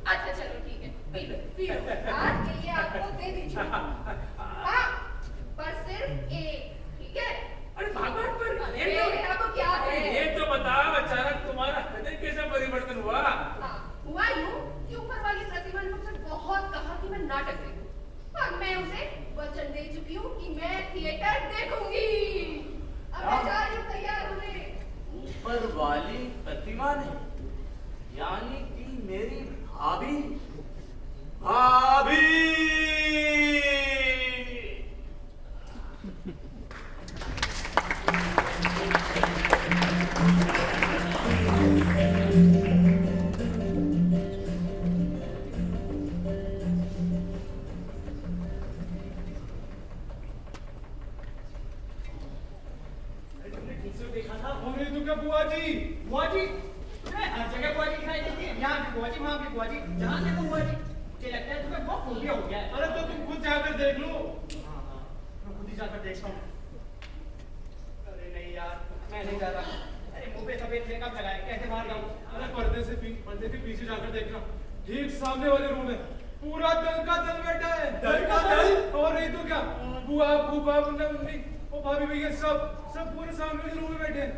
अच्छा चलो ठीक है, पी लो आज के लिए आपको दे दीजिए। हाँ पर सिर्फ एक, ठीक है? अरे भगवान पर अरे अब क्या है? ये तो बताओ अचानक तुम्हारा हृदय कैसा परिवर्तन हुआ? हाँ हुआ यूं कि ऊपर वाली प्रतिमा ने मुझसे बहुत कहा कि मैं नाटक देखूं, और मैं उसे वचन दे चुकी हूँ कि मैं थिएटर देखूंगी। अब मैं जा रही हूँ तैयार होने। ऊपर वाली प्रतिमा ने, यानी कि मेरी भाभी। भाभी देखा था हमने तो क्या बुआ जी? बुआ जी? तुम्हें हर जगह बुआ जी दिखाई देती है, यहाँ भी बुआ जी, वहाँ भी बुआ जी, जहाँ से बुआ जी। मुझे लगता है तुम्हें बहुत फोबिया हो गया है। अरे तो तुम खुद जाकर देख लो। हाँ हाँ, मैं खुद ही जाकर देखता हूँ। अरे नहीं यार, मैं नहीं जा रहा। अरे मुंह पे सफेद रेखा फैलाए, कैसे बाहर जाऊँ? अरे पर्दे के पीछे जाकर देखना, ठीक सामने वाले रूम में पूरा दल का दल बैठा है। दल का दल? और नहीं तो क्या, बुआ फूफा मुन्ना मुन्नी और भाभी भैया सब पूरे सामने वाले रूम में बैठे हैं।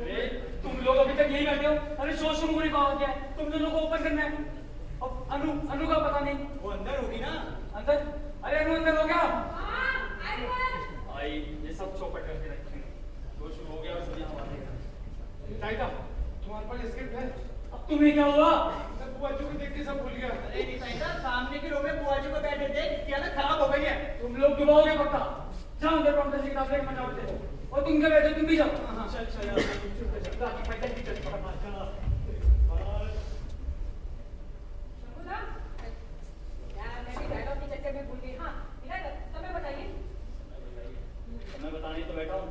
अरे तुम लोग अभी तक यही बैठे हो? अरे शोर शुरू होने का हो गया है, तुम दोनों को ओपन करना है। अब अनु का पता नहीं, वो अंदर होगी ना? अंदर? अरे अनु अंदर हो गया? आई ये सब चौपट करके रखे हैं, शोर शुरू हो गया और सभी हवा देगा। टाइटा, तुम्हारे पास स्क्रिप्ट है? अब तुम्हें क्या हुआ? मैं बुआ जी को देख के सब भूल गया। अरे निताई सामने के रूम में बुआ जी को बैठे थे, इसकी हालत खराब हो गई है। तुम लोग डुबाओगे पक्का। जाओ अंदर प्रॉम्प्टर से किताब लेकर मचा उठते हो, और तुम क्या बैठे, तुम भी जाओ। हाँ चल चल यार, चुप कर जा। बाकी पैदल भी चल पड़ा। शंभूदा, यार मैं भी डायलॉग के चक्कर में भूल गई। हाँ इधर समय बताइए। मैं बताने तो बैठा हूँ,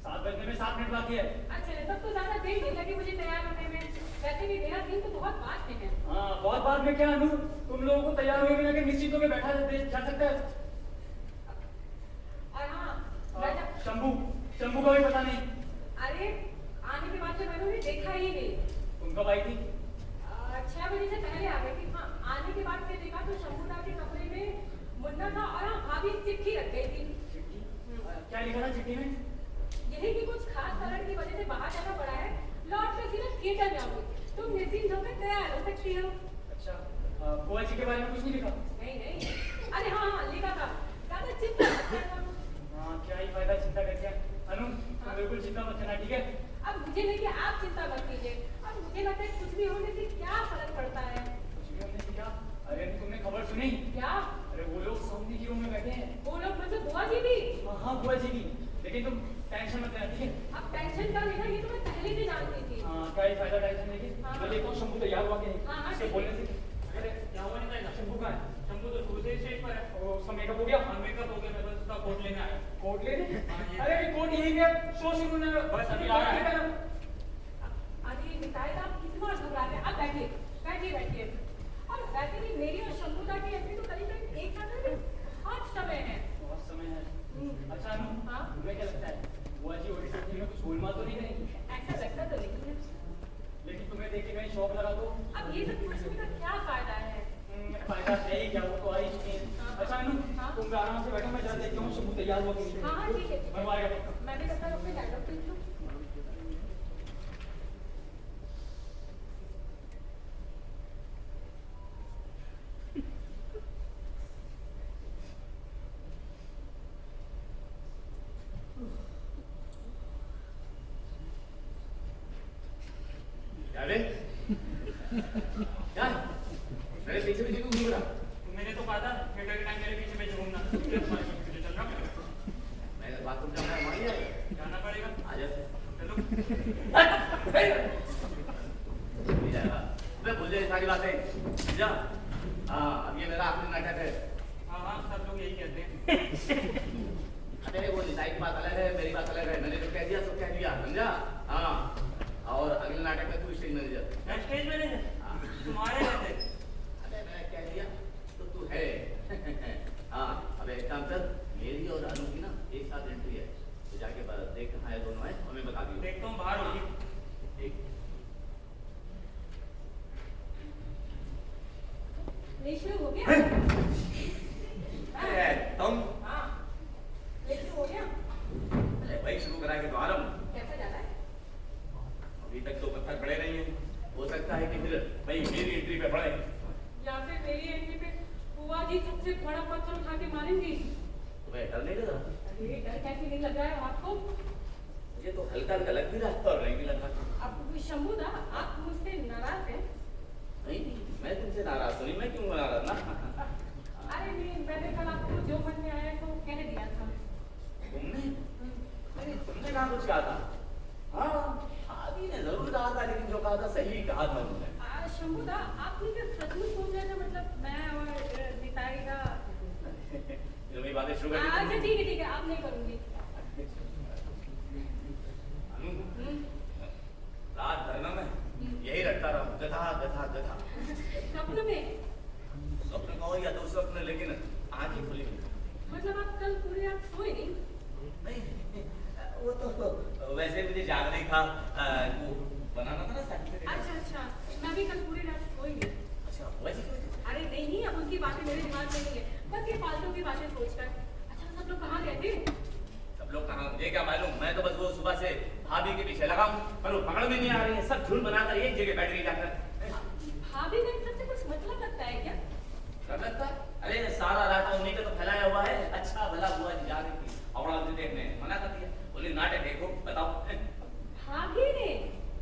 7 बजने में 7 मिनट बाकी है। अच्छा तब तो ज्यादा देर नहीं लगी मुझे तैयार होने में। वैसे भी मेरा सीन तो बहुत बाद में है। हाँ बहुत बाद में क्या अनु, तुम लोगों को तैयार हुए बिना के निश्चित होकर बैठा जा सकता है। और हाँ शंभू का भी पता नहीं। अरे आने के बाद से मैंने उन्हें देखा ही नहीं। तुम कब आई थी? 6 बजे से पहले आ गई थी। हाँ आने के बाद से देखा तो लिखा था और हाँ भाभी चिट्ठी रख गई थी। क्या लिखा था चिट्ठी में? यही कि कुछ खास कारण की वजह से बाहर जाना पड़ा है, लौट कर सीधा थिएटर में आओगे, तुम निश्चिंत होकर तैयार हो सकती हो। अच्छा, बुआ जी के बारे में कुछ नहीं लिखा? नहीं नहीं, अरे हाँ हाँ लिखा था, ज्यादा चिंता मत करना। हाँ, क्या ही फायदा चिंता करके। अनु, तुम बिल्कुल चिंता मत करना, ठीक है? अब मुझे नहीं कि आप चिंता मत कीजिए, अब मुझे लगता है कुछ भी होने से क्या फर्क पड़ता है। कुछ भी होने से क्या? अरे तुमने खबर सुनी? क्या? अरे वो लोग सौंदनी की रूम में बैठे हैं। वो लोग मतलब बुआ जी भी? हाँ बुआ जी की, लेकिन तुम टेंशन मत लेना, ठीक है? अब टेंशन का लेना ये तो मैं पहले से जानती थी। हाँ, क्या ही फायदा टेंशन लेके? हाँ। मैं देखता हूँ शंभू तैयार हुआ कि नहीं। हाँ, हाँ, इससे ठीक बोलने है। से। अरे क्या हुआ नहीं था? शंभू कहाँ है? शंभू तो दूसरे स्टेज पर है। और उसका मेकअप हो गया? हाँ, मेकअप हो गया, मैं बस उसका कोट लेने आया। कोट लेने? हाँ, ये- अरे कोट यही है, शो शुरू होने बस अभी आ रहा है। अरे निताई आप कितना घबरा रहे हैं, आप बैठिए बैठिए बैठिए। और वैसे भी मेरी और शंभुदा की एंट्री तो करीब एक साथ में बहुत समय है। बहुत समय है। अच्छा अनु, हाँ? तुम्हें क्या लगता है? बुआ जी ओडिसी में कुछ गोलमाल तो नहीं करेंगी? ऐसा लगता तो नहीं है। लेकिन तुम्हें देख के कहीं शौक लगा तो? अब ये सब सोचने का क्या फायदा है? फायदा है ही क्या, वो तो आ ही चुके हैं। हाँ। अच्छा अनु, हाँ? तुम आराम से बैठो, मैं जरा देखता हूँ शंभू तैयार हुआ कि नहीं। हाँ हाँ ठीक है ठीक है। बनवाएगा पक्का। मैं भी लगता है अपने डायलॉग लिख लूँ। क्या बे? क्या? मेरे पीछे पीछे क्यों घूम रहा? मैंने तो कहा था थिएटर के टाइम मेरे पीछे पीछे घूमना। तुम्हारे पीछे चल रहा हूँ। मैं बाथरूम जाऊंगा, मान लिया? जाना पड़ेगा। आ जा। चलो। नहीं जाएगा। मैं भूल जाए सारी बातें। जा। हाँ, अब ये मेरा आखिरी नाटक है। हाँ हाँ, सब लोग यही कहते हैं। अरे वो निताई की बात अलग है, मेरी बात अलग है। मैंने जो कह दिया सब कह दिया, समझा? हाँ। और अगले नाटक में तू स्टेज मैनेजर। मैं स्टेज मैनेजर? हाँ। तुम्हारे रहते? अरे मैंने कह दिया तो तू है। हाँ, अब एक काम कर, मेरी और अनु की ना एक साथ एंट्री है, तो जाके देख कहाँ है दोनों है, हमें बता दियो। देखता हूँ बाहर होगी। ठीक। ये शुरू हो गया? अरे तुम हाँ ये शुरू हो गया? अरे भाई शुरू करा के तो आरंभ। कैसा जा रहा है? अभी तक तो पत्थर पड़े नहीं है, हो सकता है कि फिर भाई मेरी एंट्री पे पड़े। या फिर मेरी एंट्री पे बुआ जी सबसे बड़ा पत्थर उठा के मारेंगी। तुम्हें डर नहीं लग रहा? अरे डर कैसे नहीं लग रहा है आपको? मुझे तो हल्का हल्का लग भी रहा है और नहीं भी लग रहा। अब शंभुदा आप मुझसे नाराज हैं? नहीं, मैं तुमसे नाराज तो नहीं, मैं क्यों नाराज ना? अरे नहीं, मैंने कल आपको जो मन में आया तो कह दिया था। तुमने? अरे तुमने कहा कुछ कहा था? हाँ, आदि ने जरूर कहा था, लेकिन जो कहा था सही कहा था उन्होंने। शंभुदा आपने जो सचमुच सोच रहे थे, मतलब मैं और निताई का। फिर वही बातें शुरू कर दी अच्छा तुमने। ठीक है आप नहीं करूंगी। अनु, रात भर ना मैं यही रखता रहा, गधा गधा गधा। सपने में? स्वप्न कहो या दो स्वप्न, लेकिन आंखें खुली हुई। मतलब आप कल पूरी रात सोए नहीं? नहीं, वो तो वैसे मुझे जाग नहीं था, वो बनाना था ना सेट। अच्छा मैं भी कल पूरी रात सोई नहीं। अच्छा वैसे क्यों? अरे नहीं, अब उनकी बातें मेरे दिमाग में नहीं है, बस ये फालतू की बातें सोचकर। अच्छा सब लोग कहाँ गए थे? सब लोग कहाँ, मुझे क्या मालूम। मैं तो बस वो सुबह से भाभी के पीछे लगा हूँ, पर वो पकड़ में नहीं आ रही है। सब झुंड बनाकर एक जगह बैठ गई जाकर। भाभी का इन सबसे कुछ मतलब लगता है क्या? कर लगता है? अरे सारा रात उन्हीं का तो फैलाया हुआ है। अच्छा भला बुआ जी जा रही थी, और देखने मना कर दिया, बोली नाटक देखो बताओ। भाभी ने?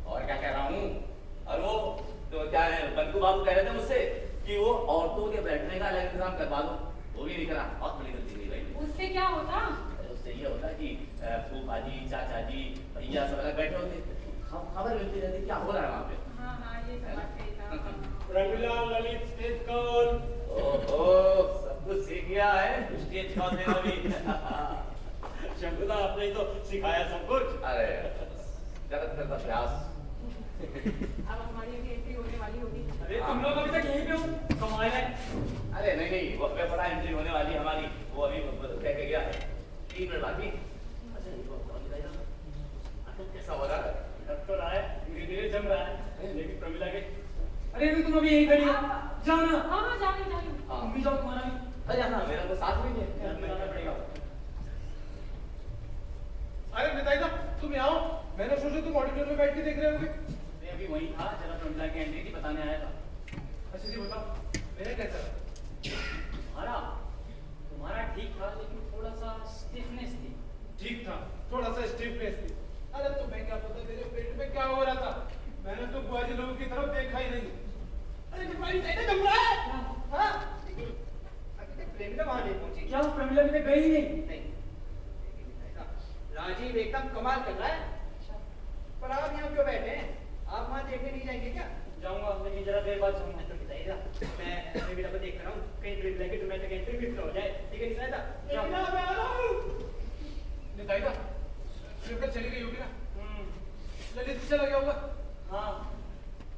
और क्या कह रहा हूँ। और वो तो क्या है, बंकू बाबू कह रहे थे मुझसे कि वो औरतों के बैठने का अलग इंतजाम करवा दो, वो भी नहीं करा। बहुत बड़ी गलती हुई भाई। उससे क्या होता? उससे ये होता कि फूफा जी, चाचा जी, भैया सब अलग बैठे होते, खबर मिलती रहती क्या हो रहा है वहाँ पे। हाँ ये तो बात सही था। रंगीला ललित स्टेज कौन? ओहो, सब कुछ सीख गया है स्टेज कौन देना भी। शंभुदा आपने ही तो सिखाया सब कुछ। अरे गलत करता प्रयास। अब हमारी भी एंट्री होने वाली होगी। अरे तुम लोग अभी तक यहीं पे हो? कमाल है। अरे नहीं, वो अभी बड़ा एंट्री होने वाली है हमारी, वो अभी कह के गया है 3 मिनट बाकी। अच्छा ये कौन दिखाएगा? कैसा हो रहा है? अब तो रहा है, धीरे धीरे जम रहा है, लेकिन प्रमिला के। अरे तुम अभी यहीं खड़ी हो, जाओ ना। हाँ जा रही हाँ। तुम भी जाओ, तुम्हारा भी। अरे हाँ, मेरा तो साथ मैंने सोचा तुम ऑडिटोरियम में बैठ के देख रहे होगे। मैं अभी वहीं था, जरा प्रमिला की एंट्री थी, बताने आया था। अच्छा जी बताओ, मेरा कैसा रहा? तुम्हारा ठीक था, लेकिन थोड़ा सा स्टिफनेस थी। ठीक था, थोड़ा सा स्टिफनेस थी। अरे तुम्हें क्या पता तेरे पेट में क्या हो रहा था? मैंने तो बुआ जी लोगों की तरफ देखा ही नहीं। अरे तुम्हारी ऐसे जम रहा है? हाँ? अभी तक प्रेमिका वहां नहीं पहुंची। क्या प्रमिला अभी तक गई ही नहीं? नहीं। राजीव एकदम कमाल कर रहा है। पर आप यहाँ क्यों बैठे हैं? आप वहाँ देखने नहीं जाएंगे क्या? जाऊंगा, लेकिन जरा देर बाद जाऊंगा। तो बताइएगा, मैं प्रेमिका को देख रहा हूँ, कहीं ट्रिप लेके तुम्हें तक एंट्री मिस हो जाए। ठीक है निताई दा? प्रेमिका मैं आ रहा हूँ। निताई दा, शिवकल चली गई होगी ना? ललित चला गया होगा। हाँ,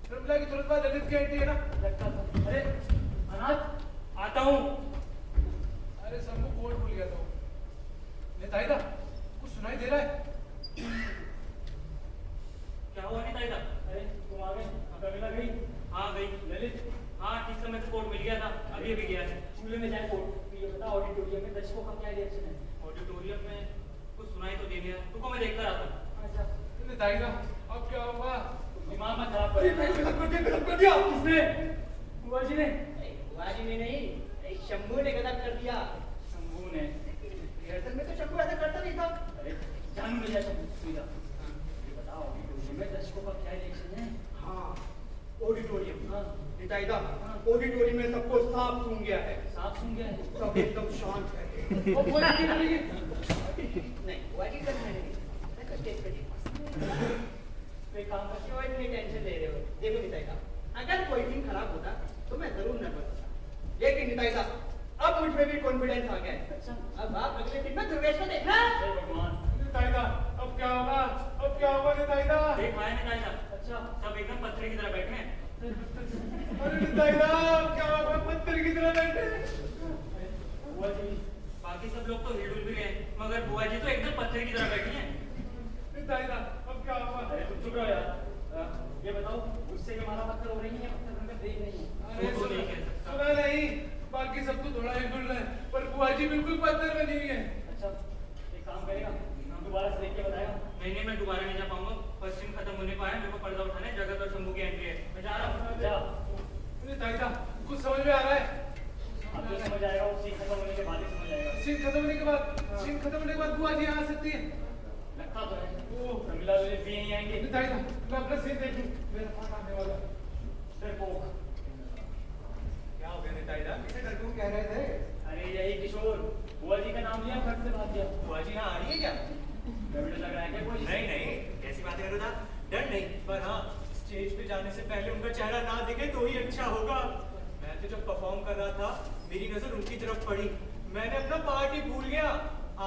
प्रमिला की तुरंत बाद ललित की एंट्री है ना? लगता था। अरे अनाथ, आता हूँ। अरे शंभू कोड भूल गया था। निताई दा, कुछ सुनाई दे रहा है? क्या हुआ निताई दा? अरे तुम आ गए? प्रमिला गई? हाँ गई। ललित? हाँ, ठीक समय से कोर्ट मिल गया था, अभी अभी गया है। चूल्हे में जाए कोर्ट। ये बता, ऑडिटोरियम में दर्शकों का क्या रिएक्शन है? ऑडिटोरियम में कुछ सुनाई तो दे दिया। तुमको मैं देखकर आता हूँ। अच्छा। निताई दा, अब क्या हुआ? दिमाग मत खराब कर। गलत कर दिया। किसने? बुआ जी ने? बुआ जी ने नहीं, शंभू ने गलत कर दिया। शंभू ने? रिहर्सल में तो शंभू ऐसा करता नहीं था। अरे जान मिल जाए शंभू, सुविधा। ये बताओ, ऑडिटोरियम में दर्शकों का क्या रिएक्शन है? हाँ, ऑडिटोरियम। हाँ। निताई दा, ऑडिटोरियम में सबको साफ सूंघ गया है। साफ सुन गया है? सब एकदम शांत है। वो बुआ जी करेगी? नहीं, बुआ जी करना नहीं। मैं तो स्टेज पे थी। एक काम कर। क्यों इतनी टेंशन ले रहे हो? देखो निताई दा, अगर कोई दिन खराब होता तो मैं जरूर नर्वस होता। लेकिन निताई दा, अब मुझ में भी कॉन्फिडेंस आ गया है। अच्छा। अब आप अगले दिन में दुर्गेश को देखना। हे भगवान। निताई दा, अब क्या होगा? अब क्या होगा निताई दा? देख आए निताई दा। अच्छा, सब एकदम पत्थर की तरह बैठे हैं। अरे निताई दा, अब क्या होगा? पत्थर की तरह बैठे। बुआ जी, बाकी सब लोग तो हिल भी गए, मगर बुआ जी तो एकदम पत्थर की तरह बैठी हैं। निताई दा, अब क्या होगा? अरे तुम चुप रहो यार। ये बताओ, उससे के मारा पत्थर हो रही है, पत्थर बनकर देख रही है? अरे तो नहीं कह सकता। सुना नहीं, बाकी सब तो थोड़ा हिल रहा है, पर बुआ जी बिल्कुल पत्थर बनी हुई है। अच्छा, एक काम करेगा, दोबारा से देख के बताएगा? नहीं नहीं, मैं दोबारा नहीं जा पाऊंगा। फर्स्ट सीन खत्म होने को आया, मेरे को पर्दा उठाना है, जगत और शंभू की एंट्री है। मैं जा रहा हूँ। जा। निताई दा, कुछ समझ में आ रहा है? अब तो समझ आएगा, वो सीन खत्म होने के बाद ही समझ आएगा। सीन खत्म होने के बाद, सीन खत्म होने के बाद बुआ जी आ सकती है। लगता तो है। वो प्रमिला भी यहीं आएंगे। निताई दा, मैं अपना सीन देखूं, मेरा फोन आने वाला है। डरपोक। क्या हो गया निताई दा? किसे डरपोक कह रहे थे? अरे यही किशोर, बुआ जी का नाम लिया, फट से भाग गया। बुआ जी यहाँ आ रही है क्या? डर लग रहा है क्या? कोई नहीं नहीं, कैसी बातें करो ना, डर नहीं, पर हाँ स्टेज पे जाने से पहले उनका चेहरा ना दिखे तो ही अच्छा होगा। मैं तो जब परफॉर्म कर रहा था, मेरी नजर उनकी तरफ पड़ी, मैंने अपना पार्ट ही भूल गया।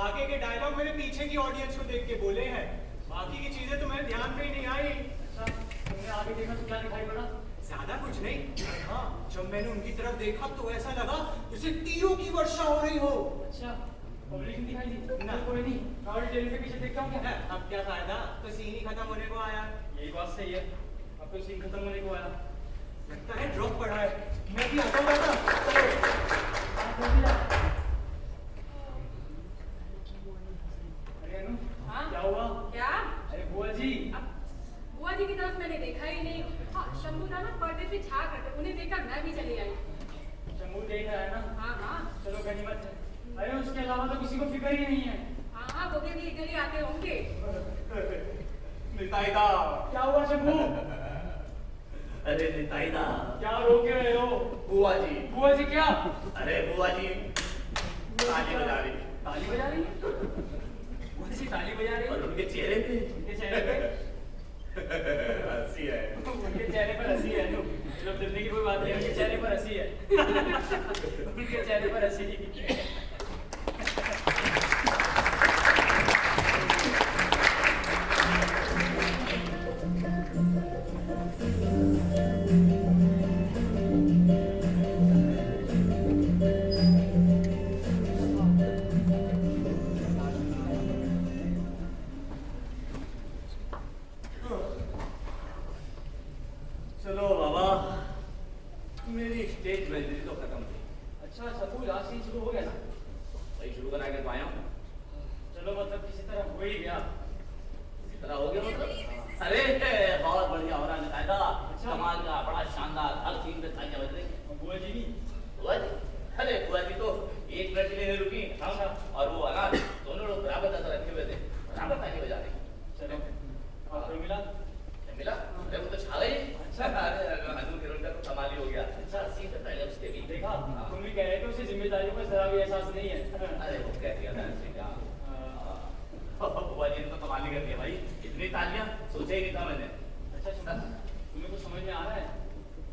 आगे के डायलॉग मेरे पीछे की ऑडियंस को देख के बोले हैं, बाकी की चीजें तो मेरे ध्यान पे ही नहीं आई। अच्छा, तुमने आगे देखा तो क्या दिखाई पड़ा? ज्यादा कुछ नहीं, पर हाँ जब मैंने उनकी तरफ देखा तो ऐसा लगा जैसे तीरों की वर्षा हो रही हो। अच्छा, पब्लिक नहीं दिखाई दी? ना। कोई नहीं, और टेली के पीछे देखता हूँ क्या? अब क्या फायदा, तो सीन ही खत्म होने को आया। यही बात सही है, अब तो सीन खत्म होने को आया। लगता है ड्रॉप पड़ा है, मैं भी आता हूँ दादा। अरे अनु, हाँ? क्या हुआ? क्या? अरे बुआ जी। बुआ जी की तरफ मैंने देखा ही नहीं। हाँ, शंभू ना पर्दे से झाँक रहे थे, उन्हें देखकर मैं भी चली आई। शंभू देख रहा है ना? हाँ हाँ चलो गनीमत है। अरे उसके अलावा तो किसी को फिक्र ही नहीं है। हाँ हाँ, वो भी इधर ही आते होंगे। निताई दा, क्या हुआ शंभू? अरे निताई दा, क्या रोके रहे हो? बुआ जी, बुआ जी क्या? अरे बुआ जी ताली बजा रही, ताली बजा रही है? बुआ जी ताली बजा रही और है? उनके चेहरे पे उनके चेहरे पे हंसी है। उनके चेहरे पर हंसी है। जब दिल्ली की कोई बात नहीं, उनके चेहरे पर हंसी है। उनके चेहरे पर हंसी। चलो बाबा, मेरी स्टेज वेलबिली तो खत्म हुई। अच्छा शंभू, लास्ट सीन अरे बहुत बढ़िया हो रहा है निताई दा। कमाल का, बड़ा शानदार, हर सीन पे तालियां बज रही हैं। बुआ जी भी बुआ जी? अरे बुआ जी तो 1 मिनट के लिए नहीं रुकी। हाँ, और वो अनाथ दोनों लोग बराबर नजर रखे हुए थे, बराबर ताली बजा रहे। चलो आपको मिला मिला? अरे वो तो छा गई। अच्छा, अरे हजूर किरण का तो कमाल ही हो गया। अच्छा, सीन पे पहले उसके भी देखा, तुम भी कह रहे थे उसे जिम्मेदारियों का जरा भी एहसास नहीं है। अरे वो कह दिया था ऐसे क्या। बुआ जी ने तो कमाल ही कर दिया भाई, इतनी तालियां सोचा ही नहीं था मैंने। अच्छा सुना, तुम्हें कुछ समझ में आ रहा है?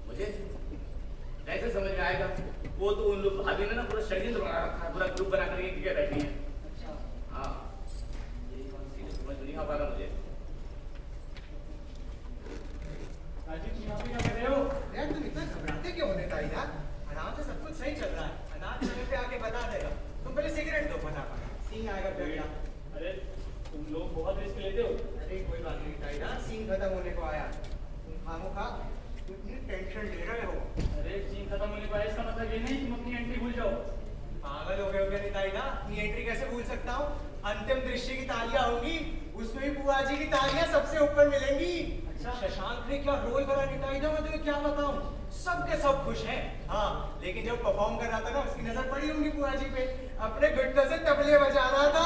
मुझे कैसे समझ में आएगा? वो तो उन लोग भाभी ने ना पूरा षड्यंत्र बना रखा है, पूरा ग्रुप बना करके टिके बैठी है। अच्छा, हाँ, यही कौन सी समझ नहीं आ पा रहा मुझे। राजीव तुम यहाँ पे क्या कर रहे हो? यार तुम इतना घबराते क्यों हो निताई दा? आराम से सब कुछ सही चल रहा है। अनाथ समय पे आके बता देगा। तुम पहले सिगरेट दो फटाफट, सीन आएगा बेटा। अरे तुम लोग बहुत रिस्क लेते हो। अरे कोई बात नहीं निताई दा, सीन खत्म होने को आया। तुम खामोखा इतनी टेंशन ले रहे हो। अरे सीन खत्म होने को आया, इसका मतलब ये नहीं तुम अपनी एंट्री भूल जाओ। पागल हो गए हो क्या निताई दा? अपनी एंट्री कैसे भूल सकता हूँ? अंतिम दृश्य की तालियां होंगी, उसमें भी बुआ जी की तालियां सबसे ऊपर मिलेंगी। अच्छा। शशांक ने क्या रोल करा निताई दा, मैं तुम्हें क्या बताऊं? सबके सब खुश हैं। हाँ, लेकिन जब परफॉर्म कर रहा था ना, उसकी नजर पड़ी होंगी बुआ जी पे, अपने घुटनों से तबले बजा रहा था।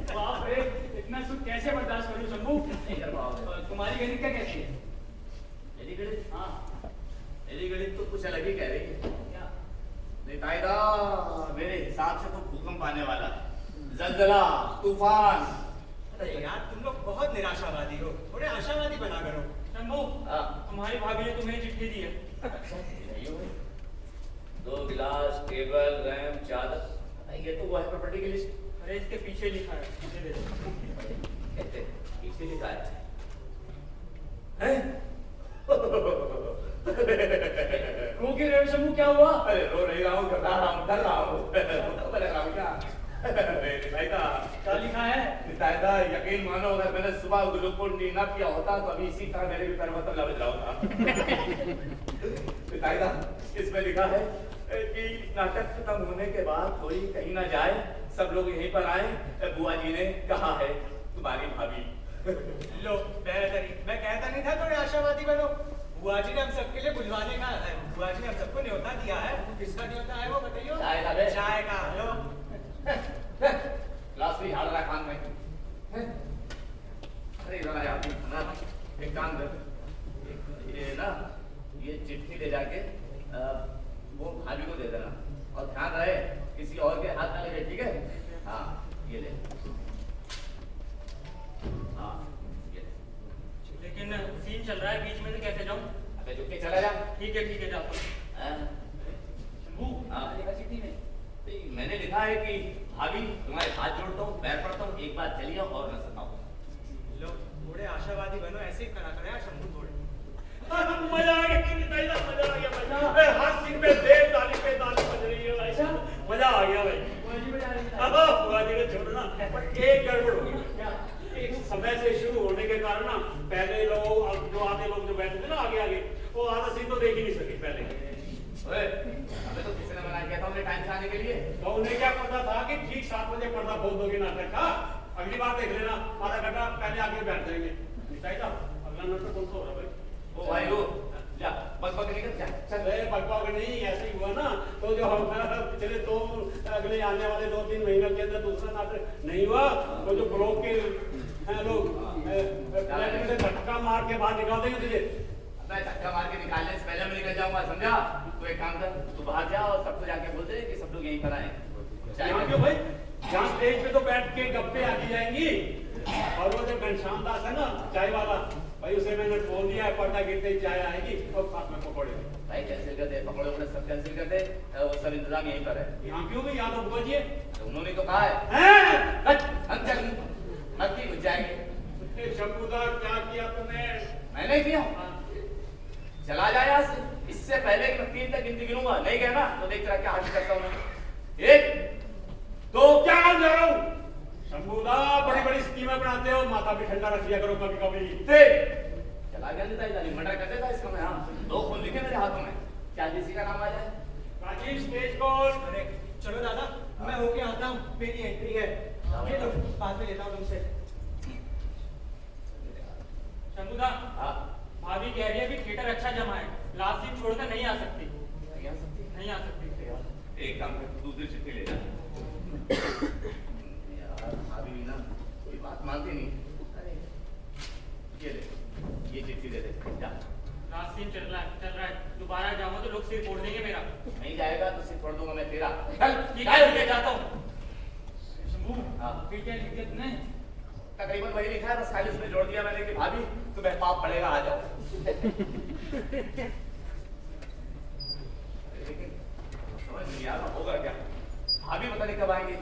बाप रे, इतना सुख कैसे बर्दाश्त करूं शंभू? नहीं कर पाओगे। तुम्हारी गणित क्या कहती है? मेरी गणित? हाँ, मेरी गणित तो कुछ अलग ही कह रही है। क्या? निताई दा, मेरे हिसाब से तो भूकंप आने वाला है, जलजला, तूफान। अरे यार तुम लोग बहुत निराशावादी हो, थोड़े आशावादी बना करो। शंभू, हाँ। तुम्हारी भाभी ने तुम्हें चिट्ठी दी है। नहीं हो गई? 2 गिलास, टेबल, रैम, चादर, ये तो वो है प्रॉपर्टी की लिस्ट। अरे इसके पीछे लिखा है, मुझे दे दो। कहते पीछे लिखा है। रो के रहे हो शंभू, क्या हुआ? अरे रो नहीं रहा हूँ, घबरा रहा हूँ, डर रहा हूँ। तो लग रहा हूँ क्या? निताई दा, क्या लिखा है? निताई दा, यकीन मानो अगर मैंने सुबह ग्लूकोन डी ना पिया होता तो अभी इसी तरह मेरे भी पैर में तबला बज रहा होता। निताई दा, इसमें लिखा है कि नाटक खत्म होने के बाद कोई कहीं ना जाए, सब लोग यहीं पर आए। बुआ जी ने कहा है, तुम्हारी भाभी। लो बेहतरी, मैं कहता नहीं था थोड़े आशावादी बनो। बुआ जी ने हम सबके लिए बुलवाने का, बुआ जी ने हम सबको न्योता दिया है। किसका न्योता है वो बताइए? चाय का बे। चाय का। लो ग्लास भी झाड़ रहा कान में। अरे इधर आया ना, एक काम कर, ये ना, ये चिट्ठी ले जाके वो भाभी को दे देना, और ध्यान रहे किसी और के हाथ ना लगे, ठीक है? हाँ, ये ले। हाँ, ये ले। लेकिन सीन चल रहा है, बीच में से कैसे जाऊं? अबे चुप के चला जा। ठीक है जाता हूं। हाँ? शंभू, हाँ। लिखा चिट्ठी में। मैंने लिखा है कि भाभी तुम्हारे हाथ जोड़ता हूँ, पैर पड़ता हूँ, एक बार चलिए और न सताओ। लो थोड़े आशावादी बनो, ऐसे ही करा करे यार शंभू थोड़े। मजा आ गया, निताई दा, मजा आ गया, मजा। हर सीन पे ताली बज रही है भाई साहब, मजा आ गया भाई। बुआ जी बजा रही थी। अब बुआ जी ने छोड़ना, पर एक गड़बड़ हो गई। क्या? एक समय से शुरू होने के कारण ना, पहले लोग, अब जो आधे लोग जो बैठे थे ना आगे, वो आधा सीन तो देख ही नहीं सके पहले। ओए, हमें तो किसी ने मना किया था उन्हें टाइम से आने के लिए। तो उन्हें क्या पता था कि ठीक 7 बजे पर्दा खोल दोगे नाटक का? अगली बार देख लेना, आधा घंटा पहले आके बैठ जाएंगे। निताई दा, अगला नाटक कौन सा हो रहा है भाई? ओ भाई वो, जा, बक निकल जा। चल बकवाक नहीं, ऐसे ही हुआ ना, तो जो हम पिछले अगले आने वाले 2-3 महीनों के अंदर दूसरा नाटक नहीं हुआ, तो जो ब्लॉक के लोग धक्का मार के बाहर निकाल देंगे तुझे। मैं धक्का मार के निकालने से पहले मैं निकल जाऊंगा, समझा? तू एक काम कर, तू बाहर जा और सबको जाके बोल दे कि सब लोग यहीं पर आए। यहाँ क्यों भाई? जहाँ स्टेज पे तो बैठ के गप्पे आती जाएंगी, और वो जो घनश्याम दास है ना, चाय वाला भाई, उसे मैंने बोल दिया है, पर्दा गिरते ही चाय आएगी और साथ में पकौड़े। भाई कैंसिल कर दे, पकौड़े वकौड़े सब कैंसिल कर दे, वो सब इंतजाम यहीं पर है। यहाँ क्यों भाई? यहाँ तो बुआ जी है। उन्होंने तो कहा है। अंचल नक्की घुस जाएंगे। शंभूदा, क्या किया तुमने? मैंने किया, चला जाए यहाँ से, इससे पहले कि मैं 3 तक गिनती गिनूंगा, नहीं कहना तो देख रहा क्या हासिल करता हूँ मैं। 1, 2, क्या जा रहा हूँ? शंभूदा, बड़ी बड़ी स्कीमें बनाते हो, माथा भी ठंडा रख लिया करो कभी कभी। चला गया निताई, मर्डर कर देता इसका मैं। हाँ, 2 खून लिखे मेरे हाथों में, क्या किसी का नाम आ जाए? राजीव स्टेज कौन? अरे चलो दादा, मैं होके आता हूँ, मेरी एंट्री है। ये लो, बाद में लेता हूँ तुमसे। सुना? हाँ। भाभी कह रही है कि थिएटर अच्छा जमा है, लास्ट सीन छोड़कर नहीं आ सकती। नहीं आ सकती? नहीं आ सकती। एक काम कर, तू दूसरी चिट्ठी ले जा। यार भाभी भी ना कोई बात मानती नहीं। अरे ये ले, ये चिट्ठी दे दे, जा। लास्ट सीन चल रहा है, दोबारा जाऊंगा तो लोग सिर फोड़ देंगे मेरा। नहीं जाएगा तो सिर फोड़ दूंगा मैं तेरा। ठीक है, जाता हूँ। शंभू, हाँ। फिर क्या लिख दिया तूने? तकरीबन वही लिखा है, बस खाली उसमें जोड़ दिया मैंने कि भाभी तुम्हें पाप पड़ेगा, आ जाओ। लेकिन समझ नहीं आ रहा होगा क्या, भाभी पता नहीं कब आएंगे।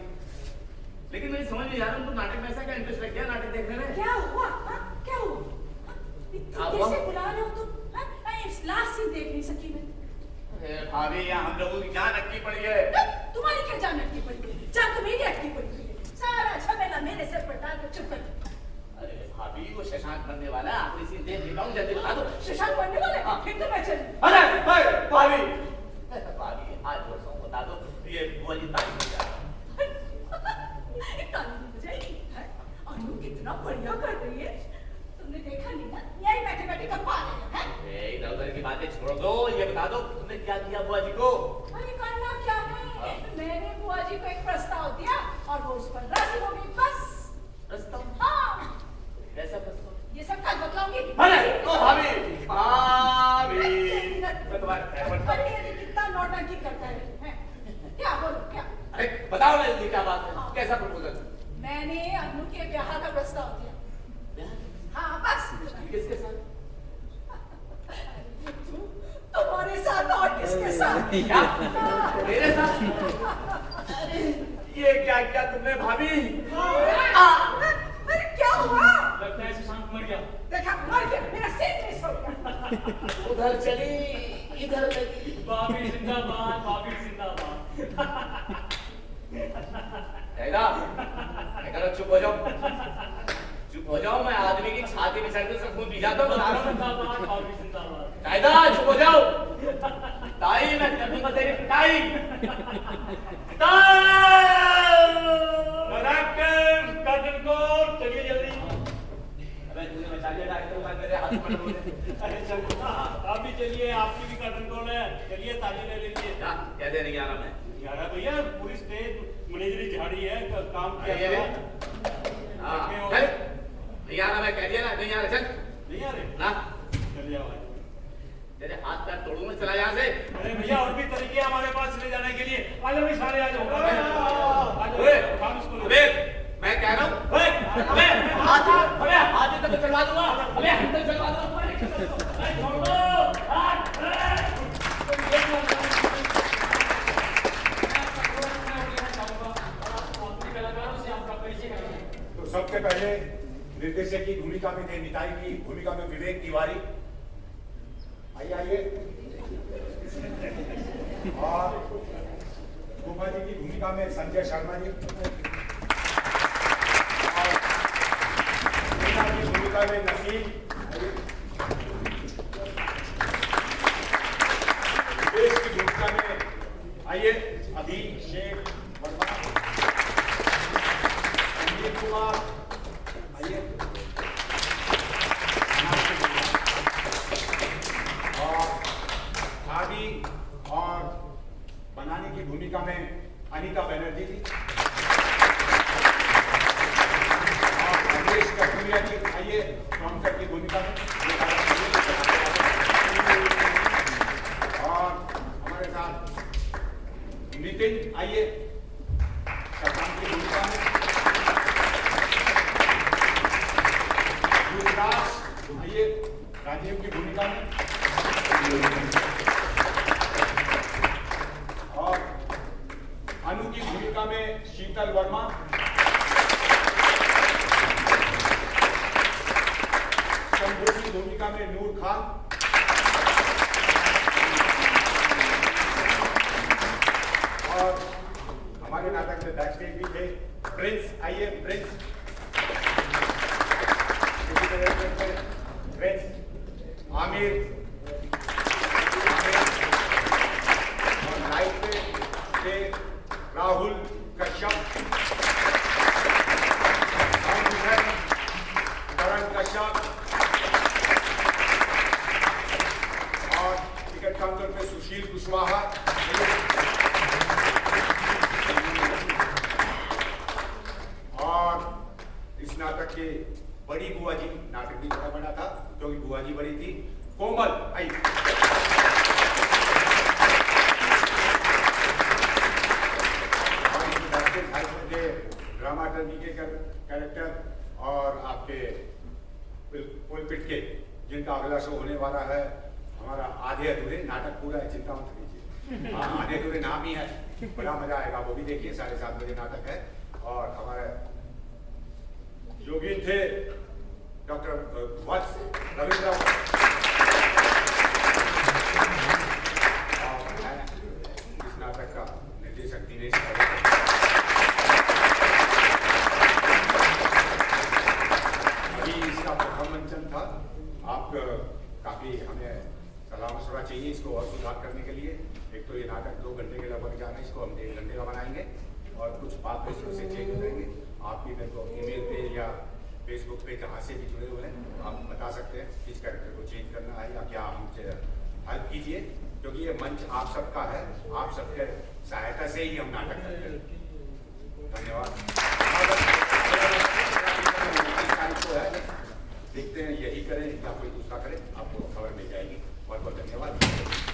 लेकिन मुझे समझ नहीं आ रहा उनको नाटक में ऐसा क्या इंटरेस्ट लग गया नाटक देखने में। क्या हुआ? हाँ? क्या हुआ? क्या हुआ? कैसे बुला रहे हो तुम? हाँ? इस लास्ट सीन देख नहीं सकी मैं। अरे भाभी यहाँ हम लोगों की जान अटकी पड़ी है। तुम्हारी क्या जान अटकी पड़ी है? जान तो मेरी अटकी पड़ी हुई है। सारा झमेला मेरे सर पर डाल कर चुप कर। अरे भाभी वो शशांक बनने वाला है, आखिरी सीन देख लेता हूँ, जल्दी बता दो। शशांक बनने वाले? हाँ। फिर तो मैं चली। अरे भाभी भाभी हाथ जोड़ रहा हूँ, बता दो ये बुआ जी तारीफ हो जाए। ताली बजाई है। अनु कितना बढ़िया कर रही है। तुमने देखा नहीं ना? यही बैठे बैठे कपा रहे हैं। इधर उधर की बातें छोड़ दो, ये बता दो तुमने क्या किया बुआ जी को। अरे करना क्या है? मैंने बुआ जी को एक प्रस्ताव दिया और वो उस पर राजी हो गई, बस। प्रस्ताव? हाँ। कैसा प्रस्ताव? ये सब कल बतलाऊंगी। अरे ओ भाभी भाभी मैं तुम्हारे पैर पड़ता हूँ। अरे ये कितना नौटंकी करता है, हैं? क्या बोलो क्या? अरे बताओ ना जल्दी क्या बात है, कैसा प्रपोजल? मैंने अनु के ब्याह का प्रस्ताव दिया। हाँ बस। किसके साथ? तुम्हारे साथ और किसके साथ? क्या? मेरे साथ? अरे ये क्या किया तुमने भाभी? अरे क्या हुआ? लगता है शशांक मर गया। देखा मर गया, मेरा सिर मिस हो गया। उधर चली इधर लगी। भाभी जिंदाबाद, भाभी जिंदाबाद। चुप हो जाओ, चुप हो जाओ। मैं आदमी की छाती में चढ़ के खून पी जाता हूँ, बता रहा हूँ। कायदा चुप हो जाओ। ताई मैं कर दूंगा तेरी पिटाई। कर्टन को चलिए जल्दी। अबे तूने बचा लिया डायरेक्टर, मैं तेरे हाथ में पड़ गया। अरे चलिए आप भी चलिए, आपकी भी कर्टन कॉल है, चलिए ताली ले लीजिए। क्या देने गया ना मैं? यारा भैया पूरी स्टेज मैनेजरी झाड़ी है, काम किया ये था। चल नहीं आ रहा, मैं कह दिया ना नहीं आ रहा, चल नहीं आ रहे ना चलिए आओ। तेरे हाथ पैर तोड़ूंगा, चला यहाँ से। अरे भैया और भी तरीके हैं हमारे पास ले जाने के लिए। आ जाओ भाई सारे आ जाओ। अबे मैं कह रहा हूँ अबे हाथ तक चलवा दूंगा, अबे हैंडल चलवा दूंगा। तो सबसे पहले निर्देशक की भूमिका में थे निताई की भूमिका में विवेक तिवारी। आइए आइए। और गोपा जी की भूमिका में संजय शर्मा जी। और मीना की भूमिका में नसीम। विवेक की भूमिका में आइए अभिषेक वर्मा। संजीव कुमार आइए। और भाभी और बनाने की भूमिका में अनीता बनर्जी जी। और राजेश कटुरिया जी आइए प्रॉम्प्टर की भूमिका में। और हमारे साथ नितिन आइए शशांक की भूमिका में। युवराज आइए राजीव की भूमिका में। और अनु की भूमिका में शीतल वर्मा। शंभू की भूमिका में नूर खान। और हमारे नाटक में बैकस्टेज भी थे प्रिंस आइए प्रिंस। प्रिंस आमिर। और लाइट पे थे राहुल कश्यप। करण कश्यप। आमतौर पे सुशील कुशवाहा। और इस नाटक के बड़ी बुआ जी, नाटक भी थोड़ा बड़ा था क्योंकि बुआ जी बड़ी थी, कोमल। आई ड्रामाटर्जी के कैरेक्टर और आपके पुलपिट के जिनका अगला शो होने वाला है हमारा आधे अधूरे, नाटक पूरा है, चिंता मत कीजिए। हाँ, आधे अधूरे नाम ही है, बड़ा मजा आएगा, वो भी देखिए। 7:30 बजे नाटक है। और हमारे योगी थे डॉक्टर वत्स रविंद्र, और मैं इस नाटक का निर्देशक दिनेश। इसका प्रथम मंचन था। आप काफी हमें सलाह मशवरा चाहिए इसको और सुधार करने के लिए। एक तो ये नाटक 2 घंटे के लगभग जाना है, इसको हम 1 घंटे का बनाएंगे और कुछ बात इसमें से चेंज हो जाएंगे। आप भी मेरे को ईमेल पे या फेसबुक पे जहाँ से भी जुड़े हुए हैं आप बता सकते हैं किस कैरेक्टर को चेंज करना है या क्या हमसे हेल्प कीजिए, क्योंकि ये मंच आप सबका है, आप सबके सहायता से ही हम नाटक करते हैं। धन्यवाद। देखते हैं यही करें या कोई दूसरा करें, आपको खबर मिल जाएगी। बहुत बहुत धन्यवाद।